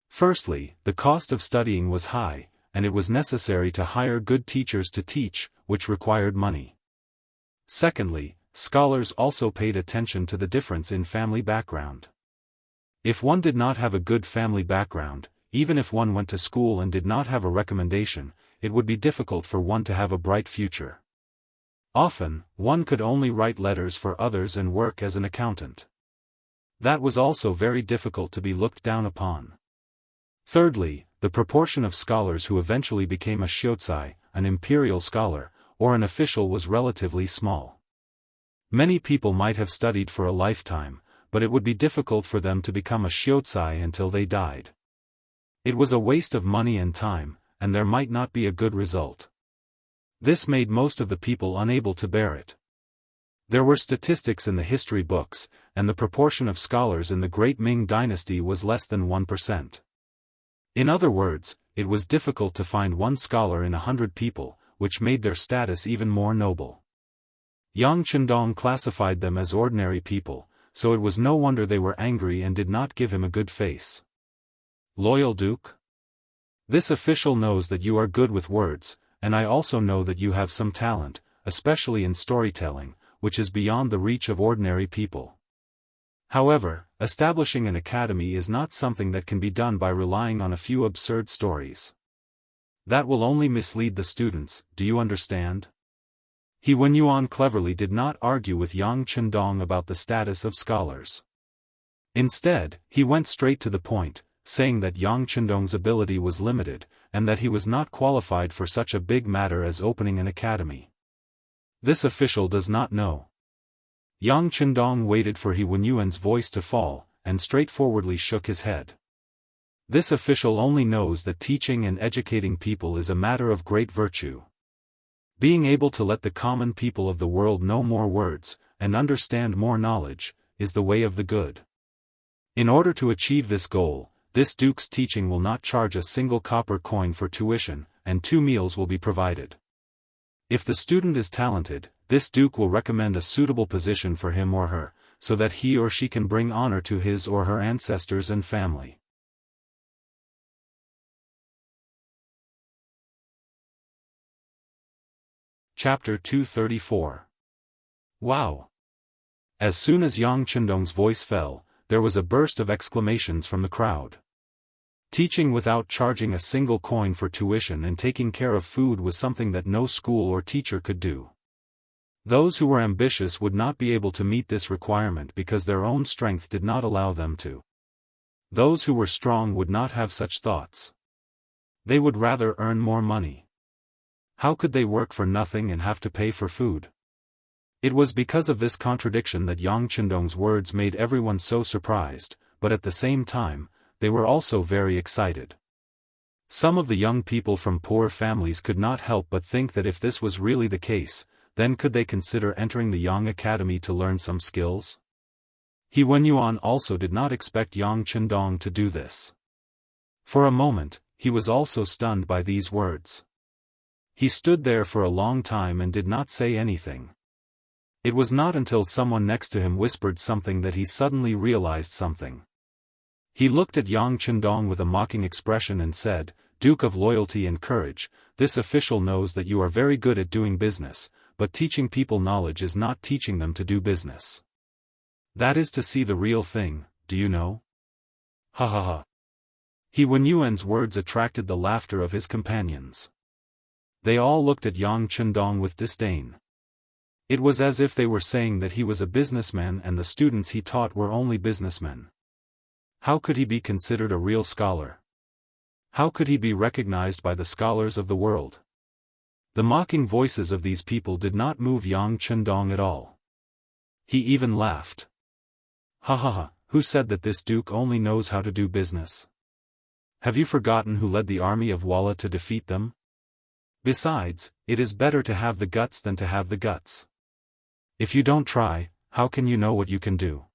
Firstly, the cost of studying was high, and it was necessary to hire good teachers to teach, which required money. Secondly, scholars also paid attention to the difference in family background. If one did not have a good family background, even if one went to school and did not have a recommendation, it would be difficult for one to have a bright future. Often, one could only write letters for others and work as an accountant. That was also very difficult to be looked down upon. Thirdly, the proportion of scholars who eventually became a shiozai, an imperial scholar, or an official was relatively small. Many people might have studied for a lifetime, but it would be difficult for them to become a shiozai until they died. It was a waste of money and time, and there might not be a good result. This made most of the people unable to bear it. There were statistics in the history books, and the proportion of scholars in the Great Ming Dynasty was less than 1%. In other words, it was difficult to find one scholar in 100 people, which made their status even more noble. Yang Chendong classified them as ordinary people, so it was no wonder they were angry and did not give him a good face. Loyal Duke? This official knows that you are good with words, and I also know that you have some talent, especially in storytelling, which is beyond the reach of ordinary people. However, establishing an academy is not something that can be done by relying on a few absurd stories. That will only mislead the students, do you understand? Yuan cleverly did not argue with Yang Chendong about the status of scholars. Instead, he went straight to the point, saying that Yang Chendong's ability was limited, and that he was not qualified for such a big matter as opening an academy. This official does not know. Yang Chendong waited for Yuan's voice to fall, and straightforwardly shook his head. This official only knows that teaching and educating people is a matter of great virtue. Being able to let the common people of the world know more words, and understand more knowledge, is the way of the good. In order to achieve this goal, this duke's teaching will not charge a single copper coin for tuition, and 2 meals will be provided. If the student is talented, this duke will recommend a suitable position for him or her, so that he or she can bring honor to his or her ancestors and family. Chapter 234. Wow! As soon as Yang Chendong's voice fell, there was a burst of exclamations from the crowd. Teaching without charging a single coin for tuition and taking care of food was something that no school or teacher could do. Those who were ambitious would not be able to meet this requirement because their own strength did not allow them to. Those who were strong would not have such thoughts. They would rather earn more money. How could they work for nothing and have to pay for food? It was because of this contradiction that Yang Chendong's words made everyone so surprised, but at the same time, they were also very excited. Some of the young people from poor families could not help but think that if this was really the case, then could they consider entering the Yang Academy to learn some skills? Yuan also did not expect Yang Chendong to do this. For a moment, he was also stunned by these words. He stood there for a long time and did not say anything. It was not until someone next to him whispered something that he suddenly realized something. He looked at Yang Chendong with a mocking expression and said, "Duke of Loyalty and Courage, this official knows that you are very good at doing business, but teaching people knowledge is not teaching them to do business. That is to see the real thing, do you know?" Ha ha ha. Yuan's words attracted the laughter of his companions. They all looked at Yang Chendong with disdain. It was as if they were saying that he was a businessman and the students he taught were only businessmen. How could he be considered a real scholar? How could he be recognized by the scholars of the world? The mocking voices of these people did not move Yang Chendong at all. He even laughed. Ha ha ha, who said that this duke only knows how to do business? Have you forgotten who led the army of Walla to defeat them? Besides, it is better to have the guts than to have the guts. If you don't try, how can you know what you can do?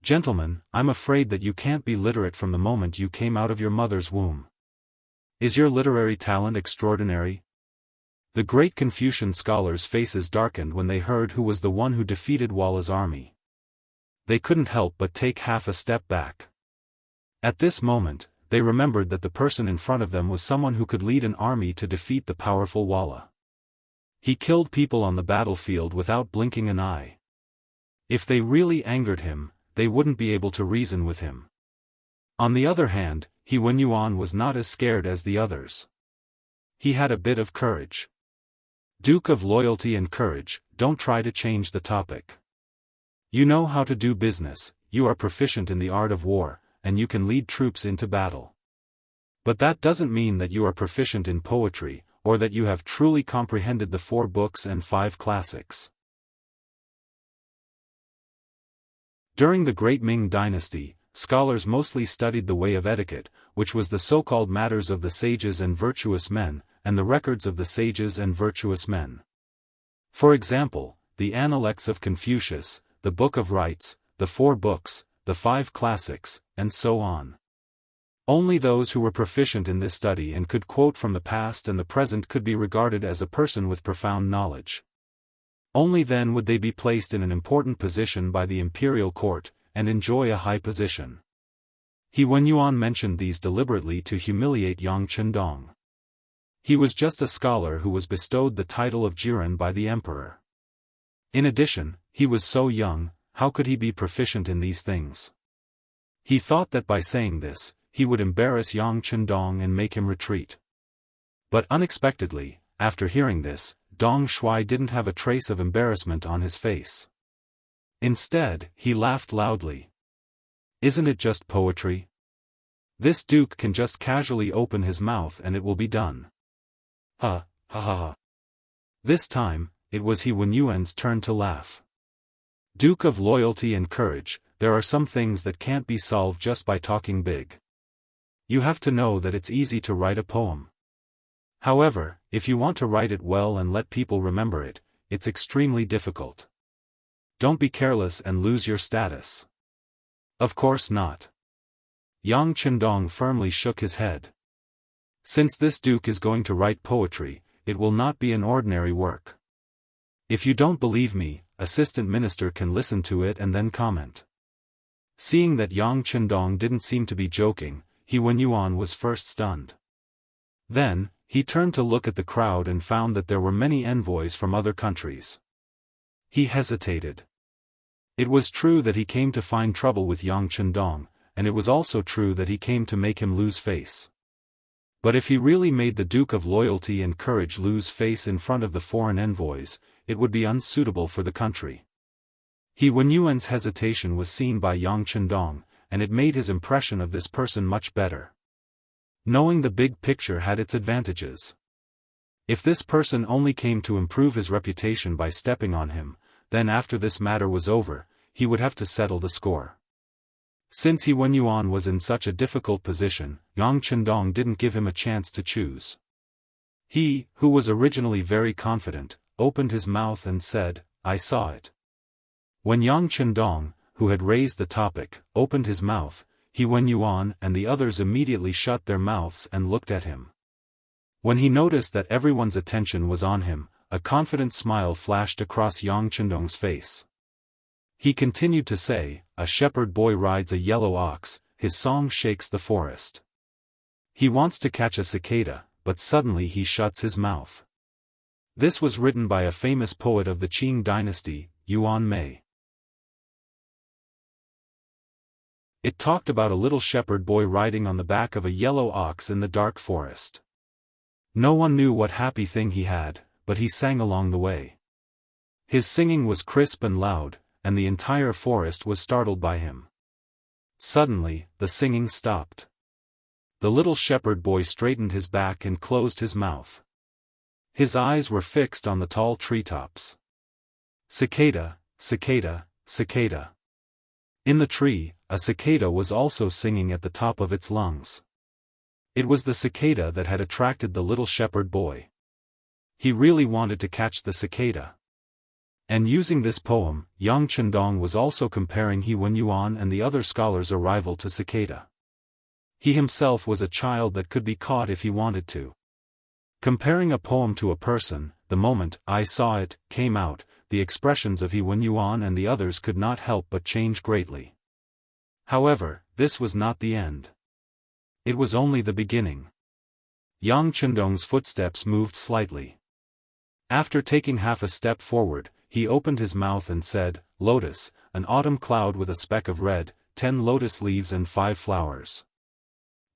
Gentlemen, I'm afraid that you can't be literate from the moment you came out of your mother's womb. Is your literary talent extraordinary? The great Confucian scholars' faces darkened when they heard who was the one who defeated Walla's army. They couldn't help but take half a step back. At this moment, they remembered that the person in front of them was someone who could lead an army to defeat the powerful Walla. He killed people on the battlefield without blinking an eye. If they really angered him, they wouldn't be able to reason with him. On the other hand, Yuan was not as scared as the others. He had a bit of courage. Duke of Loyalty and Courage, don't try to change the topic. You know how to do business, you are proficient in the art of war, and you can lead troops into battle. But that doesn't mean that you are proficient in poetry, or that you have truly comprehended the 4 books and 5 classics. During the Great Ming Dynasty, scholars mostly studied the way of etiquette, which was the so-called matters of the sages and virtuous men, and the records of the sages and virtuous men. For example, the Analects of Confucius, the Book of Rites, the 4 books, the 5 classics, and so on. Only those who were proficient in this study and could quote from the past and the present could be regarded as a person with profound knowledge. Only then would they be placed in an important position by the imperial court, and enjoy a high position. Yuan mentioned these deliberately to humiliate Yang Chendong. He was just a scholar who was bestowed the title of Jiren by the emperor. In addition, he was so young, how could he be proficient in these things? He thought that by saying this, he would embarrass Yang Chendong and make him retreat. But unexpectedly, after hearing this, Dong Shuai didn't have a trace of embarrassment on his face. Instead, he laughed loudly. Isn't it just poetry? This duke can just casually open his mouth and it will be done. Ha, ha ha ha. This time, it was Yuan's turn to laugh. Duke of loyalty and courage, there are some things that can't be solved just by talking big. You have to know that it's easy to write a poem. However, if you want to write it well and let people remember it, it's extremely difficult. Don't be careless and lose your status. Of course not. Yang Chendong firmly shook his head. Since this duke is going to write poetry, it will not be an ordinary work. If you don't believe me, assistant minister can listen to it and then comment. Seeing that Yang Chendong didn't seem to be joking, Yuan was first stunned. Then, he turned to look at the crowd and found that there were many envoys from other countries. He hesitated. It was true that he came to find trouble with Yang Chendong, and it was also true that he came to make him lose face. But if he really made the Duke of Loyalty and Courage lose face in front of the foreign envoys, it would be unsuitable for the country. Yuan's hesitation was seen by Yang Chendong, and it made his impression of this person much better. Knowing the big picture had its advantages. If this person only came to improve his reputation by stepping on him, then after this matter was over, he would have to settle the score. Since Yuan was in such a difficult position, Yang Chendong didn't give him a chance to choose. He, who was originally very confident, opened his mouth and said, "I saw it." When Yang Chendong, who had raised the topic, opened his mouth, Yuan and the others immediately shut their mouths and looked at him. When he noticed that everyone's attention was on him, a confident smile flashed across Yang Chendong's face. He continued to say, "A shepherd boy rides a yellow ox, his song shakes the forest. He wants to catch a cicada, but suddenly he shuts his mouth." This was written by a famous poet of the Qing dynasty, Yuan Mei. It talked about a little shepherd boy riding on the back of a yellow ox in the dark forest. No one knew what happy thing he had, but he sang along the way. His singing was crisp and loud, and the entire forest was startled by him. Suddenly, the singing stopped. The little shepherd boy straightened his back and closed his mouth. His eyes were fixed on the tall treetops. Cicada, cicada, cicada. In the tree, a cicada was also singing at the top of its lungs. It was the cicada that had attracted the little shepherd boy. He really wanted to catch the cicada. And using this poem, Yang Chendong was also comparing Yuan and the other scholars' arrival to cicada. He himself was a child that could be caught if he wanted to. Comparing a poem to a person, the moment "I saw it" came out, the expressions of Yuan and the others could not help but change greatly. However, this was not the end. It was only the beginning. Yang Chendong's footsteps moved slightly. After taking half a step forward, he opened his mouth and said, "Lotus, an autumn cloud with a speck of red, 10 lotus leaves and 5 flowers.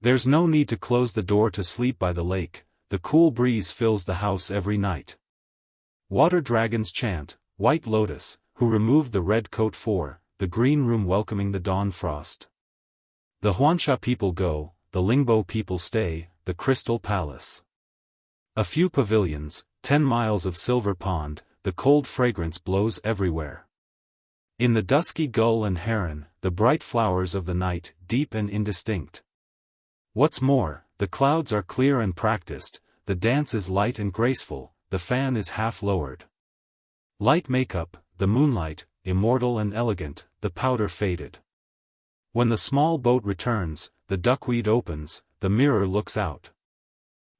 There's no need to close the door to sleep by the lake, the cool breeze fills the house every night. Water dragons chant, White Lotus, who removed the red coat for the green room welcoming the dawn frost. The Huansha people go, the Lingbo people stay, the Crystal Palace. A few pavilions, 10 miles of silver pond, the cold fragrance blows everywhere. In the dusky gull and heron, the bright flowers of the night, deep and indistinct. What's more, the clouds are clear and practiced, the dance is light and graceful, the fan is half lowered. Light makeup, the moonlight, immortal and elegant, the powder faded. When the small boat returns, the duckweed opens, the mirror looks out.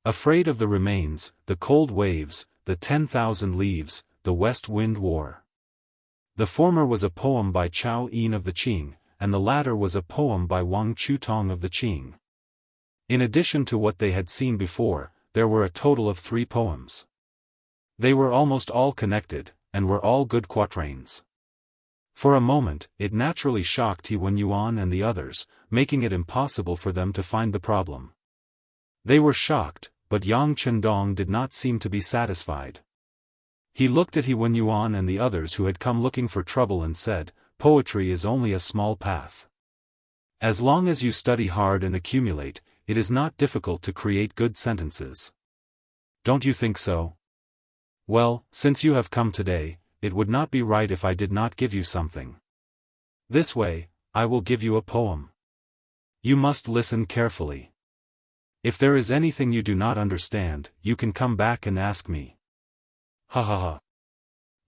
Afraid of the remains, the cold waves, the 10,000 leaves, the west wind war. The former was a poem by Chao Yin of the Qing, and the latter was a poem by Wang Chutong of the Qing. In addition to what they had seen before, there were a total of 3 poems. They were almost all connected, and were all good quatrains. For a moment, it naturally shocked Yuan and the others, making it impossible for them to find the problem. They were shocked, but Yang Chendong did not seem to be satisfied. He looked at Yuan and the others who had come looking for trouble and said, "Poetry is only a small path. As long as you study hard and accumulate, it is not difficult to create good sentences. Don't you think so? Well, since you have come today, it would not be right if I did not give you something. This way, I will give you a poem. You must listen carefully. If there is anything you do not understand, you can come back and ask me." Ha ha ha.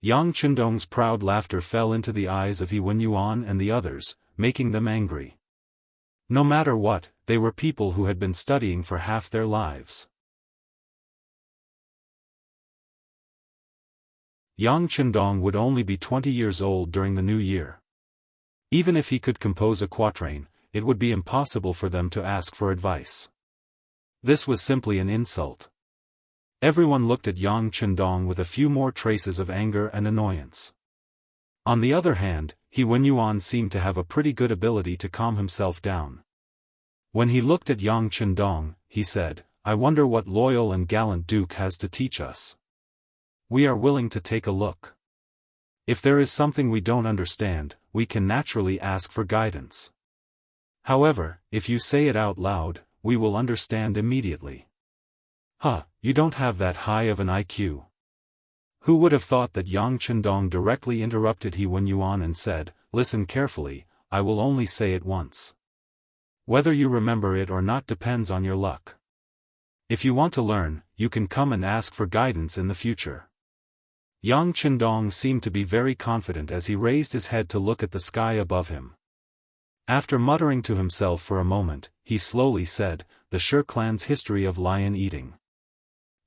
Yang Chendong's proud laughter fell into the eyes of Yuan and the others, making them angry. No matter what, they were people who had been studying for half their lives. Yang Chendong would only be 20 years old during the new year. Even if he could compose a quatrain, it would be impossible for them to ask for advice. This was simply an insult. Everyone looked at Yang Chendong with a few more traces of anger and annoyance. On the other hand, Yuan seemed to have a pretty good ability to calm himself down. When he looked at Yang Chendong, he said, "I wonder what loyal and gallant duke has to teach us. We are willing to take a look. If there is something we don't understand, we can naturally ask for guidance. However, if you say it out loud, we will understand immediately." "Huh, you don't have that high of an IQ." Who would have thought that Yang Chendong directly interrupted Yuan and said, "Listen carefully, I will only say it once. Whether you remember it or not depends on your luck. If you want to learn, you can come and ask for guidance in the future." Yang Chendong seemed to be very confident as he raised his head to look at the sky above him. After muttering to himself for a moment, he slowly said, "The Shi clan's history of lion eating."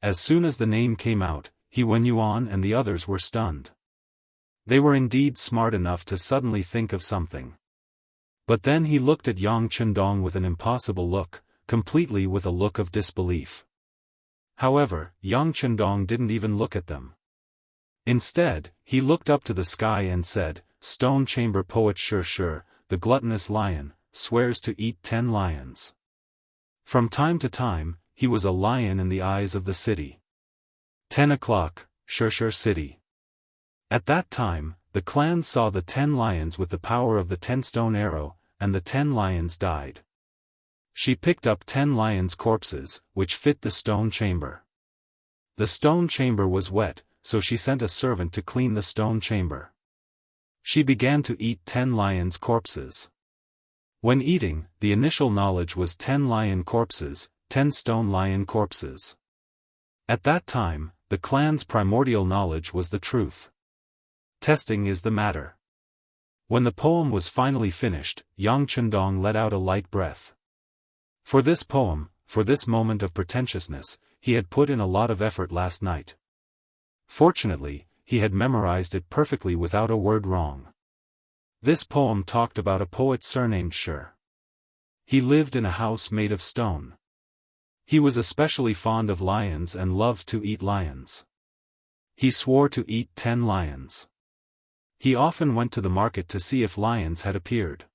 As soon as the name came out, Yuan and the others were stunned. They were indeed smart enough to suddenly think of something. But then he looked at Yang Chendong with an impossible look, completely with a look of disbelief. However, Yang Chendong didn't even look at them. Instead, he looked up to the sky and said, "Stone chamber poet Shi, the gluttonous lion, swears to eat 10 lions. From time to time, he was a lion in the eyes of the city. 10 o'clock, Shi city." At that time, the clan saw the 10 lions with the power of the 10-stone arrow, and the 10 lions died. She picked up 10 lions' corpses, which fit the stone chamber. The stone chamber was wet, so she sent a servant to clean the stone chamber. She began to eat 10 lions' corpses. When eating, the initial knowledge was 10 lion corpses, 10 stone lion corpses. At that time, the clan's primordial knowledge was the truth. Testing is the matter. When the poem was finally finished, Yang Chendong let out a light breath. For this poem, for this moment of pretentiousness, he had put in a lot of effort last night. Fortunately, he had memorized it perfectly without a word wrong. This poem talked about a poet surnamed Shi. He lived in a house made of stone. He was especially fond of lions and loved to eat lions. He swore to eat 10 lions. He often went to the market to see if lions had appeared.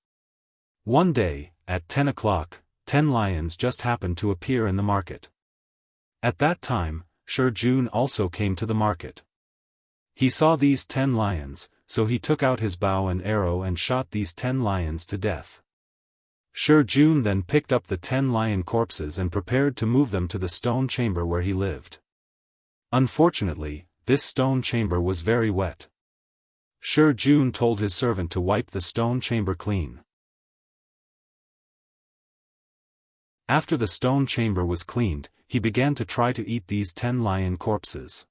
One day, at 10 o'clock, 10 lions just happened to appear in the market. At that time, Shi Jun also came to the market. He saw these 10 lions, so he took out his bow and arrow and shot these 10 lions to death. Shi Jun then picked up the 10 lion corpses and prepared to move them to the stone chamber where he lived. Unfortunately, this stone chamber was very wet. Shi Jun told his servant to wipe the stone chamber clean. After the stone chamber was cleaned, he began to try to eat these 10 lion corpses.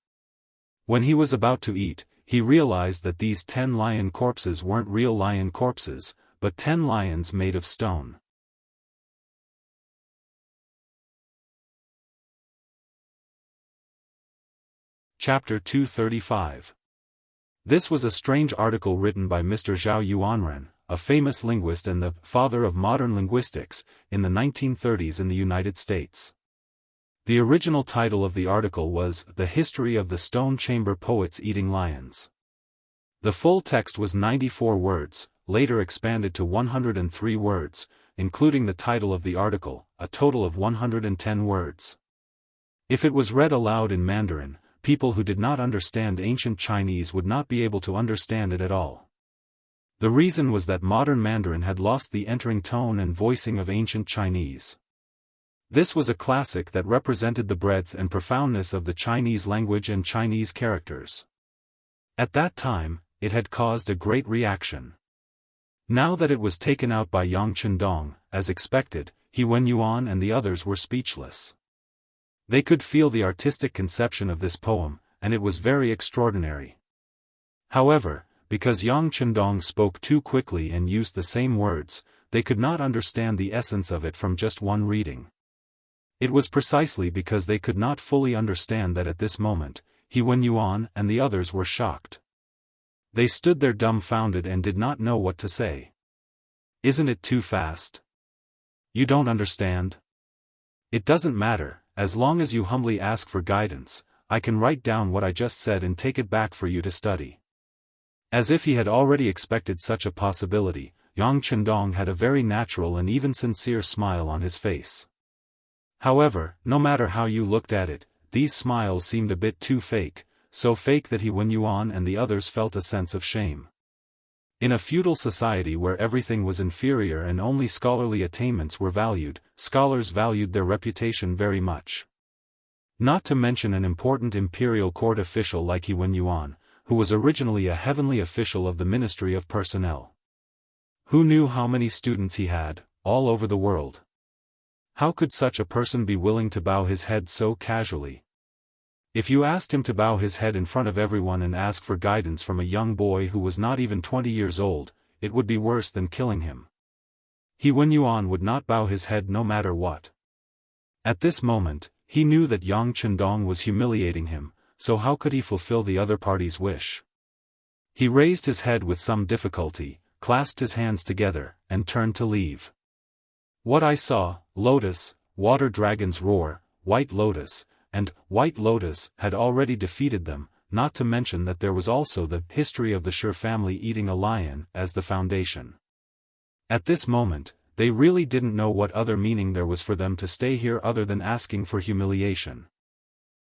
When he was about to eat, he realized that these 10 lion corpses weren't real lion corpses, but 10 lions made of stone. Chapter 235. This was a strange article written by Mr. Zhao Yuanren, a famous linguist and the father of modern linguistics, in the 1930s in the United States. The original title of the article was The History of the Stone Chamber Poets Eating Lions. The full text was 94 words, later expanded to 103 words, including the title of the article, a total of 110 words. If it was read aloud in Mandarin, people who did not understand ancient Chinese would not be able to understand it at all. The reason was that modern Mandarin had lost the entering tone and voicing of ancient Chinese. This was a classic that represented the breadth and profoundness of the Chinese language and Chinese characters. At that time, it had caused a great reaction. Now that it was taken out by Yang Chendong, as expected, Yuan and the others were speechless. They could feel the artistic conception of this poem, and it was very extraordinary. However, because Yang Chendong spoke too quickly and used the same words, they could not understand the essence of it from just one reading. It was precisely because they could not fully understand that at this moment, Yuan and the others were shocked. They stood there dumbfounded and did not know what to say. Isn't it too fast? You don't understand? It doesn't matter, as long as you humbly ask for guidance, I can write down what I just said and take it back for you to study. As if he had already expected such a possibility, Yang Chendong had a very natural and even sincere smile on his face. However, no matter how you looked at it, these smiles seemed a bit too fake, so fake that Yuan and the others felt a sense of shame. In a feudal society where everything was inferior and only scholarly attainments were valued, scholars valued their reputation very much. Not to mention an important imperial court official like Yuan, who was originally a heavenly official of the Ministry of Personnel. Who knew how many students he had, all over the world? How could such a person be willing to bow his head so casually? If you asked him to bow his head in front of everyone and ask for guidance from a young boy who was not even 20 years old, it would be worse than killing him. Yuan would not bow his head no matter what. At this moment, he knew that Yang Chendong was humiliating him, so how could he fulfill the other party's wish? He raised his head with some difficulty, clasped his hands together, and turned to leave. What I saw, Lotus, Water Dragon's Roar, White Lotus, and White Lotus had already defeated them, not to mention that there was also the history of the Shi family eating a lion as the foundation. At this moment, they really didn't know what other meaning there was for them to stay here other than asking for humiliation.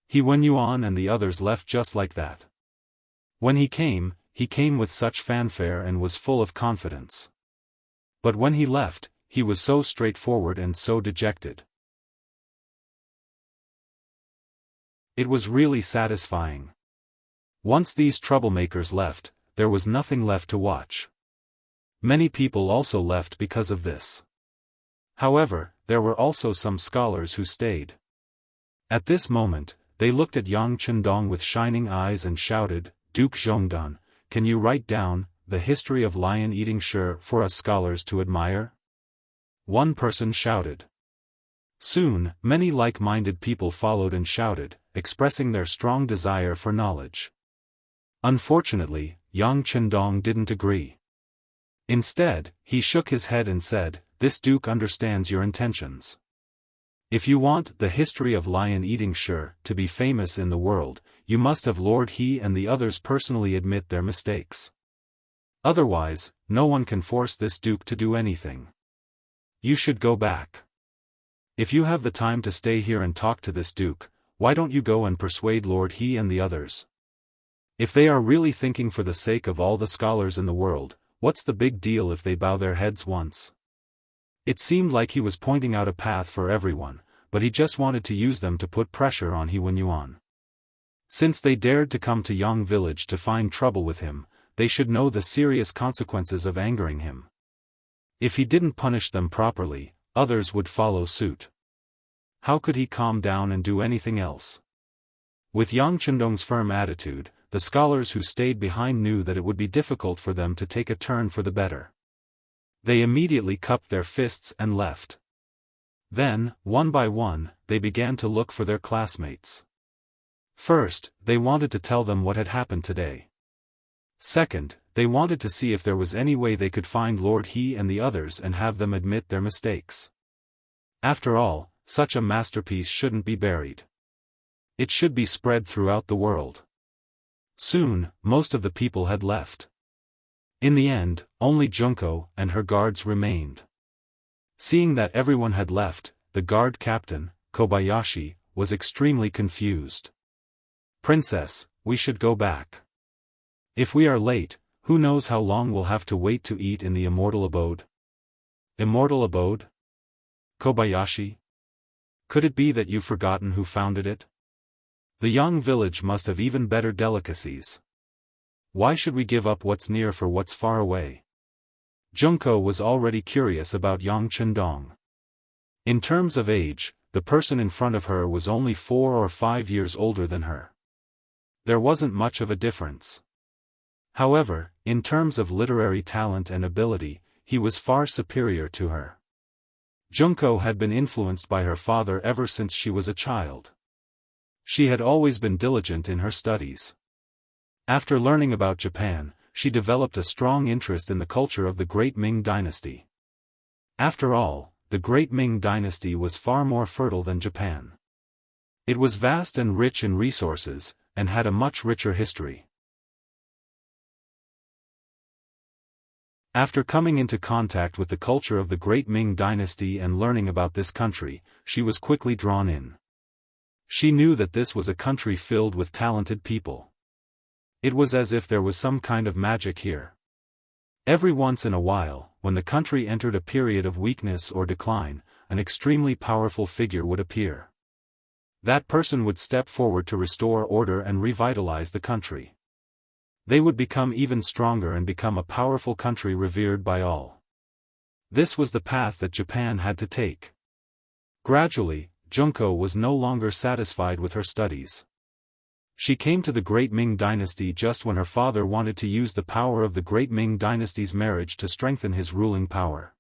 Yuan and the others left just like that. When he came with such fanfare and was full of confidence. But when he left, he was so straightforward and so dejected. It was really satisfying. Once these troublemakers left, there was nothing left to watch. Many people also left because of this. However, there were also some scholars who stayed. At this moment, they looked at Yang Chendong with shining eyes and shouted, Duke Zhongdan, can you write down the history of lion-eating Shi for us scholars to admire? One person shouted. Soon, many like-minded people followed and shouted, expressing their strong desire for knowledge. Unfortunately, Yang Chendong didn't agree. Instead, he shook his head and said, this duke understands your intentions. If you want the history of lion-eating Shi to be famous in the world, you must have Lord He and the others personally admit their mistakes. Otherwise, no one can force this duke to do anything. You should go back. If you have the time to stay here and talk to this duke, why don't you go and persuade Lord He and the others? If they are really thinking for the sake of all the scholars in the world, what's the big deal if they bow their heads once? It seemed like he was pointing out a path for everyone, but he just wanted to use them to put pressure on Yuan. Since they dared to come to Yang village to find trouble with him, they should know the serious consequences of angering him. If he didn't punish them properly, others would follow suit. How could he calm down and do anything else? With Yang Chendong's firm attitude, the scholars who stayed behind knew that it would be difficult for them to take a turn for the better. They immediately cupped their fists and left. Then, one by one, they began to look for their classmates. First, they wanted to tell them what had happened today. Second, they wanted to see if there was any way they could find Lord He and the others and have them admit their mistakes. After all, such a masterpiece shouldn't be buried. It should be spread throughout the world. Soon, most of the people had left. In the end, only Junko and her guards remained. Seeing that everyone had left, the guard captain, Kobayashi, was extremely confused. "Princess, we should go back. If we are late, who knows how long we'll have to wait to eat in the immortal abode?" Immortal abode? Kobayashi? Could it be that you've forgotten who founded it? The young village must have even better delicacies. Why should we give up what's near for what's far away? Junko was already curious about Yang Chendong. In terms of age, the person in front of her was only 4 or 5 years older than her. There wasn't much of a difference. However, in terms of literary talent and ability, he was far superior to her. Junko had been influenced by her father ever since she was a child. She had always been diligent in her studies. After learning about Japan, she developed a strong interest in the culture of the Great Ming Dynasty. After all, the Great Ming Dynasty was far more fertile than Japan. It was vast and rich in resources, and had a much richer history. After coming into contact with the culture of the Great Ming Dynasty and learning about this country, she was quickly drawn in. She knew that this was a country filled with talented people. It was as if there was some kind of magic here. Every once in a while, when the country entered a period of weakness or decline, an extremely powerful figure would appear. That person would step forward to restore order and revitalize the country. They would become even stronger and become a powerful country revered by all. This was the path that Japan had to take. Gradually, Junko was no longer satisfied with her studies. She came to the Great Ming Dynasty just when her father wanted to use the power of the Great Ming Dynasty's marriage to strengthen his ruling power.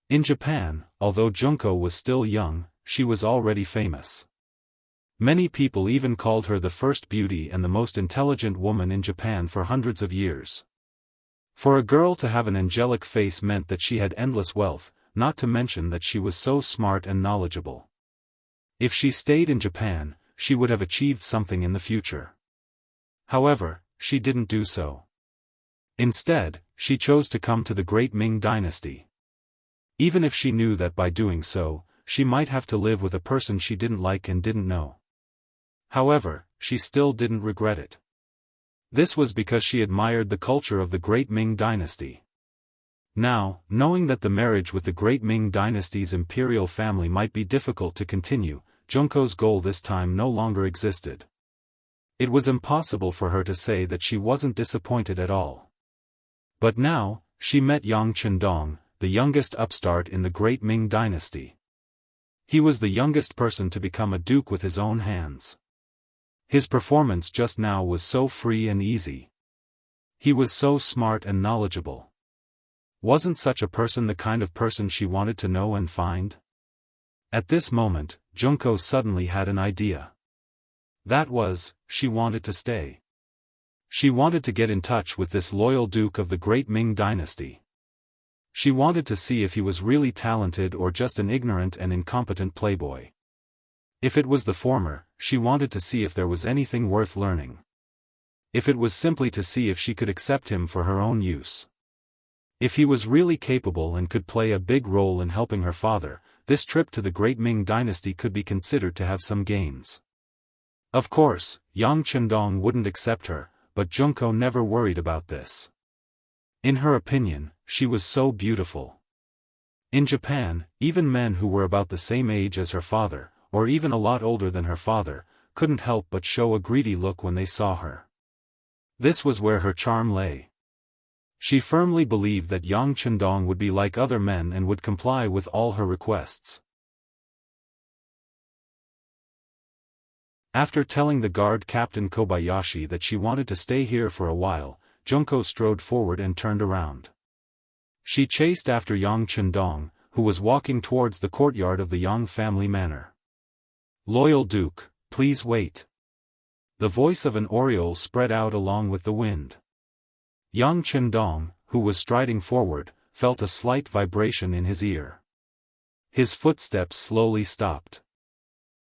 In Japan, although Junko was still young, she was already famous. Many people even called her the first beauty and the most intelligent woman in Japan for hundreds of years. For a girl to have an angelic face meant that she had endless wealth, not to mention that she was so smart and knowledgeable. If she stayed in Japan, she would have achieved something in the future. However, she didn't do so. Instead, she chose to come to the Great Ming Dynasty. Even if she knew that by doing so, she might have to live with a person she didn't like and didn't know. However, she still didn't regret it. This was because she admired the culture of the Great Ming Dynasty. Now, knowing that the marriage with the Great Ming Dynasty's imperial family might be difficult to continue, Junko's goal this time no longer existed. It was impossible for her to say that she wasn't disappointed at all. But now, she met Yang Chendong, the youngest upstart in the Great Ming Dynasty. He was the youngest person to become a duke with his own hands. His performance just now was so free and easy. He was so smart and knowledgeable. Wasn't such a person the kind of person she wanted to know and find? At this moment, Junko suddenly had an idea. That was, she wanted to stay. She wanted to get in touch with this loyal duke of the Great Ming Dynasty. She wanted to see if he was really talented or just an ignorant and incompetent playboy. If it was the former, she wanted to see if there was anything worth learning. If it was simply to see if she could accept him for her own use. If he was really capable and could play a big role in helping her father, this trip to the Great Ming Dynasty could be considered to have some gains. Of course, Yang Chendong wouldn't accept her, but Junko never worried about this. In her opinion, she was so beautiful. In Japan, even men who were about the same age as her father, or even a lot older than her father, couldn't help but show a greedy look when they saw her. This was where her charm lay. She firmly believed that Yang Chendong would be like other men and would comply with all her requests. After telling the guard Captain Kobayashi that she wanted to stay here for a while, Junko strode forward and turned around. She chased after Yang Chendong, who was walking towards the courtyard of the Yang family manor. "Loyal Duke, please wait." The voice of an oriole spread out along with the wind. Yang Chendong, who was striding forward, felt a slight vibration in his ear. His footsteps slowly stopped.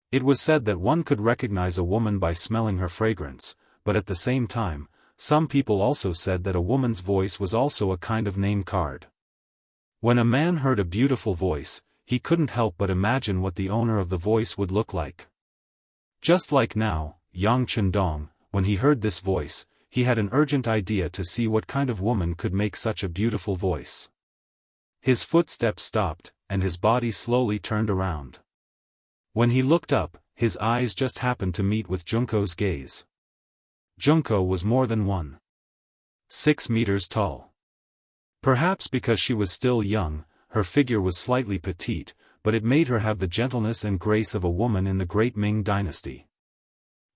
It was said that one could recognize a woman by smelling her fragrance, but at the same time, some people also said that a woman's voice was also a kind of name card. When a man heard a beautiful voice, he couldn't help but imagine what the owner of the voice would look like. Just like now, Yang Chendong, when he heard this voice, he had an urgent idea to see what kind of woman could make such a beautiful voice. His footsteps stopped, and his body slowly turned around. When he looked up, his eyes just happened to meet with Junko's gaze. Junko was more than 1.6 meters tall. Perhaps because she was still young, her figure was slightly petite, but it made her have the gentleness and grace of a woman in the great Ming dynasty.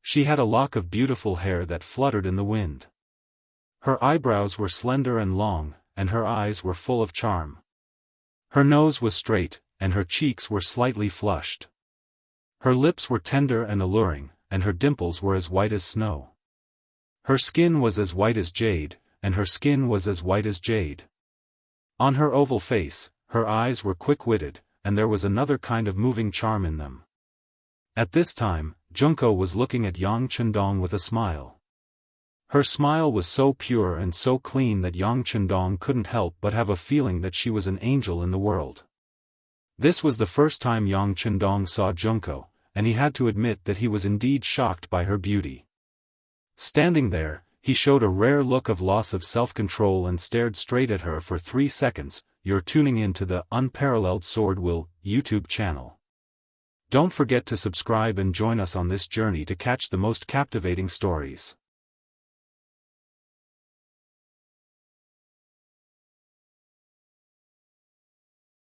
She had a lock of beautiful hair that fluttered in the wind. Her eyebrows were slender and long, and her eyes were full of charm. Her nose was straight, and her cheeks were slightly flushed. Her lips were tender and alluring, and her dimples were as white as snow. Her skin was as white as jade, and her skin was as white as jade. On her oval face, her eyes were quick-witted, and there was another kind of moving charm in them. At this time, Junko was looking at Yang Chendong with a smile. Her smile was so pure and so clean that Yang Chendong couldn't help but have a feeling that she was an angel in the world. This was the first time Yang Chendong saw Junko, and he had to admit that he was indeed shocked by her beauty. Standing there, he showed a rare look of loss of self-control and stared straight at her for 3 seconds. You're tuning in to the Unparalleled SwordWill YouTube channel. Don't forget to subscribe and join us on this journey to catch the most captivating stories.